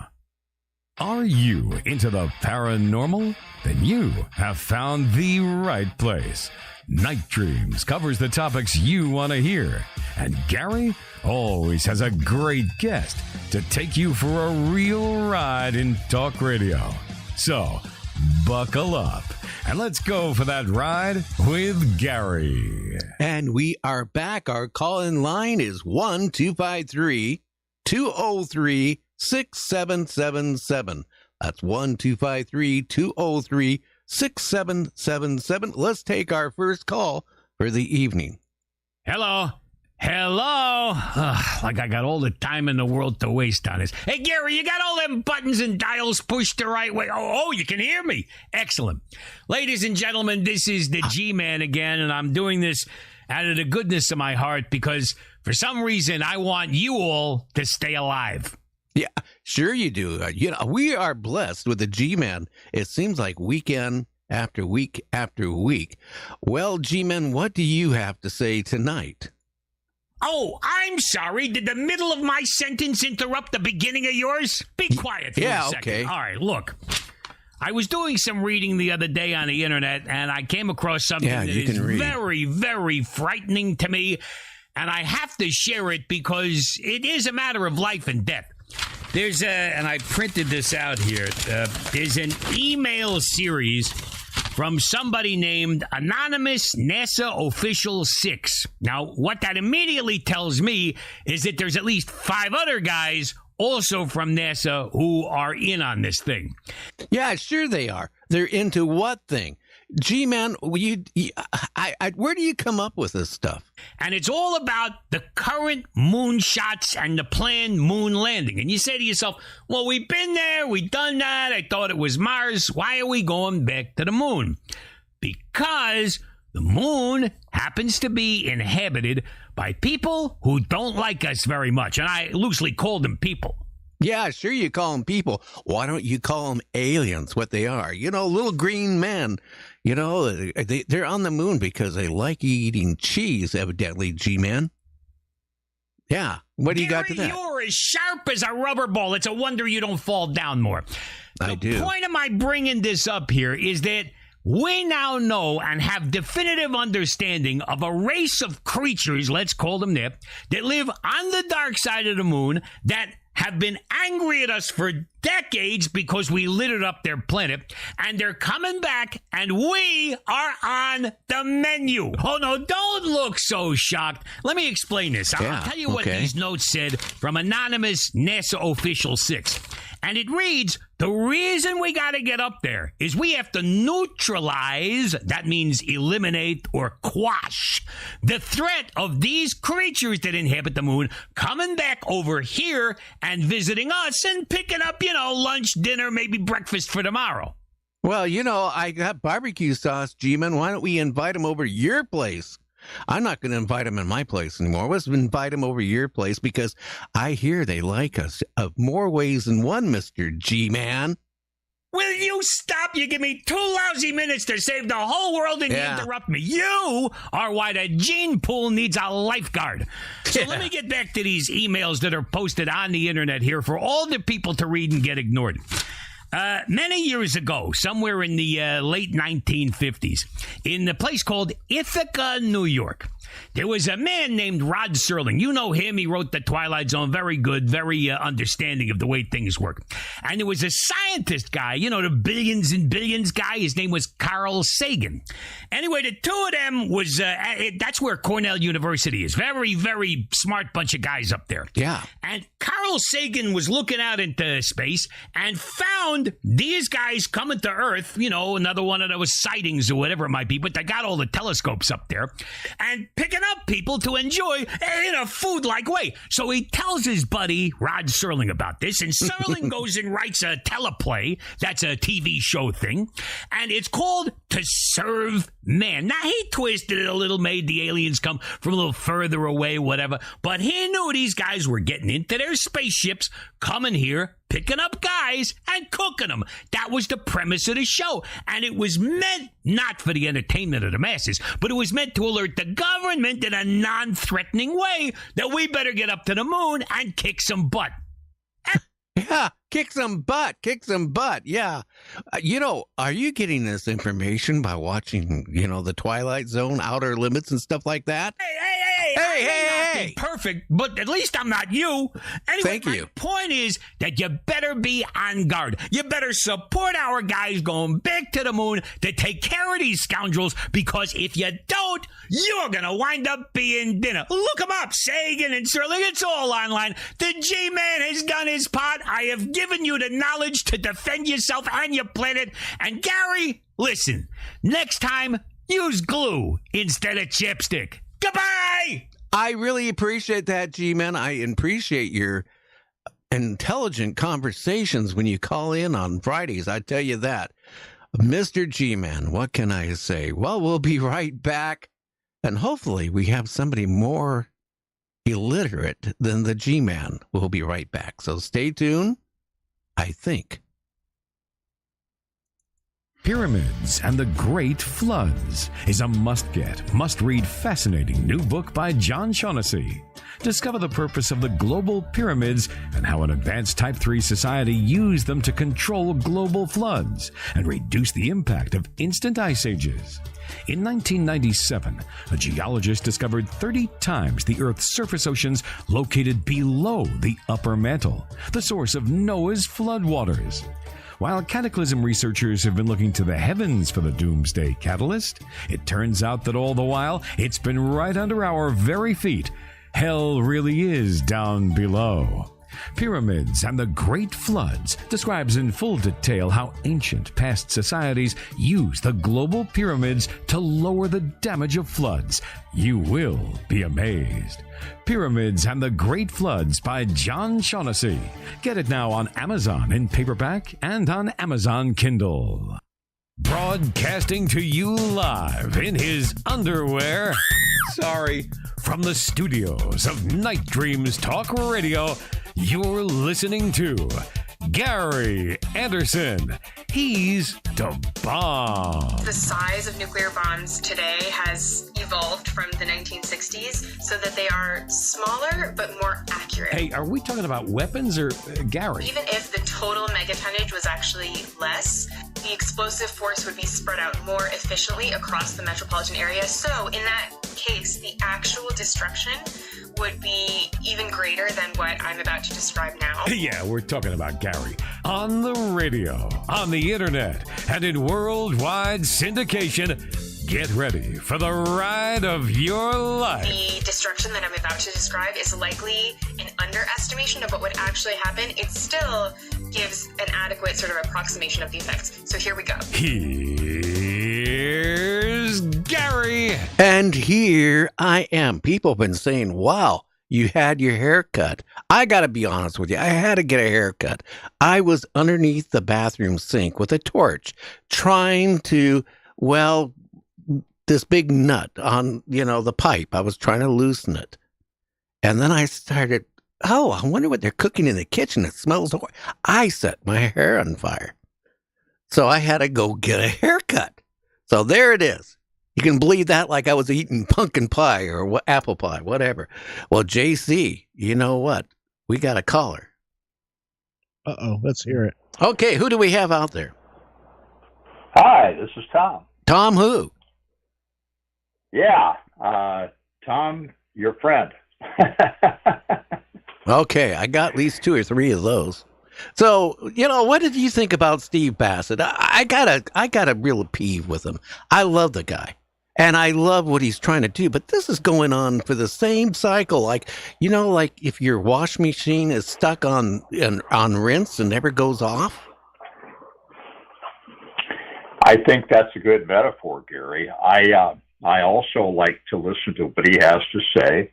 Are you into the paranormal? Then you have found the right place. Night Dreams covers the topics you want to hear, and Gary always has a great guest to take you for a real ride in talk radio. So, buckle up and let's go for that ride with Gary. And we are back. Our call-in line is 1-253-203-6777. That's 1-253-203-6777. Let's take our first call for the evening. Hello? Like I got all the time in the world to waste on this. Hey, Gary, you got all them buttons and dials pushed the right way? Oh, you can hear me. Excellent. Ladies and gentlemen, this is the G-Man again, and I'm doing this out of the goodness of my heart because for some reason I want you all to stay alive. Yeah, sure you do. We are blessed with the G-Man. It seems like weekend after week after week. Well, G-Man, what do you have to say tonight? Oh, I'm sorry. Did the middle of my sentence interrupt the beginning of yours? Be quiet for a second. Okay. All right, look. I was doing some reading the other day on the internet, and I came across something that is very, very frightening to me, and I have to share it because it is a matter of life and death. There's and I printed this out here. There's an email series from somebody named Anonymous NASA Official 6. Now, what that immediately tells me is that there's at least 5 other guys also from NASA who are in on this thing. Yeah, sure they are. They're into what thing? G-Man, where do you come up with this stuff? And it's all about the current moon shots and the planned moon landing. And you say to yourself, well, we've been there, we've done that, I thought it was Mars, why are we going back to the moon? Because the moon happens to be inhabited by people who don't like us very much. And I loosely call them people. Yeah, sure you call them people. Why don't you call them aliens, what they are? Little green men. They're on the moon because they like eating cheese, evidently, G-Man. Yeah, what do you got to that? You're as sharp as a rubber ball. It's a wonder you don't fall down more. I do. The point of my bringing this up here is that we now know and have definitive understanding of a race of creatures, let's call them that live on the dark side of the moon that have been angry at us for decades because we littered up their planet, and they're coming back, and we are on the menu. Oh, no, don't look so shocked. Let me explain this. I'll tell you what these notes said from Anonymous NASA Official 6. And it reads, The reason we got to get up there is we have to neutralize, that means eliminate or quash, the threat of these creatures that inhabit the moon coming back over here and visiting us and picking up, lunch, dinner, maybe breakfast for tomorrow. Well, I got barbecue sauce, G-Man. Why don't we invite them over to your place? I'm not going to invite them in my place anymore. Let's invite them over to your place because I hear they like us of more ways than one, Mr. G-Man. Will you stop? You give me 2 lousy minutes to save the whole world and you interrupt me. You are why the gene pool needs a lifeguard. So let me get back to these emails that are posted on the internet here for all the people to read and get ignored. Many years ago, somewhere in the late 1950s, in a place called Ithaca, New York, there was a man named Rod Serling. You know him. He wrote The Twilight Zone. Very good, very understanding of the way things work. And there was a scientist guy, the billions and billions guy. His name was Carl Sagan. Anyway, the two of them was, that's where Cornell University is. Very, very smart bunch of guys up there. Yeah. And Carl Sagan was looking out into space and found these guys coming to Earth, another one of those sightings or whatever it might be, but they got all the telescopes up there and picking up people to enjoy in a food-like way. So he tells his buddy, Rod Serling, about this, and Serling goes and writes a teleplay. That's a TV show thing, and it's called To Serve Man. Now, he twisted it a little, made the aliens come from a little further away, whatever, but he knew these guys were getting into their spaceships, coming here, picking up guys and cooking them. That was the premise of the show. And it was meant not for the entertainment of the masses, but it was meant to alert the government in a non-threatening way that we better get up to the moon and kick some butt. Yeah, kick some butt. Yeah. Are you getting this information by watching, the Twilight Zone, Outer Limits and stuff like that? Hey. Perfect, but at least I'm not you. Anyway, Thank you. My point is that you better be on guard. You better support our guys going back to the moon to take care of these scoundrels, because if you don't, you're going to wind up being dinner. Look them up, Sagan and Serling. It's all online. The G-Man has done his part. I have given you the knowledge to defend yourself and your planet. And Gary, listen, next time, use glue instead of chipstick. Goodbye! I really appreciate that, G-Man. I appreciate your intelligent conversations when you call in on Fridays. I tell you that. Mr. G-Man, what can I say? Well, we'll be right back. And hopefully we have somebody more illiterate than the G-Man. We'll be right back. So stay tuned. I think. Pyramids and the Great Floods is a must-get, must-read, fascinating new book by John Shaughnessy. Discover the purpose of the global pyramids and how an advanced Type 3 society used them to control global floods and reduce the impact of instant ice ages. In 1997, a geologist discovered 30 times the Earth's surface oceans located below the upper mantle, the source of Noah's floodwaters. While cataclysm researchers have been looking to the heavens for the doomsday catalyst, it turns out that all the while, it's been right under our very feet. Hell really is down below. Pyramids and the Great Floods describes in full detail how ancient past societies used the global pyramids to lower the damage of floods. You will be amazed. Pyramids and the Great Floods by John Shaughnessy. Get it now on Amazon in paperback and on Amazon Kindle. Broadcasting to you live in his underwear. Sorry. From the studios of Night Dreams Talk Radio, you're listening to Gary Anderson. He's the bomb. The size of nuclear bombs today has evolved from the 1960s so that they are smaller but more accurate. Hey, are we talking about weapons or Gary? Even if the total megatonnage was actually less, the explosive force would be spread out more efficiently across the metropolitan area. So in that case, the actual destruction would be even greater than what I'm about to describe now. Yeah, we're talking about Gary. On the radio, on the internet, and in worldwide syndication. Get ready for the ride of your life. The destruction that I'm about to describe is likely an underestimation of what would actually happen. It's still gives an adequate sort of approximation of the effects. So here we go. Here's Gary. And here I am. People have been saying, wow, you had your hair cut. I got to be honest with you. I had to get a haircut. I was underneath the bathroom sink with a torch trying to, well, this big nut on, the pipe. I was trying to loosen it. And then I started, I wonder what they're cooking in the kitchen. It smells horrible. I set my hair on fire. So I had to go get a haircut. So there it is. You can believe that like I was eating pumpkin pie or apple pie, whatever. Well, JC, you know what? We got a caller. Uh-oh, let's hear it. Okay, who do we have out there? Hi, this is Tom. Tom who? Yeah, Tom, your friend. Okay, I got at least 2 or 3 of those. So, what did you think about Steve Bassett? I got a real peeve with him. I love the guy. And I love what he's trying to do, but this is going on for the same cycle. Like if your wash machine is stuck on rinse and never goes off. I think that's a good metaphor, Gary. I also like to listen to what he has to say,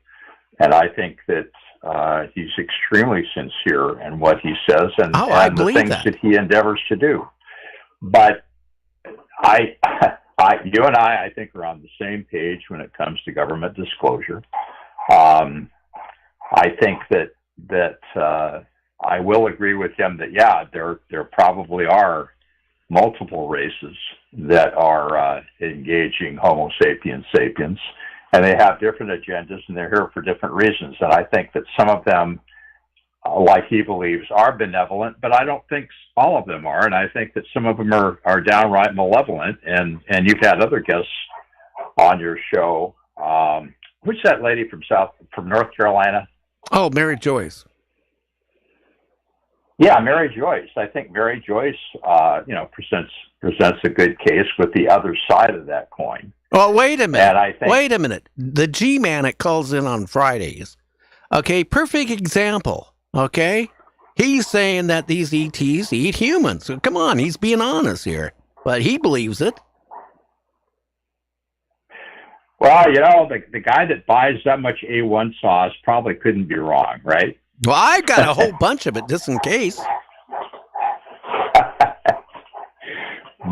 and I think that he's extremely sincere in what he says and the things that he endeavors to do. But you and I think, are on the same page when it comes to government disclosure. I think that I will agree with him that there probably are multiple races that are engaging Homo sapiens sapiens, and they have different agendas, and they're here for different reasons. And I think that some of them, like he believes, are benevolent, but I don't think all of them are. And I think that some of them are downright malevolent. And you've had other guests on your show. Who's that lady from North Carolina? Oh, Mary Joyce. Yeah, Mary Joyce. I think Mary Joyce, presents a good case with the other side of that coin. Well, wait a minute. And wait a minute. The G-Man that calls in on Fridays. Okay, perfect example. Okay, he's saying that these ETs eat humans. So come on, he's being honest here, but he believes it. Well, the guy that buys that much A1 sauce probably couldn't be wrong, right? Well, I've got a whole bunch of it just in case.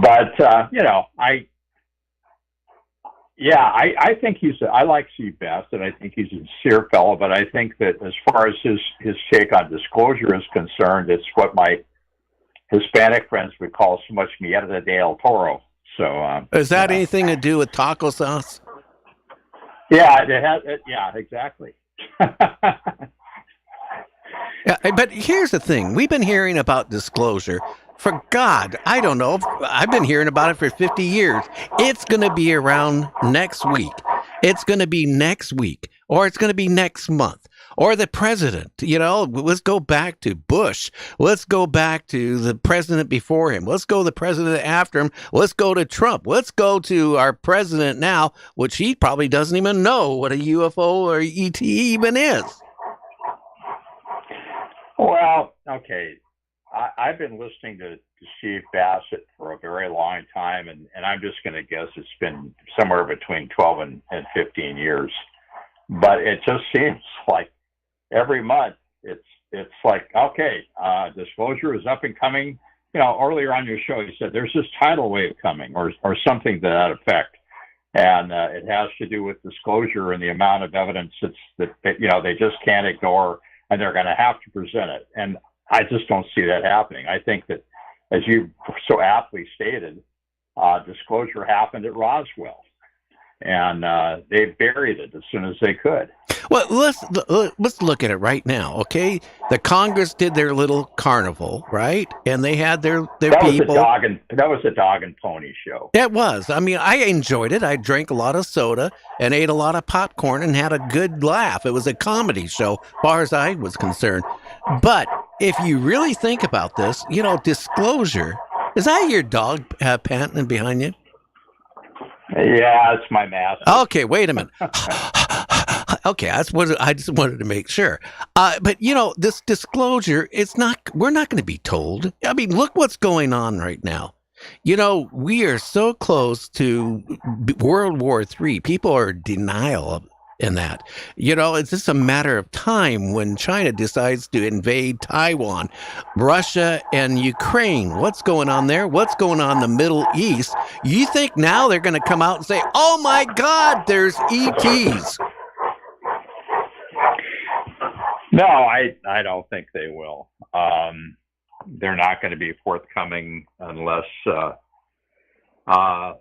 But I think I like Steve Bassett. I think he's a sincere fellow, but I think that as far as his take on disclosure is concerned, it's what my Hispanic friends would call so much mierda del toro. So is that anything to do with taco sauce? Yeah, it has. Yeah, exactly. Yeah, but here's the thing. We've been hearing about disclosure for God, I don't know. I've been hearing about it for 50 years. It's going to be around next week. It's going to be next week, or it's going to be next month, or the president. Let's go back to Bush. Let's go back to the president before him. Let's go to the president after him. Let's go to Trump. Let's go to our president now, which he probably doesn't even know what a UFO or ET even is. Well, okay. I've been listening to Steve Bassett for a very long time, and I'm just going to guess it's been somewhere between 12 and 15 years. But it just seems like every month it's like, okay, disclosure is up and coming. Earlier on your show, you said there's this tidal wave coming or something to that effect. And it has to do with disclosure and the amount of evidence that they just can't ignore, and they're going to have to present it. And I just don't see that happening. I think that, as you so aptly stated, disclosure happened at Roswell, and they buried it as soon as they could. Well, let's look at it right now, okay? The Congress did their little carnival, right? And they had their people. That was a dog and pony show. It was. I mean, I enjoyed it. I drank a lot of soda and ate a lot of popcorn and had a good laugh. It was a comedy show, as far as I was concerned. But if you really think about this, disclosure. Is that your dog panting behind you? Yeah, it's my mask. Okay, wait a minute. Okay, that's what I just wanted to make sure. But this disclosure, we're not going to be told. I mean, look what's going on right now. We are so close to World War III. People are in denial in that. It's just a matter of time when China decides to invade Taiwan, Russia, and Ukraine. What's going on there? What's going on in the Middle East? You think now they're going to come out and say, oh my God, there's ETs? No, I don't think they will. They're not going to be forthcoming unless, let's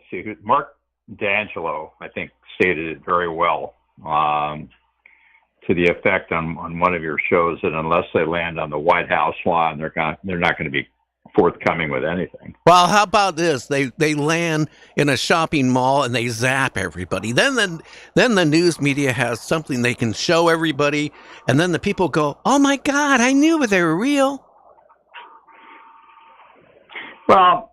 see, Mark D'Angelo, I think, stated it very well to the effect on one of your shows that unless they land on the White House lawn, they're not going to be forthcoming with anything. Well, how about this? They land in a shopping mall and they zap everybody. Then the news media has something they can show everybody, and then the people go, "Oh my God, I knew they were real." Well,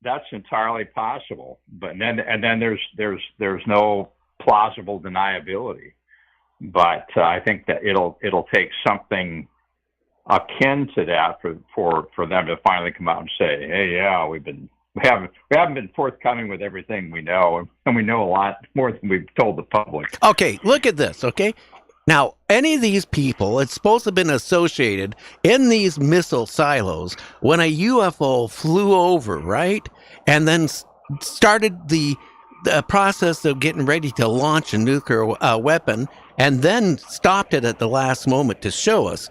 that's entirely possible, but then there's no plausible deniability. But I think that it'll take something akin to that for them to finally come out and say, "Hey, yeah, we haven't been forthcoming with everything we know, and we know a lot more than we've told the public." Okay, look at this. Okay. Now, any of these people, it's supposed to have been associated in these missile silos when a UFO flew over, right? And then started the process of getting ready to launch a nuclear weapon, and then stopped it at the last moment to show us.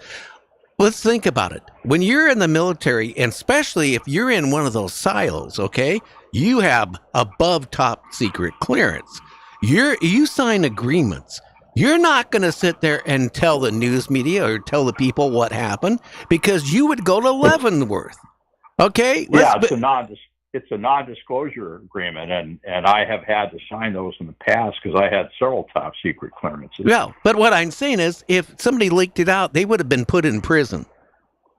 Let's think about it. When you're in the military, and especially if you're in one of those silos, okay, you have above top secret clearance. You sign agreements. You're not going to sit there and tell the news media or tell the people what happened, because you would go to Leavenworth. Okay? Yeah, it's a non-disclosure agreement, and I have had to sign those in the past because I had several top secret clearances. Yeah, but what I'm saying is, if somebody leaked it out, they would have been put in prison.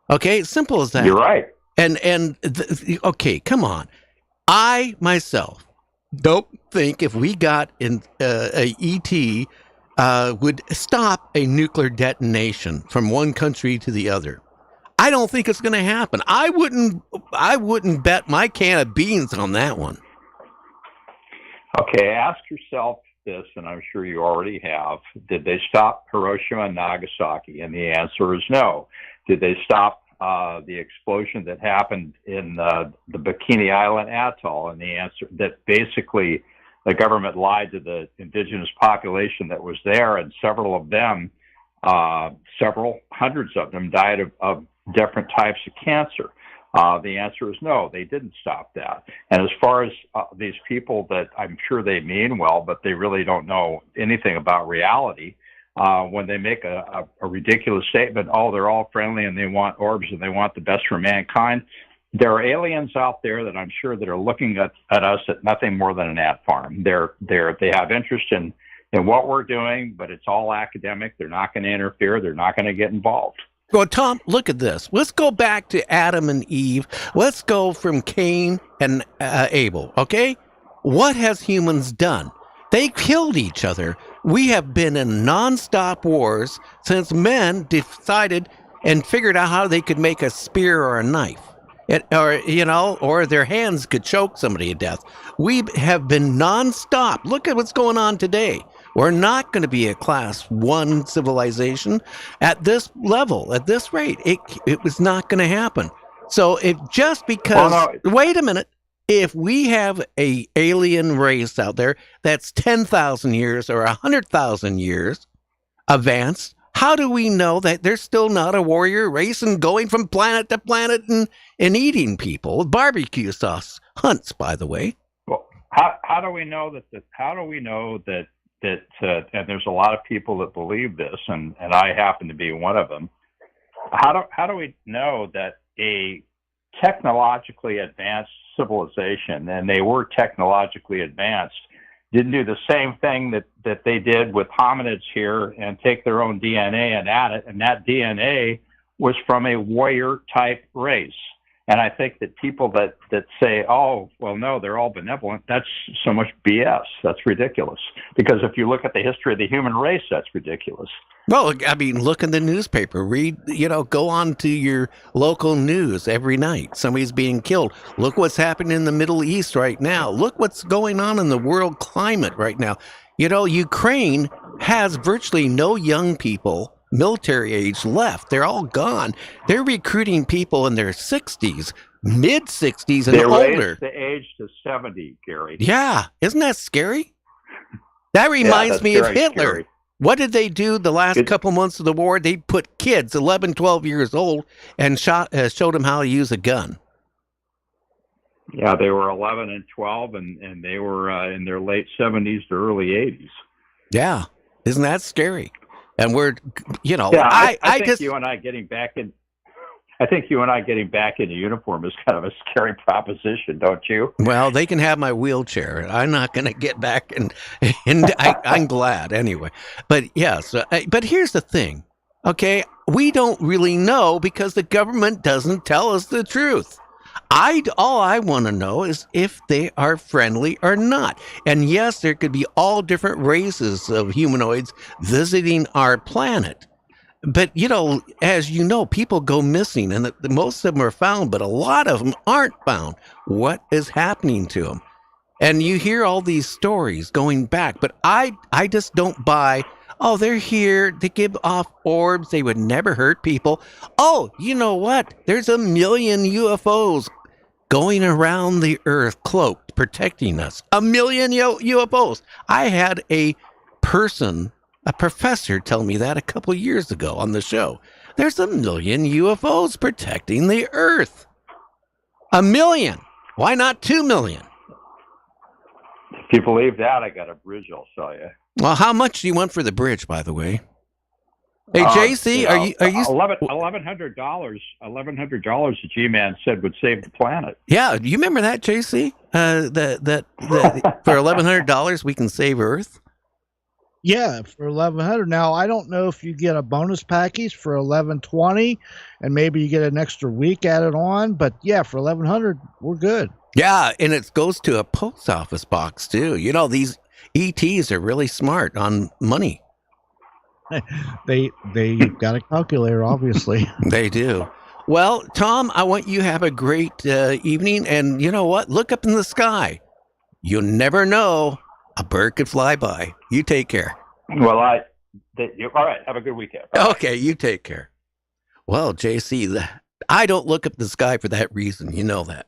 Okay? Simple as that. You're right. Okay, come on. I myself don't think if we got in a ET would stop a nuclear detonation from one country to the other. I don't think it's going to happen. I wouldn't bet my can of beans on that one. Okay, ask yourself this, and I'm sure you already have. Did they stop Hiroshima and Nagasaki? And the answer is no. Did they stop the explosion that happened in the Bikini Island atoll? And the answer that basically the government lied to the indigenous population that was there, and several of them, several hundreds of them, died of different types of cancer. The answer is no, they didn't stop that. And as far as these people that I'm sure they mean well, but they really don't know anything about reality, when they make a ridiculous statement, oh, they're all friendly and they want orbs and they want the best for mankind, there are aliens out there that I'm sure that are looking at us at nothing more than an ant farm. They have interest in what we're doing, but it's all academic. They're not going to interfere. They're not going to get involved. Well, Tom, look at this. Let's go back to Adam and Eve. Let's go from Cain and Abel, okay? What has humans done? They killed each other. We have been in nonstop wars since men decided and figured out how they could make a spear or a knife. Or their hands could choke somebody to death. We have been nonstop. Look at what's going on today. We're not going to be a class 1 civilization at this level, at this rate. It was not going to happen. So just because, wait a minute, if we have a alien race out there that's 10,000 years or 100,000 years advanced, how do we know that there's still not a warrior race and going from planet to planet and eating people with barbecue sauce? Hunts, by the way. Well, how do we know that? How do we know that? And there's a lot of people that believe this, and I happen to be one of them. How do we know that a technologically advanced civilization, and they were technologically advanced, didn't do the same thing that they did with hominids here and take their own DNA and add it, and that DNA was from a warrior type race. And I think that people that say, oh, well, no, they're all benevolent, that's so much BS. That's ridiculous. Because if you look at the history of the human race, that's ridiculous. Well, I mean, look in the newspaper, read, go on to your local news every night. Somebody's being killed. Look what's happening in the Middle East right now. Look what's going on in the world climate right now. Ukraine has virtually no young people, military age left. They're all gone. They're recruiting people in their 60s, mid 60s and they older. Raised the age to 70, Gary. Yeah. Isn't that scary? That reminds me of Hitler. Scary. What did they do the last couple months of the war? They put kids, 11, 12 years old, and showed them how to use a gun. Yeah, they were 11 and 12, and they were in their late 70s to early 80s. Yeah. Isn't that scary? And we're, I think you and I getting back in. I think you and I getting back in the uniform is kind of a scary proposition, don't you? Well, they can have my wheelchair. I'm not going to get back, and I'm glad anyway. But yes, but here's the thing, okay? We don't really know because the government doesn't tell us the truth. All I want to know is if they are friendly or not. And yes, there could be all different races of humanoids visiting our planet. But, as you know, people go missing, and most of them are found, but a lot of them aren't found. What is happening to them? And you hear all these stories going back, but I just don't buy, oh, they're here, they give off orbs, they would never hurt people. Oh, you know what? There's 1 million UFOs going around the Earth, cloaked, protecting us. 1 million UFOs. I had a professor tell me that a couple years ago on the show. There's 1 million UFOs protecting the Earth. 1 million. Why not 2 million? If you believe that, I got a bridge, I'll sell you. Well, how much do you want for the bridge, by the way? Hey, JC, are you $1,100? $1,100 the G-Man said would save the planet. Yeah, do you remember that, JC? That for $1,100 we can save Earth. Yeah, for $1,100. Now I don't know if you get a bonus package for $1,120, and maybe you get an extra week added on. But yeah, for $1,100, we're good. Yeah, and it goes to a post office box too. These ETs are really smart on money. They got a calculator, obviously. They do. Well, Tom, I want you to have a great evening. And you know what? Look up in the sky. You'll never know. A bird could fly by. You take care. Well, all right. Have a good weekend. Bye. Okay, you take care. Well, JC, I don't look up the sky for that reason. You know that.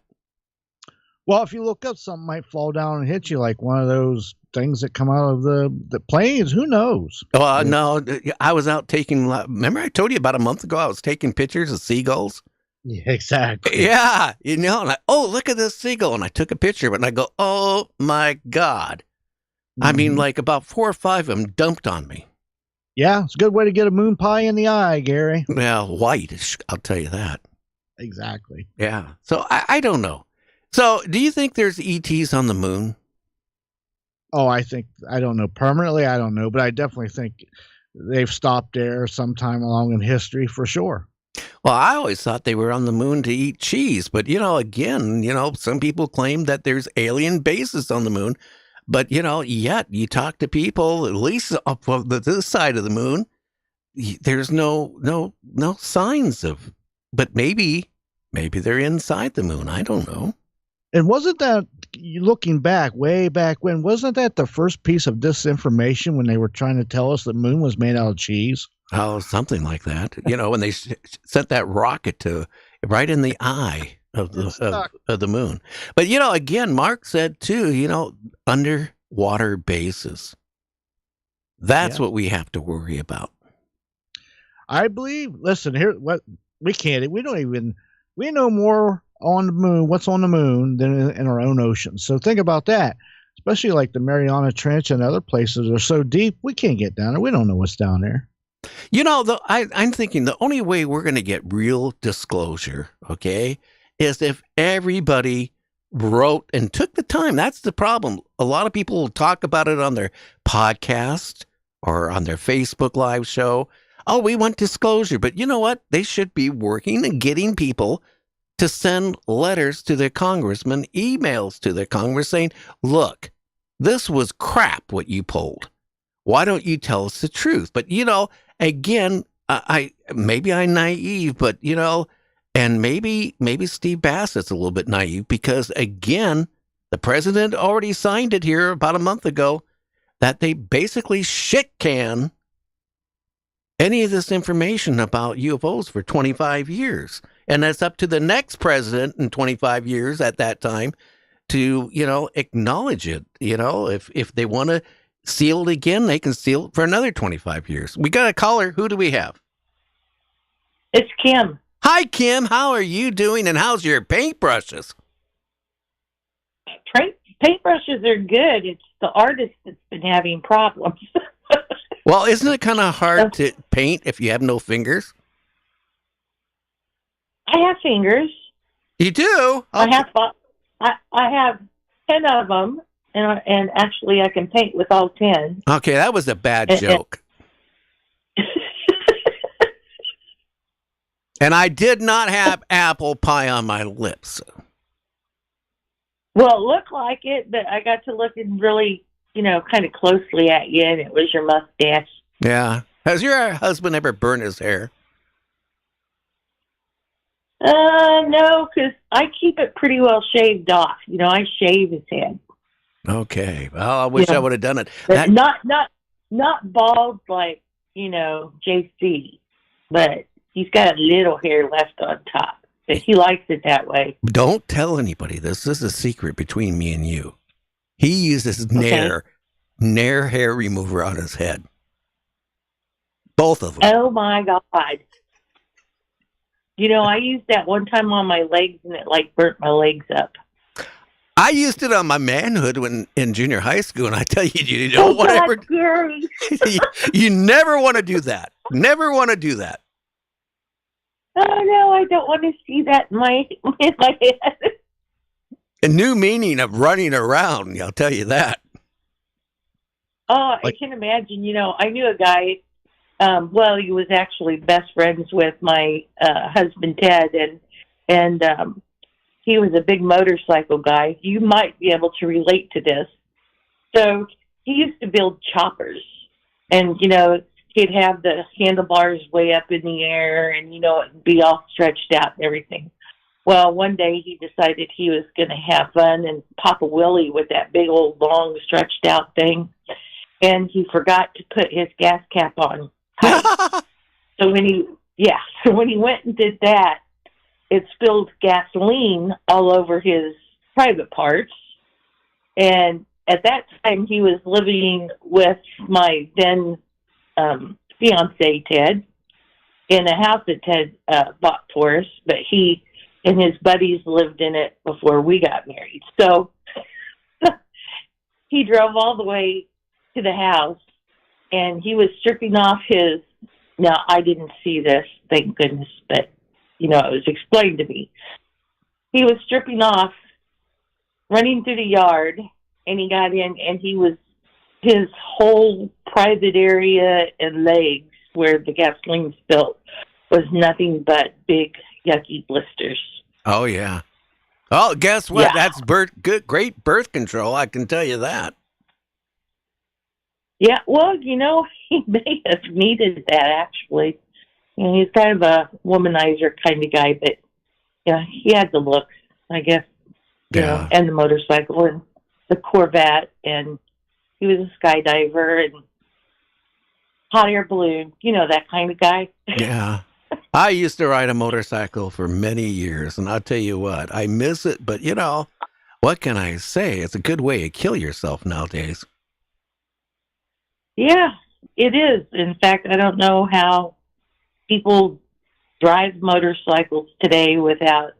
Well, if you look up, something might fall down and hit you, like one of those things that come out of the planes. Who knows? No, I was out taking. Remember, I told you about a month ago I was taking pictures of seagulls. Yeah, exactly. Yeah, and look at this seagull, and I took a picture of it, and I go, oh my God. I mean, like about 4 or 5 of them dumped on me. Yeah, it's a good way to get a moon pie in the eye, Gary. Well, white, I'll tell you that. Exactly. Yeah. So I don't know. So do you think there's ETs on the moon? Oh, I don't know. Permanently, I don't know. But I definitely think they've stopped there sometime along in history for sure. Well, I always thought they were on the moon to eat cheese. But, again, some people claim that there's alien bases on the moon. But, yet you talk to people, at least up on this side of the moon, there's no signs of, but maybe they're inside the moon. I don't know. And wasn't that, looking back, way back when, wasn't that the first piece of disinformation when they were trying to tell us the moon was made out of cheese? Oh, something like that. When they sent that rocket right in the eye of the moon. But, again, Mark said too, underwater bases. That's what we have to worry about. I believe, listen, here, we know more on the moon, what's on the moon, than in our own ocean. So think about that, especially like the Mariana Trench and other places are so deep, we can't get down there. We don't know what's down there. I'm thinking the only way we're going to get real disclosure, okay, is if everybody wrote and took the time. That's the problem. A lot of people will talk about it on their podcast or on their Facebook Live show. Oh, we want disclosure. But you know what? They should be working and getting people to send letters to their congressman, emails to their congress saying, look, this was crap what you pulled. Why don't you tell us the truth? But, again, I'm naive, but, and maybe Steve Bassett's a little bit naive because, again, the president already signed it here about a month ago that they basically shit can any of this information about UFOs for 25 years. And that's up to the next president in 25 years at that time to, acknowledge it. If they want to seal it again, they can seal it for another 25 years. We got a caller. Who do we have? It's Kim. Hi, Kim. How are you doing? And how's your paintbrushes? Paintbrushes are good. It's the artist that's been having problems. Well, isn't it kind of hard to paint if you have no fingers? I have fingers. You do? Okay. I have 10 of them, and actually I can paint with all 10. Okay, that was a bad joke. And I did not have apple pie on my lips. Well, it looked like it, but I got to looking really, kind of closely at you, and it was your mustache. Yeah. Has your husband ever burned his hair? No, because I keep it pretty well shaved off. I shave his head. Okay. Well, I wish I would have done it. Not bald like, JC, but he's got a little hair left on top. But he likes it that way. Don't tell anybody this. This is a secret between me and you. He uses Nair hair remover on his head. Both of them. Oh, my God. I used that one time on my legs, and it, burnt my legs up. I used it on my manhood when in junior high school, and I tell you, whatever. God, Gary. You never want to do that. Never want to do that. Oh, no, I don't want to see that in my head. A new meaning of running around, I'll tell you that. Oh, I can imagine. I knew a guy, he was actually best friends with my husband, Ted, and he was a big motorcycle guy. You might be able to relate to this. So he used to build choppers, and, he'd have the handlebars way up in the air and, it'd be all stretched out and everything. Well, one day he decided he was going to have fun and pop a wheelie with that big old long stretched out thing. And he forgot to put his gas cap on. So when he went and did that, it spilled gasoline all over his private parts. And at that time he was living with my then fiance, Ted, in a house that Ted bought for us, but he and his buddies lived in it before we got married. So he drove all the way to the house, and he was stripping off his, now I didn't see this, thank goodness, but, it was explained to me. He was stripping off, running through the yard, and he got in, and his whole private area and legs where the gasoline spilled was nothing but big, yucky blisters. Oh, yeah. Oh, guess what? Yeah. That's great birth control. I can tell you that. Yeah, well, he may have needed that, actually. He's kind of a womanizer kind of guy, but, he had the looks, I guess, and the motorcycle and the Corvette, and he was a skydiver and hot air balloon, that kind of guy. Yeah. I used to ride a motorcycle for many years, and I'll tell you what, I miss it, but what can I say? It's a good way to kill yourself nowadays. Yeah, it is. In fact, I don't know how people drive motorcycles today without,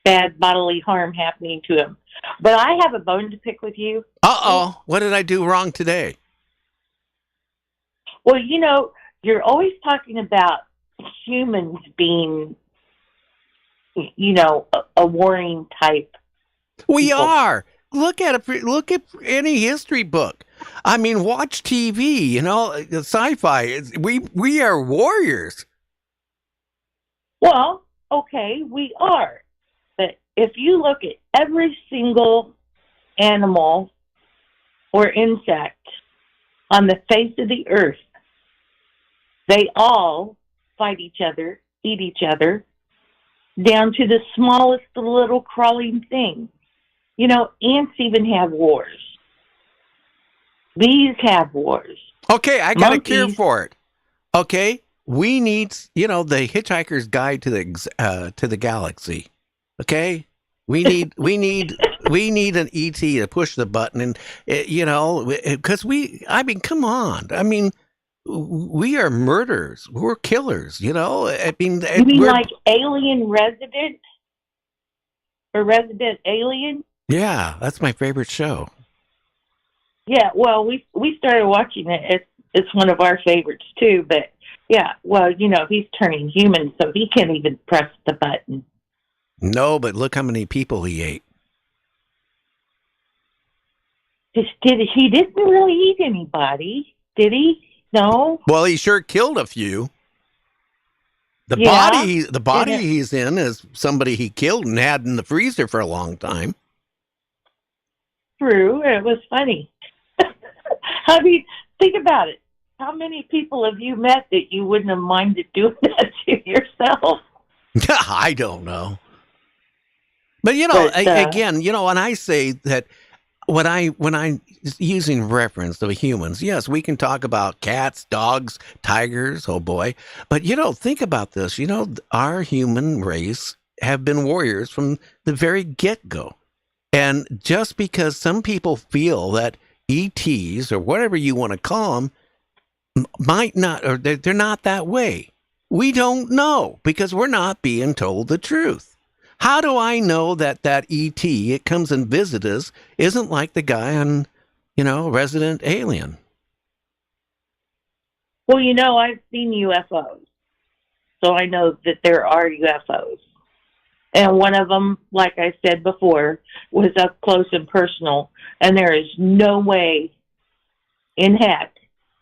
bad bodily harm happening to them. But I have a bone to pick with you. Uh-oh. What did I do wrong today? Well, you're always talking about humans being, a warring type. We are. Look at it. Look at any history book. I mean, watch TV, sci-fi. We are warriors. Well, okay, we are. But if you look at every single animal or insect on the face of the earth, they all fight each other, eat each other, down to the smallest little crawling thing. Ants even have wars. Bees have wars. Okay, I got a cure Monkeys. for it. Okay, we need, the Hitchhiker's Guide to the Galaxy. Okay, we need an ET to push the button, and because come on, we are murderers, we're killers. You mean like Alien Resident or Resident Alien? Yeah, that's my favorite show. Yeah, well, we started watching it. It's one of our favorites too. But yeah, well, he's turning human, so he can't even press the button. No, but look how many people he ate. He didn't really eat anybody, did he? No. Well, he sure killed a few. The body he's in is somebody he killed and had in the freezer for a long time. True, it was funny. I mean, think about it. How many people have you met that you wouldn't have minded doing that to yourself? I don't know. But again, when I say that, when I'm using reference to humans, yes, we can talk about cats, dogs, tigers, oh boy. But think about this. Our human race have been warriors from the very get-go. And just because some people feel that ETs or whatever you want to call them might not, or they're not that way, we don't know because we're not being told the truth. How do I know that ET, it comes and visits us, isn't like the guy on, Resident Alien? Well, I've seen UFOs, so I know that there are UFOs. And one of them, like I said before, was up close and personal. And there is no way in heck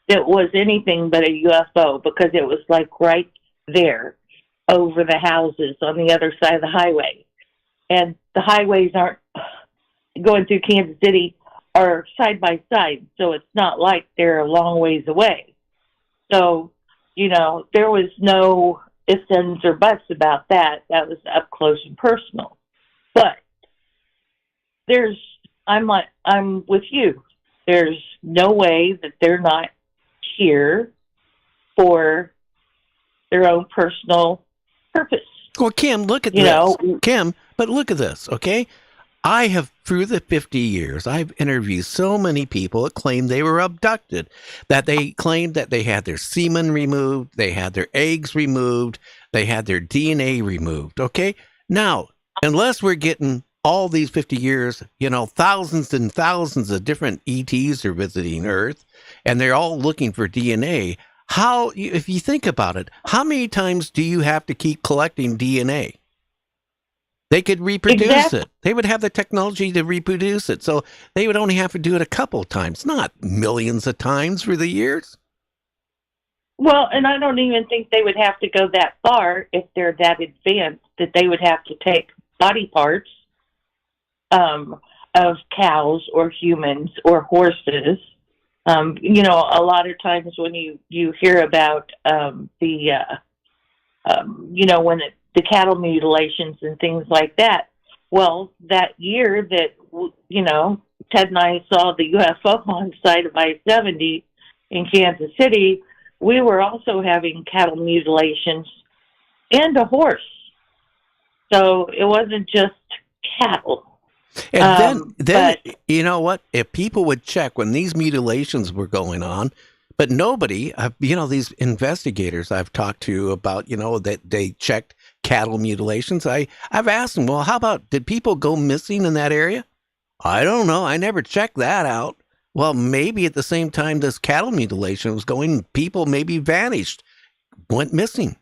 it was anything but a UFO because it was like right there over the houses on the other side of the highway. And the highways aren't going through Kansas City are side by side. So it's not like they're a long ways away. So, there was no ifs, ands, or buts about that. That was up close and personal. But I'm with you. There's no way that they're not here for their own personal purpose. Well, Kim, look at this. Kim, but look at this, okay? I have, through the 50 years, I've interviewed so many people that claim they were abducted, that they claimed that they had their semen removed, they had their eggs removed, they had their DNA removed, okay? Now, unless we're getting all these 50 years, thousands and thousands of different ETs are visiting Earth, and they're all looking for DNA, how, if you think about it, how many times do you have to keep collecting DNA? They could reproduce it. They would have the technology to reproduce it. So they would only have to do it a couple of times, not millions of times for the years. Well, and I don't even think they would have to go that far if they're that advanced, that they would have to take body parts of cows or humans or horses. A lot of times when you hear about when the cattle mutilations and things like that. Well, that year that, Ted and I saw the UFO on site of I-70 in Kansas City, we were also having cattle mutilations and a horse. So it wasn't just cattle. And then you know what? If people would check when these mutilations were going on, but nobody, these investigators I've talked to about, that they checked cattle mutilations. I've asked them, well, how about, did people go missing in that area? I don't know. I never checked that out. Well, maybe at the same time this cattle mutilation was going, people maybe vanished, went missing.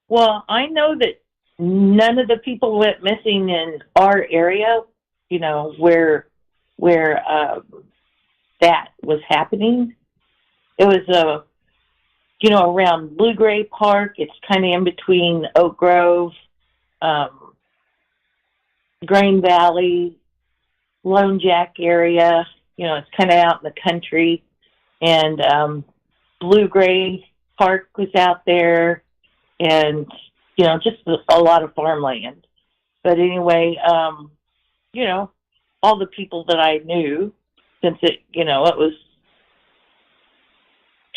Well, I know that none of the people went missing in our area, where that was happening. It was around Blue Gray Park. It's kind of in between Oak Grove, Grain Valley, Lone Jack area. It's kind of out in the country. And Blue Gray Park was out there, and, just a lot of farmland. But anyway, all the people that I knew, since it was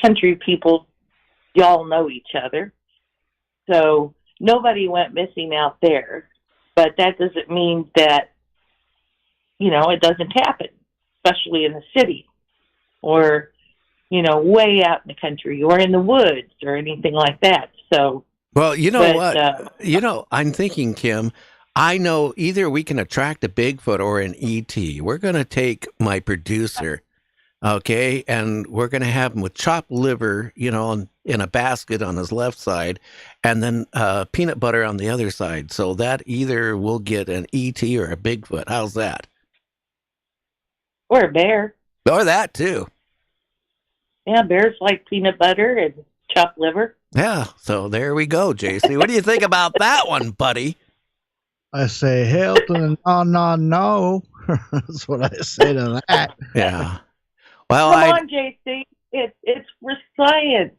country people, y'all know each other. So nobody went missing out there. But that doesn't mean that, it doesn't happen, especially in the city or, way out in the country or in the woods or anything like that. So, well, you know what? I'm thinking, Kim, I know either we can attract a Bigfoot or an ET. We're going to take my producer, okay, and we're going to have him with chopped liver, in a basket on his left side, and then peanut butter on the other side. So that either we'll get an ET or a Bigfoot. How's that? Or a bear. Or that, too. Yeah, bears like peanut butter and chopped liver. Yeah, so there we go, JC. What do you think about that one, buddy? I say, hell to the no. That's what I say to that. Yeah. Well, Come on, JC. It's for science.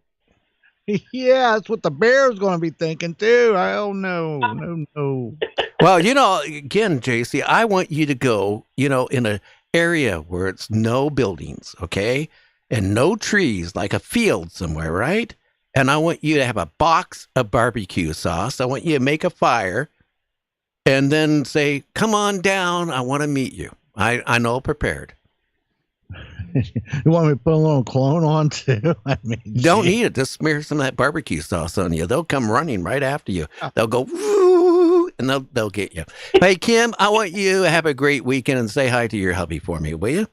Yeah, that's what the bear's going to be thinking, too. Oh, no. Well, again, JC, I want you to go, in an area where it's no buildings, okay? And no trees, like a field somewhere, right? And I want you to have a box of barbecue sauce. I want you to make a fire and then say, come on down. I want to meet you. I know prepared. You want me to put a little cologne on too? Don't need it. Just smear some of that barbecue sauce on you. They'll come running right after you. They'll go, woo, and they'll get you. Hey, Kim, I want you to have a great weekend and say hi to your hubby for me, will you?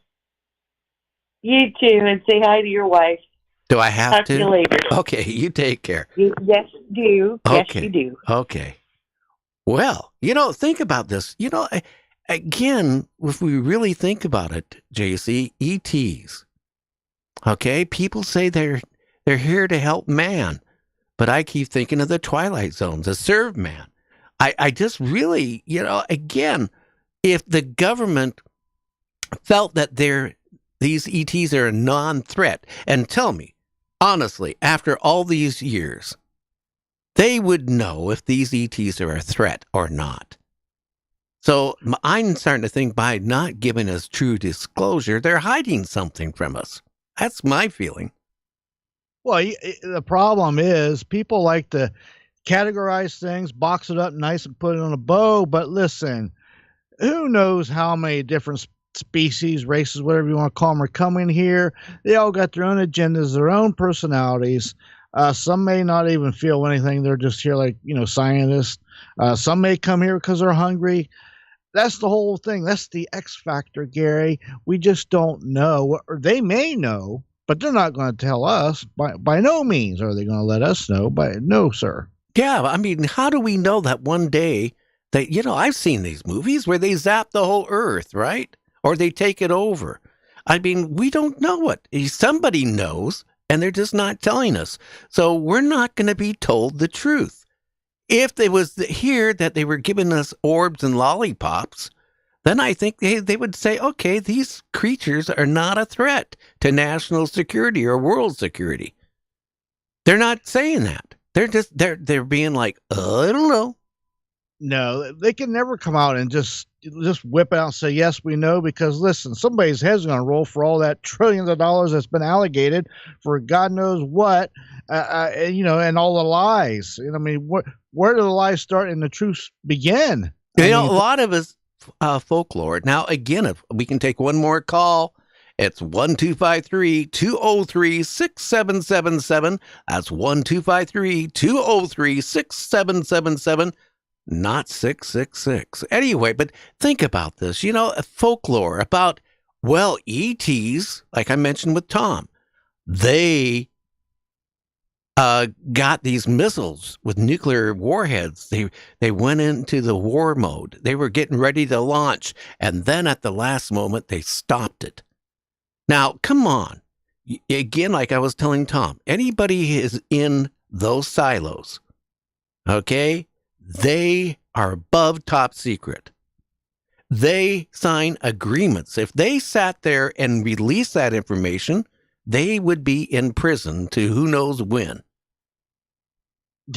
You too, and say hi to your wife. Do I have Talk to? to you later. Okay, you take care. Yes, you do. Okay. Yes, you do. Okay. Well, think about this. Again, if we really think about it, JC, ETs, okay, people say they're here to help man, but I keep thinking of the Twilight Zone, to serve man. I just really, again, if the government felt that these ETs are a non-threat, and tell me, honestly, after all these years, they would know if these ETs are a threat or not. So I'm starting to think by not giving us true disclosure, they're hiding something from us. That's my feeling. Well, the problem is people like to categorize things, box it up nice and put it on a bow. But listen, who knows how many different species, races, whatever you want to call them, are coming here. They all got their own agendas, their own personalities. Some may not even feel anything. They're just here like, scientists. Some may come here because they're hungry. That's the whole thing. That's the X factor, Gary. We just don't know. Or they may know, but they're not going to tell us. By no means are they going to let us know. No, sir. Yeah, I mean, how do we know that one day that, I've seen these movies where they zap the whole earth, right? Or they take it over. I mean, we don't know it. Somebody knows, and they're just not telling us. So we're not going to be told the truth. If it was here that they were giving us orbs and lollipops, then I think they would say, okay, these creatures are not a threat to national security or world security. They're not saying that. They're being like, I don't know. No, they can never come out and just whip out and say, yes, we know, because listen, somebody's head's going to roll for all that trillions of dollars that's been allocated for God knows what, and all the lies. I mean, where do the lies start and the truth begin? A lot of us folklore. Now, again, if we can take one more call, it's 1-253-203-6777. That's 1-253-203-6777. Not 666. Anyway, but think about this. Folklore about, ETs, like I mentioned with Tom, they got these missiles with nuclear warheads. They went into the war mode. They were getting ready to launch, and then at the last moment, they stopped it. Now, come on. again, like I was telling Tom, anybody is in those silos, okay, they are above top secret. They sign agreements. If they sat there and released that information, they would be in prison to who knows when.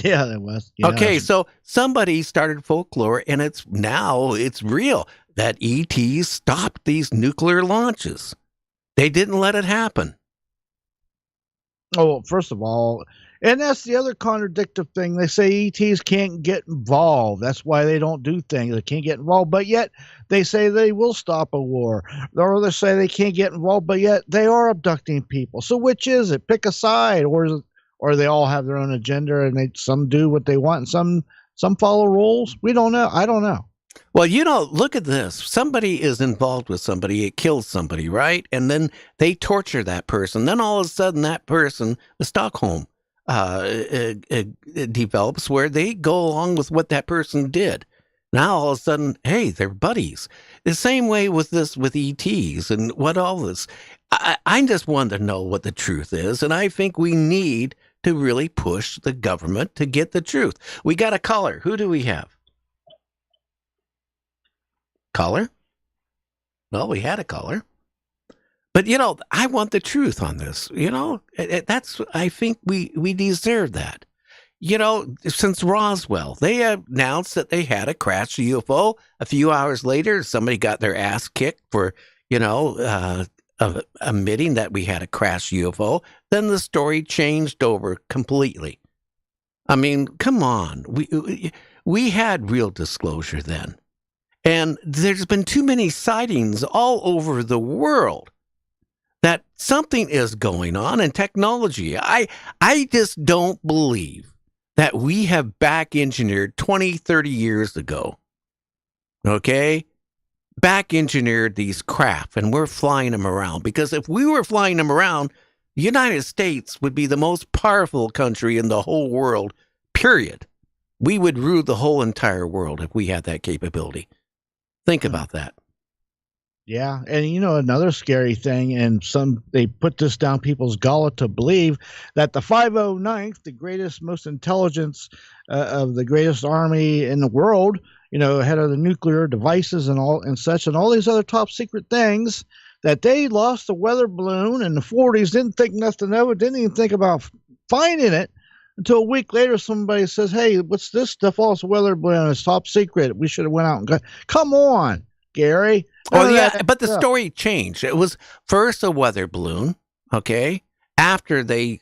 Yeah, that was. Yeah, Okay, so somebody started folklore, and it's real that ETs stopped these nuclear launches. They didn't let it happen. Oh, first of all, and that's the other contradictive thing. They say ETs can't get involved. That's why they don't do things. They can't get involved, but yet they say they will stop a war. Or they say they can't get involved, but yet they are abducting people. So which is it? Pick a side, or they all have their own agenda, and some do what they want, and some follow rules. We don't know. I don't know. Well, look at this. Somebody is involved with somebody. It kills somebody, right? And then they torture that person. Then all of a sudden, that person, the Stockholm, develops where they go along with what that person did. Now, all of a sudden, hey, they're buddies. The same way with ETs and what all this. I just want to know what the truth is. And I think we need to really push the government to get the truth. We got a caller. Who do we have? Caller? Well, we had a caller. But, I want the truth on this. I think we deserve that. Since Roswell, they announced that they had a crashed UFO. A few hours later, somebody got their ass kicked for, admitting that we had a crashed UFO. Then the story changed over completely. I mean, come on. We had real disclosure then. And there's been too many sightings all over the world that something is going on in technology. I just don't believe that we have back engineered 20, 30 years ago. Okay? Back engineered these craft and we're flying them around. Because if we were flying them around, the United States would be the most powerful country in the whole world, period. We would rule the whole entire world if we had that capability. Think about that. Yeah, and another scary thing, and they put this down people's gullet to believe that the 509th, the greatest, most intelligence of the greatest army in the world, ahead of the nuclear devices and all these other top secret things, that they lost a weather balloon in the 40s, didn't think nothing of it, didn't even think about finding it. Until a week later, somebody says, "Hey, what's this stuff? Oh, it's a weather balloon. It's top secret. We should have went out and got." Come on, Gary. Oh yeah, but the story changed. It was first a weather balloon, okay? After they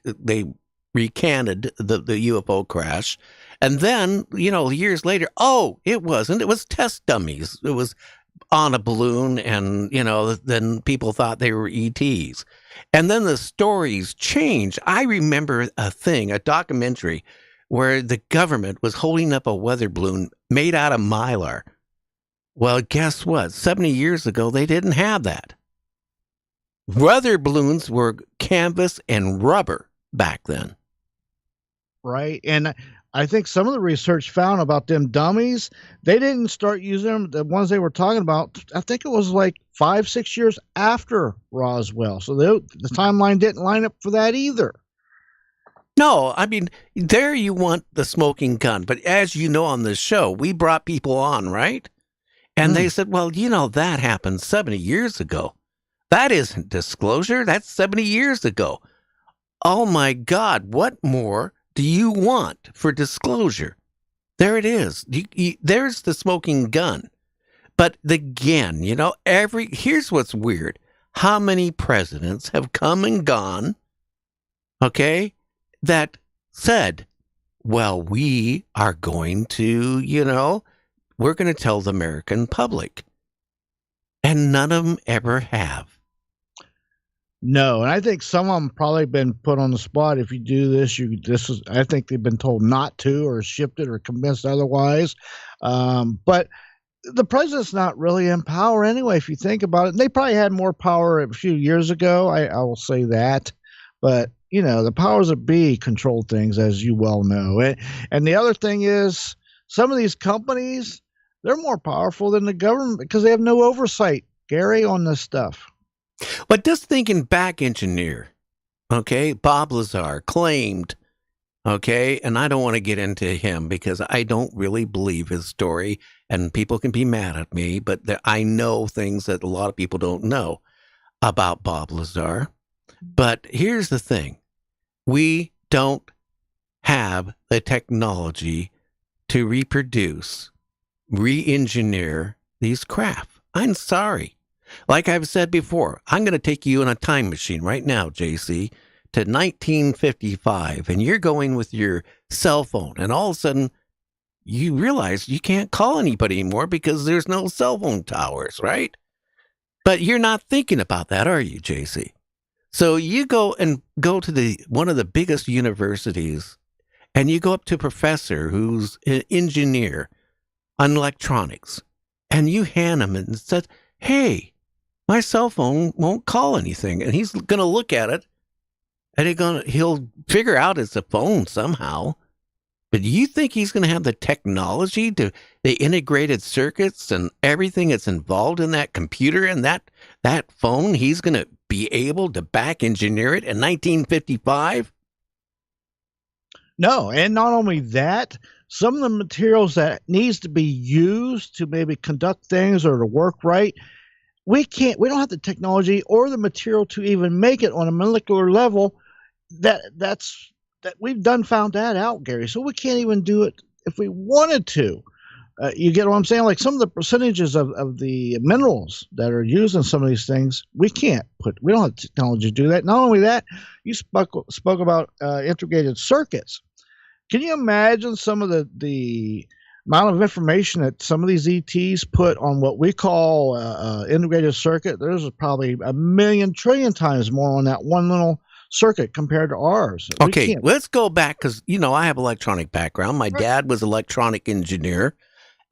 recanted the UFO crash, and then years later, oh, it wasn't. It was test dummies. It was on a balloon, and then people thought they were ETs. And then the stories changed. I remember a documentary where the government was holding up a weather balloon made out of mylar. Well, guess what? 70 years ago, they didn't have that. Weather balloons were canvas and rubber back then. Right. And I think some of the research found about them dummies, they didn't start using them, the ones they were talking about, I think it was like 5-6 years after Roswell. So the timeline didn't line up for that either. No, I mean, there you want the smoking gun. But as you know on this show, we brought people on, right? And they said, well, that happened 70 years ago. That isn't disclosure. That's 70 years ago. Oh, my God. What more do you want for disclosure? There it is. There's the smoking gun. But again, here's what's weird. How many presidents have come and gone, okay, that said, well, we are going to, we're going to tell the American public. And none of them ever have. No, and I think some of them probably been put on the spot. If you do this, I think they've been told not to, or shifted, or convinced otherwise. But the president's not really in power anyway, if you think about it. And they probably had more power a few years ago. I will say that. But, the powers that be control things, as you well know. And the other thing is, some of these companies, they're more powerful than the government because they have no oversight, Gary, on this stuff. But just thinking back engineer, okay, Bob Lazar claimed, okay, and I don't want to get into him because I don't really believe his story, and people can be mad at me, but I know things that a lot of people don't know about Bob Lazar. But here's the thing. We don't have the technology to reproduce, re-engineer these craft. I'm sorry. Like I've said before, I'm going to take you in a time machine right now, JC, to 1955, and you're going with your cell phone, and all of a sudden you realize you can't call anybody anymore because there's no cell phone towers, right? But you're not thinking about that, are you, JC? So you go to one of the biggest universities, and you go up to a professor who's an engineer on electronics, and you hand him and said, "Hey, my cell phone won't call anything," and he's going to look at it, and he'll figure out it's a phone somehow. But do you think he's going to have the technology to the integrated circuits and everything that's involved in that computer and that phone? He's going to be able to back engineer it in 1955? No, and not only that, some of the materials that needs to be used to maybe conduct things or to work right, we don't have the technology or the material to even make it on a molecular level. That we've found that out, Gary. So we can't even do it if we wanted to. You get what I'm saying? Like some of the percentages of the minerals that are used in some of these things, we don't have technology to do that. Not only that, you spoke about integrated circuits. Can you imagine some of the amount of information that some of these ETs put on what we call integrated circuit? There's probably 1,000,000 trillion times more on that one little circuit compared to ours. Okay, let's go back because, I have electronic background. My dad was electronic engineer.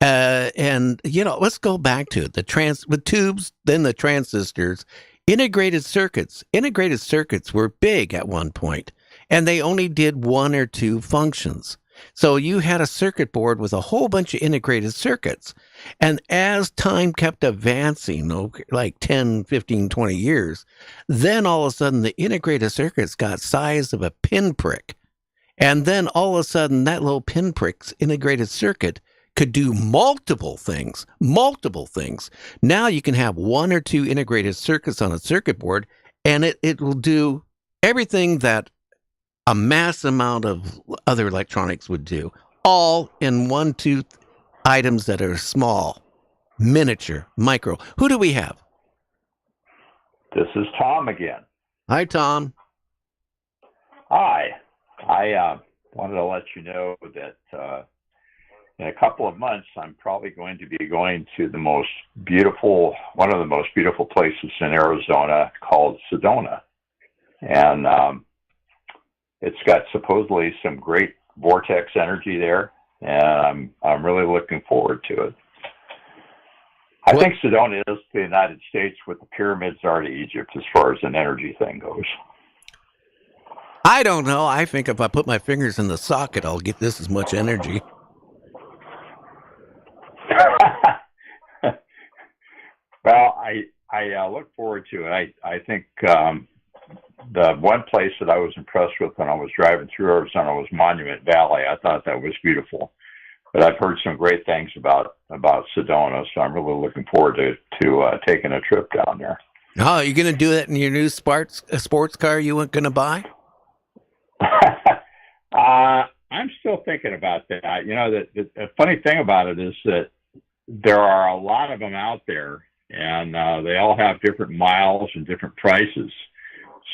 And, let's go back to it. With tubes, then the transistors, integrated circuits. Integrated circuits were big at one point, and they only did one or two functions. So you had a circuit board with a whole bunch of integrated circuits. And as time kept advancing, like 10, 15, 20 years, then all of a sudden the integrated circuits got size of a pinprick. And then all of a sudden that little pinprick's integrated circuit could do multiple things. Now you can have one or two integrated circuits on a circuit board, and it will do everything that a mass amount of other electronics would do, all in one, two items that are small, miniature, micro. Who do we have? This is Tom again. Hi, Tom. Hi. I wanted to let you know that in a couple of months, I'm probably going to be going to one of the most beautiful places in Arizona called Sedona. And it's got supposedly some great vortex energy there, and I'm really looking forward to it. I think Sedona is to the United States what the pyramids are to Egypt as far as an energy thing goes. I don't know. I think if I put my fingers in the socket, I'll get this as much energy. Well, I look forward to it. I think the one place that I was impressed with when I was driving through Arizona was Monument Valley. I thought that was beautiful. But I've heard some great things about Sedona, so I'm really looking forward to taking a trip down there. Oh, you're going to do that in your new sports car you weren't going to buy? I'm still thinking about that. The funny thing about it is that there are a lot of them out there, and they all have different miles and different prices.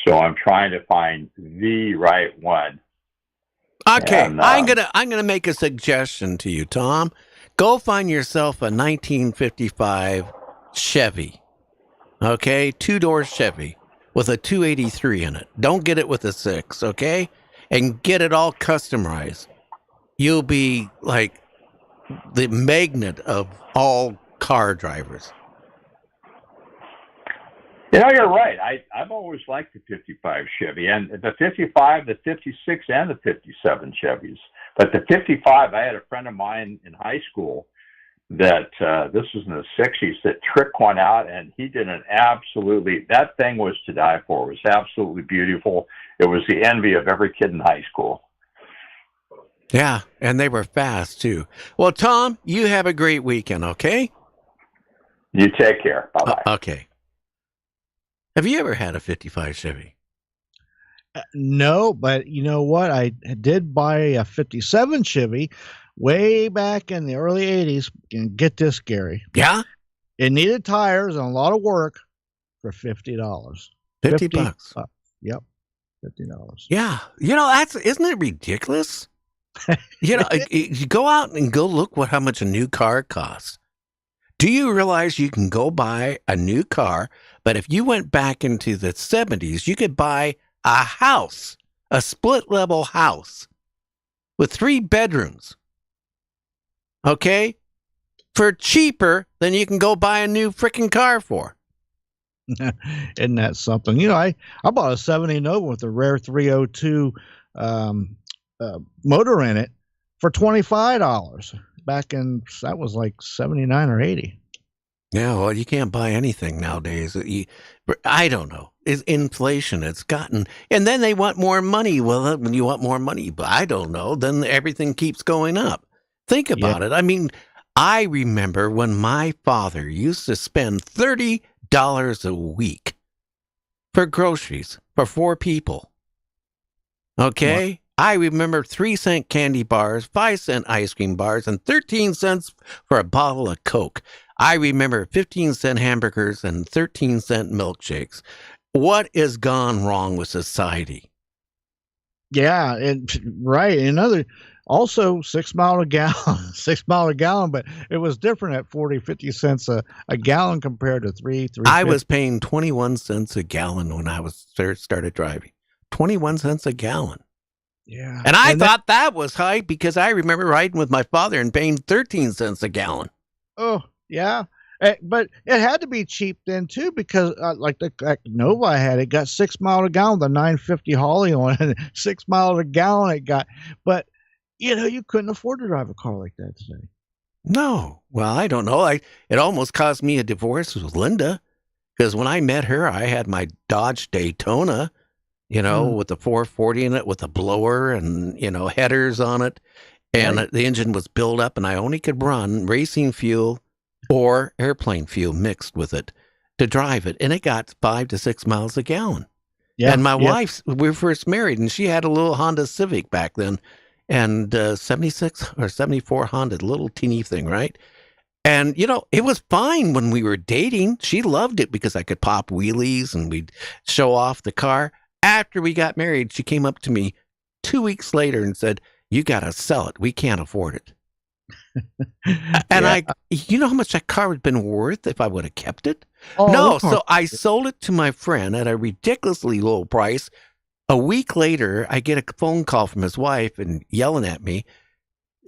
So I'm trying to find the right one. Okay, and, I'm gonna make a suggestion to you, Tom. Go find yourself a 1955 Chevy. Okay, 2-door Chevy with a 283 in it. Don't get it with a 6, okay? And get it all customized. You'll be like the magnet of all car drivers. You're right. I've always liked the 55 Chevy, and the 55, the 56, and the 57 Chevys. But the 55, I had a friend of mine in high school that this was in the 60s, that trick one out, and he did that thing was to die for. It was absolutely beautiful. It was the envy of every kid in high school. Yeah, and they were fast, too. Well, Tom, you have a great weekend, okay? You take care. Bye-bye. Okay. Have you ever had a 55 Chevy? No, but you know what? I did buy a 57 Chevy way back in the early 80s. And get this, Gary. Yeah? It needed tires and a lot of work for $50. $50. Yep. $50. Yeah. Isn't it ridiculous? You go out and go look how much a new car costs. Do you realize you can go buy a new car, but if you went back into the 70s, you could buy a house, a split-level house with 3 bedrooms, okay, for cheaper than you can go buy a new freaking car for. Isn't that something? I bought a 70 Nova with a rare 302 motor in it for $25 back in, that was like 79 or 80. Yeah, well, you can't buy anything nowadays. I don't know. It's inflation. It's gotten, and then they want more money. Well, when you want more money, but I don't know, then everything keeps going up. Think about it. I mean, I remember when my father used to spend $30 a week for groceries for 4 people. Okay? What? I remember 3-cent candy bars, 5-cent ice cream bars, and 13 cents for a bottle of Coke. I remember 15-cent hamburgers and 13-cent milkshakes. What has gone wrong with society? Yeah, right. Also 6 mile a gallon, 6 mile a gallon, but it was different at 40, 50 cents a gallon compared to 3. I was paying 21 cents a gallon when I started driving. 21 cents a gallon. Yeah. And I thought that was high because I remember riding with my father and paying 13 cents a gallon. Oh, yeah. But it had to be cheap then, too, because like the Nova I had, it got 6 mile a gallon, the 950 Holly on it, 6 mile a gallon it got. But, you couldn't afford to drive a car like that today. No. Well, I don't know. It almost caused me a divorce with Linda because when I met her, I had my Dodge Daytona, with the 440 in it, with a blower and, headers on it. And the engine was built up and I only could run racing fuel or airplane fuel mixed with it to drive it. And it got 5 to 6 miles a gallon. Yeah. And my wife, we were first married and she had a little Honda Civic back then and 76 or 74 Honda, little teeny thing, right? And, it was fine when we were dating. She loved it because I could pop wheelies and we'd show off the car. After we got married, she came up to me 2 weeks later and said, "You got to sell it. We can't afford it." And you know how much that car would have been worth if I would have kept it? Oh, no. So I sold it to my friend at a ridiculously low price. A week later, I get a phone call from his wife and yelling at me.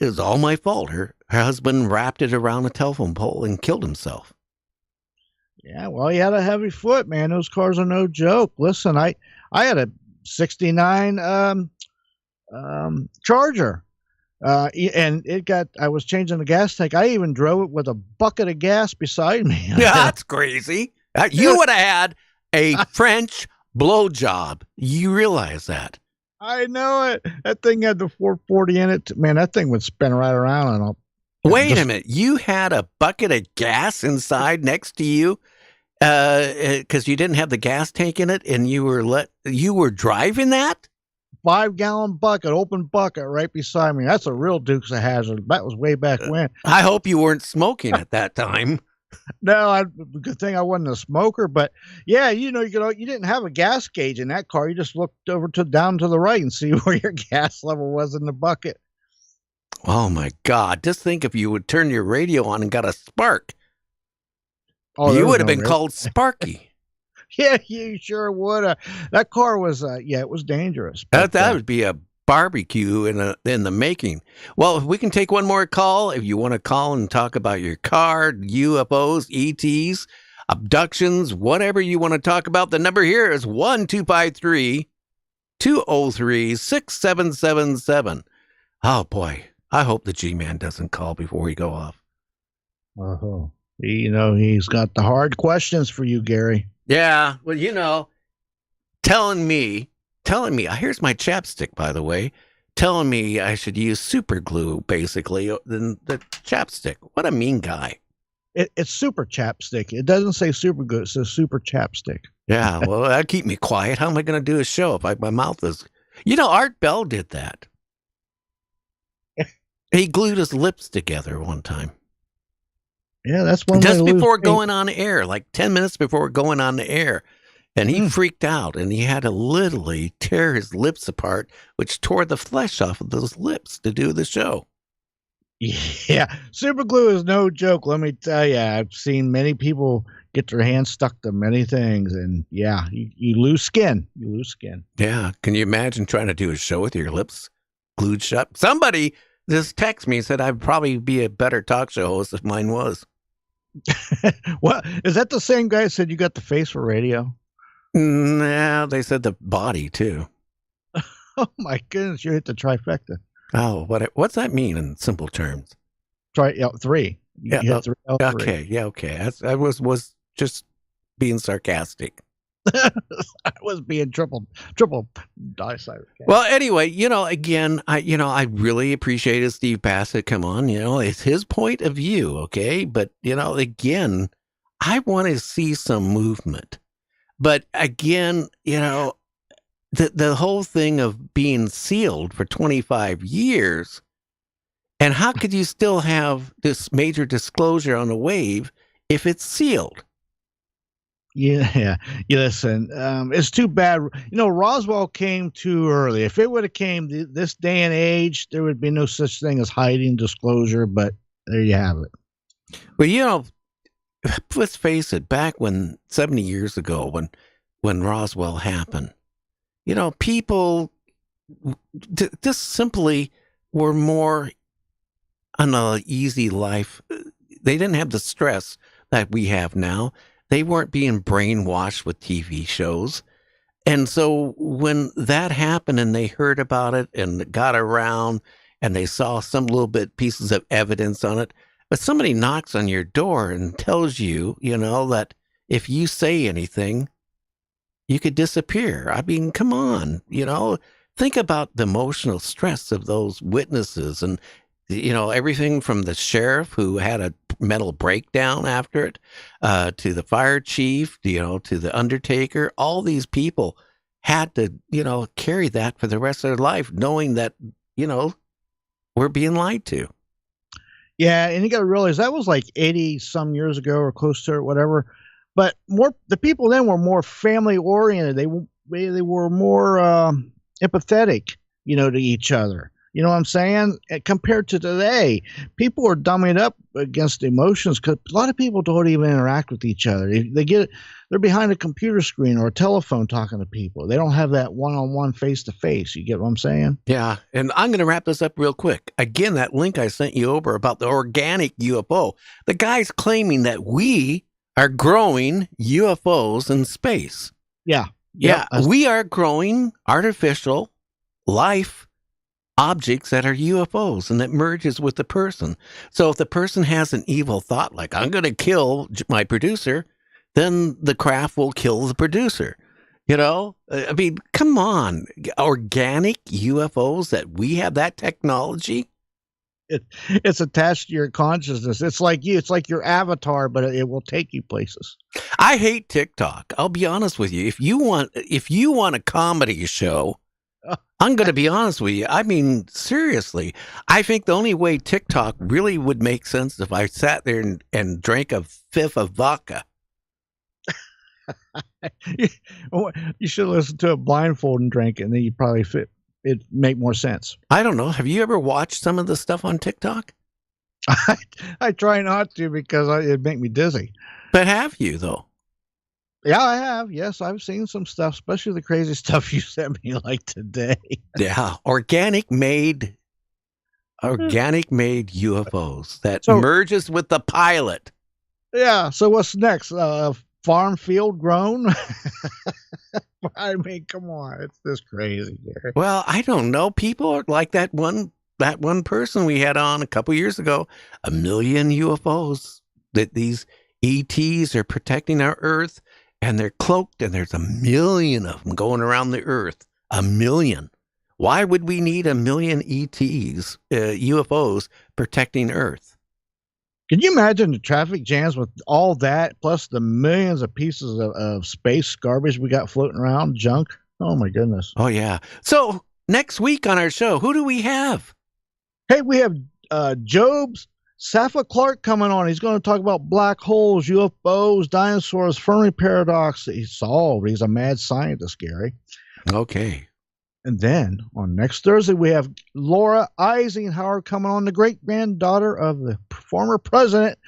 It was all my fault. Her husband wrapped it around a telephone pole and killed himself. Yeah, well, he had a heavy foot, man. Those cars are no joke. Listen, I had a 69 Charger. And I was changing the gas tank. I even drove it with a bucket of gas beside me. Yeah, that's crazy. You would have had a French blowjob. You realize that? I know it. That thing had the 440 in it. Man, that thing would spin right around. And wait a minute. You had a bucket of gas inside next to you because you didn't have the gas tank in it, and you were driving that? 5-gallon bucket, open bucket right beside me. That's a real Dukes of Hazzard. That was way back when. I hope you weren't smoking at that time. No, good thing I wasn't a smoker. But yeah, you didn't have a gas gauge in that car. You just looked down to the right and see where your gas level was in the bucket. Oh my God! Just think if you would turn your radio on and got a spark. Oh, you would have been called Sparky. Yeah, you sure would. That car was, it was dangerous. But, that would be a barbecue in the making. Well, if we can take one more call, if you want to call and talk about your car, UFOs, ETs, abductions, whatever you want to talk about, the number here is 1-253-203-6777. Oh boy, I hope the G-Man doesn't call before we go off. Uh-huh. He's got the hard questions for you, Gary. Yeah, well, telling me, here's my chapstick, by the way, telling me I should use super glue, basically, than the chapstick. What a mean guy. It's super chapstick. It doesn't say super good. It says super chapstick. Yeah, well, that'd keep me quiet. How am I going to do a show if my mouth is... Art Bell did that. He glued his lips together one time. Yeah, that's one just way to before lose going on the air, like 10 minutes before going on the air. And he freaked out, and he had to literally tear his lips apart, which tore the flesh off of those lips to do the show. Yeah, super glue is no joke. Let me tell you, I've seen many people get their hands stuck to many things, and yeah, you lose skin. You lose skin. Yeah, can you imagine trying to do a show with your lips glued shut? Somebody just texted me and said I'd probably be a better talk show host if mine was. Well, is that the same guy that said you got the face for radio? Nah, they said the body too. Oh my goodness, you hit the trifecta. Oh, what's that mean in simple terms? Three. You hit three. Okay, yeah, okay. I was just being sarcastic. I was being triple dissected. Well, anyway, again, I really appreciated Steve Bassett. Come on, it's his point of view, okay? But, again, I want to see some movement. But again, the whole thing of being sealed for 25 years, and how could you still have this major disclosure on the wave if it's sealed? Yeah. Listen, it's too bad. Roswell came too early. If it would have came this day and age, there would be no such thing as hiding disclosure. But there you have it. Well, let's face it. Back 70 years ago, when Roswell happened, people just simply were more on an easy life. They didn't have the stress that we have now. They weren't being brainwashed with TV shows. And so when that happened and they heard about it and got around and they saw some little bit pieces of evidence on it, but somebody knocks on your door and tells you, that if you say anything, you could disappear. I mean, come on, think about the emotional stress of those witnesses and, everything from the sheriff who had a mental breakdown after it, to the fire chief, to the undertaker. All these people had to, carry that for the rest of their life, knowing that, we're being lied to. Yeah, and you got to realize that was like 80 some years ago or close to it, whatever. But the people then were more family oriented. They were more empathetic, to each other. You know what I'm saying? Compared to today, people are dumbing up against emotions because a lot of people don't even interact with each other. They're behind a computer screen or a telephone talking to people. They don't have that one-on-one, face-to-face. You get what I'm saying? Yeah, and I'm going to wrap this up real quick. Again, that link I sent you over about the organic UFO. The guy's claiming that we are growing UFOs in space. Yeah. Yeah, we are growing artificial life objects that are UFOs and that merges with the person. So if the person has an evil thought like, I'm going to kill my producer, then the craft will kill the producer. I mean, come on. Organic UFOs, that we have that technology. It's attached to your consciousness. It's like your avatar, but it will take you places. I hate TikTok. I'll be honest with you. If you want a comedy show, I'm going to be honest with you. I mean, seriously, I think the only way TikTok really would make sense if I sat there and drank a fifth of vodka. You should listen to it blindfold and drink it, and then you probably it'd make more sense. I don't know. Have you ever watched some of the stuff on TikTok? I try not to because it'd make me dizzy. But have you, though? Yeah, I have. Yes, I've seen some stuff, especially the crazy stuff you sent me like today. Yeah, organic made UFOs that merges with the pilot. Yeah, so what's next? Farm field grown? I mean, come on, it's this crazy. Gary. Well, I don't know. People are like that one person we had on a couple years ago. 1 million UFOs that these ETs are protecting our Earth, and they're cloaked, and there's 1 million of them going around the Earth. 1 million. Why would we need 1 million ETs, UFOs, protecting Earth? Can you imagine the traffic jams with all that, plus the millions of pieces of space garbage we got floating around, junk? Oh, my goodness. Oh, yeah. So next week on our show, who do we have? Hey, we have Job's Safa Clark coming on. He's going to talk about black holes, UFOs, dinosaurs, Fermi paradox that he solved. He's a mad scientist, Gary. Okay. And then on next Thursday, we have Laura Eisenhower coming on, the great-granddaughter of the former president,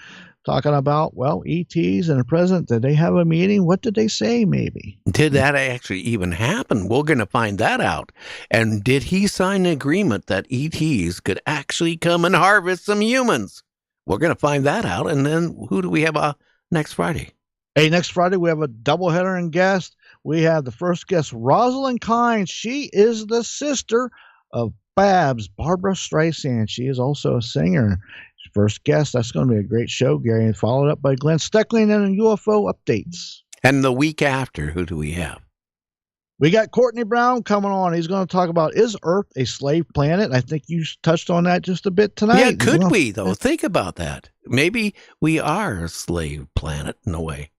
talking about, well, ETs and the president. Did they have a meeting? What did they say, maybe? Did that actually even happen? We're going to find that out. And did he sign an agreement that ETs could actually come and harvest some humans? We're going to find that out. And then who do we have next Friday? Hey, next Friday, we have a doubleheader and guest. We have the first guest, Rosalind Kine. She is the sister of Babs, Barbara Streisand. She is also a singer. First guest. That's going to be a great show, Gary. And followed up by Glenn Steckling and UFO updates. And the week after, who do we have? We got Courtney Brown coming on. He's going to talk about, is Earth a slave planet? I think you touched on that just a bit tonight. Yeah, could we, though? Think about that. Maybe we are a slave planet in a way.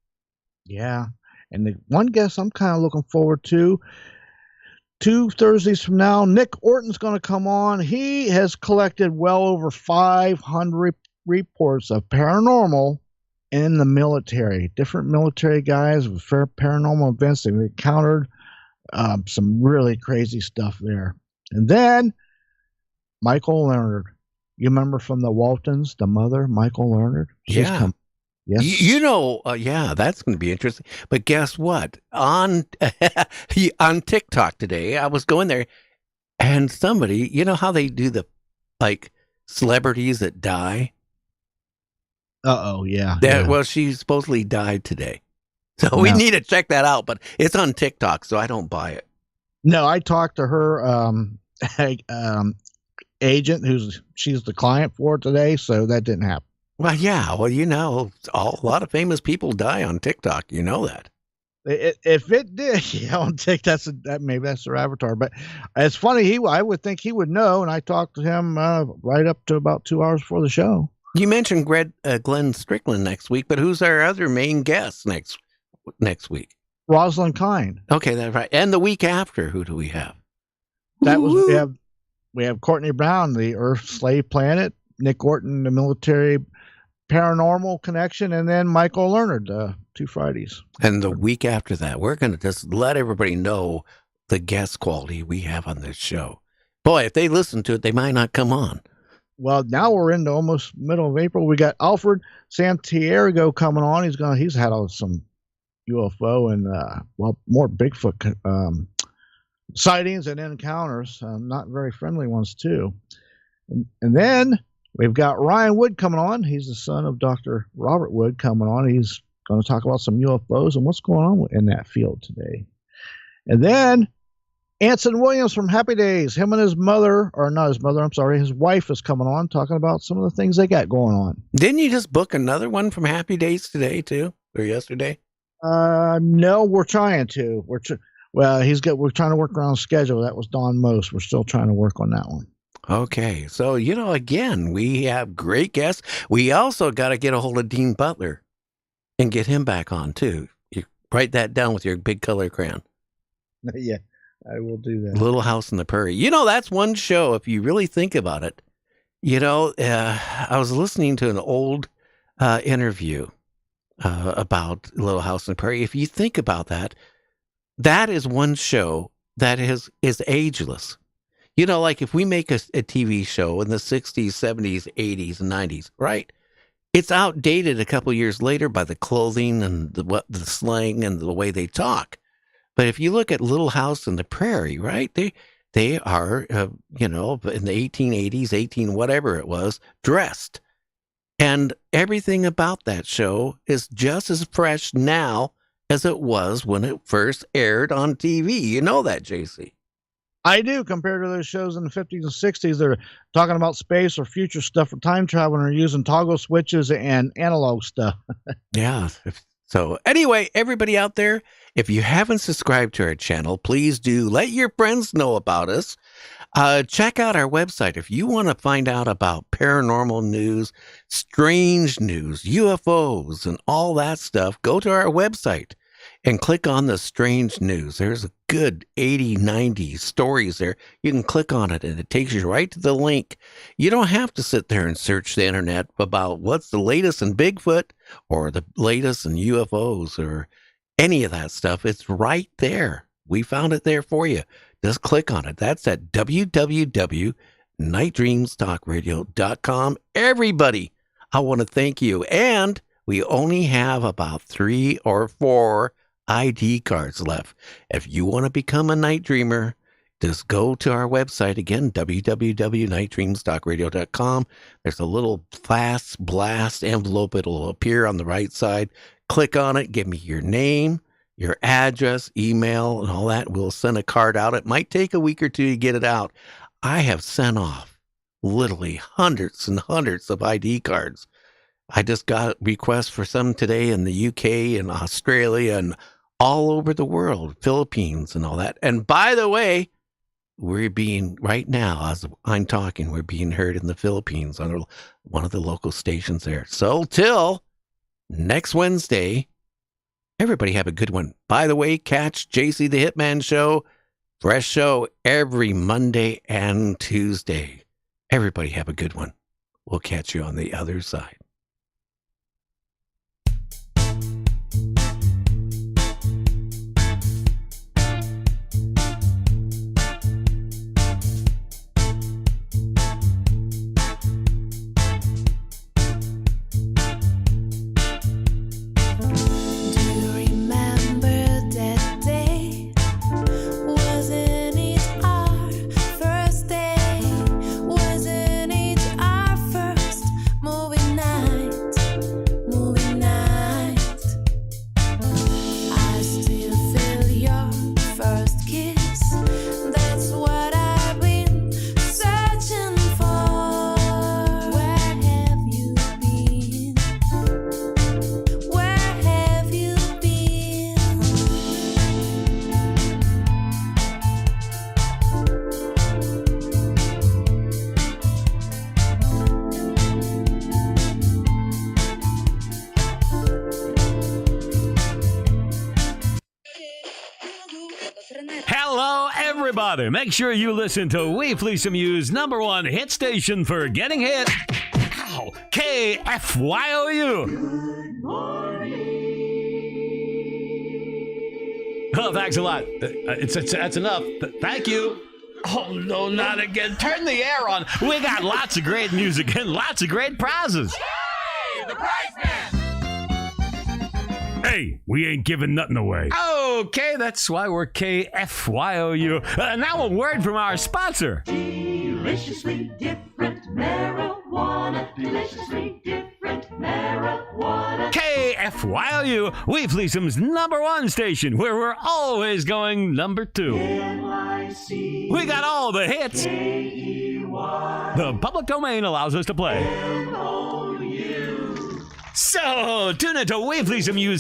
Yeah. And the one guest I'm kind of looking forward to, 2 Thursdays from now, Nick Orton's going to come on. He has collected well over 500 reports of paranormal in the military. Different military guys with paranormal events they've encountered. Some really crazy stuff there. And then Michael Leonard. You remember from the Waltons, the mother, Michael Leonard? She's Yeah. Yes. You know, yeah, that's going to be interesting. But guess what? On TikTok today, I was going there, and somebody, you know how they do the, like, celebrities that die? Yeah. Well, she supposedly died today. So we need to check that out, but it's on TikTok, so I don't buy it. No, I talked to her agent, she's the client for today, so that didn't happen. Well, yeah. Well, you know, a lot of famous people die on TikTok. You know that. If it did, yeah, on TikTok, maybe that's their avatar. But it's funny. I would think he would know, and I talked to him right up to about 2 hours before the show. You mentioned Glenn Strickland next week, but who's our other main guest next week? Rosalind Kine. Okay, that's right. And the week after, who do we have? That was we have Courtney Brown, the Earth slave planet, Nick Orton, the military paranormal connection, and then Michael Leonard, 2 Fridays. And the week after that, we're going to just let everybody know the guest quality we have on this show. Boy, if they listen to it, they might not come on. Well, now we're into almost middle of April. We got Alfred Santiago coming on. He's had some UFO and more Bigfoot sightings and encounters, not very friendly ones too. And then we've got Ryan Wood coming on. He's the son of Dr. Robert Wood coming on. He's going to talk about some UFOs and what's going on in that field today. And then Anson Williams from Happy Days, him and his mother, or not his mother, I'm sorry, his wife is coming on talking about some of the things they got going on. Didn't you just book another one from Happy Days today too, or yesterday? No, we're trying to. We're trying to work around the schedule. That was Don Most. We're still trying to work on that one. Okay, so, again, we have great guests. We also got to get a hold of Dean Butler and get him back on, too. You write that down with your big color crayon. Yeah, I will do that. Little House on the Prairie. That's one show, if you really think about it. I was listening to an old interview about Little House on the Prairie. If you think about that, that is one show that is ageless. Like if we make a TV show in the 60s, 70s, 80s, and 90s, right? It's outdated a couple years later by the clothing and the slang and the way they talk. But if you look at Little House on the Prairie, right? They are, in the 1880s, whatever it was, dressed. And everything about that show is just as fresh now as it was when it first aired on TV. You know that, JC. I do, compared to those shows in the 50s and 60s. They're talking about space or future stuff for time travel, and are using toggle switches and analog stuff. Yeah. So anyway, everybody out there, if you haven't subscribed to our channel, please do. Let your friends know about us. Check out our website. If you want to find out about paranormal news, strange news, UFOs, and all that stuff, go to our website and click on the strange news. There's a good 80, 90 stories there. You can click on it and it takes you right to the link. You don't have to sit there and search the internet about what's the latest in Bigfoot or the latest in UFOs or any of that stuff. It's right there. We found it there for you. Just click on it. That's at www.nightdreamstalkradio.com. Everybody, I want to thank you. And we only have about 3 or 4 ID cards left. If you want to become a night dreamer, just go to our website again, www.nightdreamstalkradio.com. There's a little fast blast envelope. It'll appear on the right side. Click on it. Give me your name, your address, email, and all that. We'll send a card out. It might take a week or two to get it out. I have sent off literally hundreds and hundreds of ID cards. I just got requests for some today in the UK and Australia and all over the world, Philippines and all that. And by the way, we're being, right now, as I'm talking, we're being heard in the Philippines on one of the local stations there. So till next Wednesday, everybody have a good one. By the way, catch JC the Hitman Show, fresh show every Monday and Tuesday. Everybody have a good one. We'll catch you on the other side. Hello, everybody. Make sure you listen to We Fleece Amused #1 hit station for getting hit. Ow, KFYOU. Good morning. Oh, thanks a lot. That's enough. Thank you. Oh, no, not again. Turn the air on. We got lots of great music and lots of great prizes. Hey, the prize man! Hey, we ain't giving nothing away. Okay, that's why we're KFYOU. Now a word from our sponsor. Deliciously different marijuana. Deliciously different marijuana. KFYOU, We Fleece'em's #1 station, where we're always going #2. NYC. We got all the hits. KEY. The public domain allows us to play. MOU. So, tune into We Fleece'em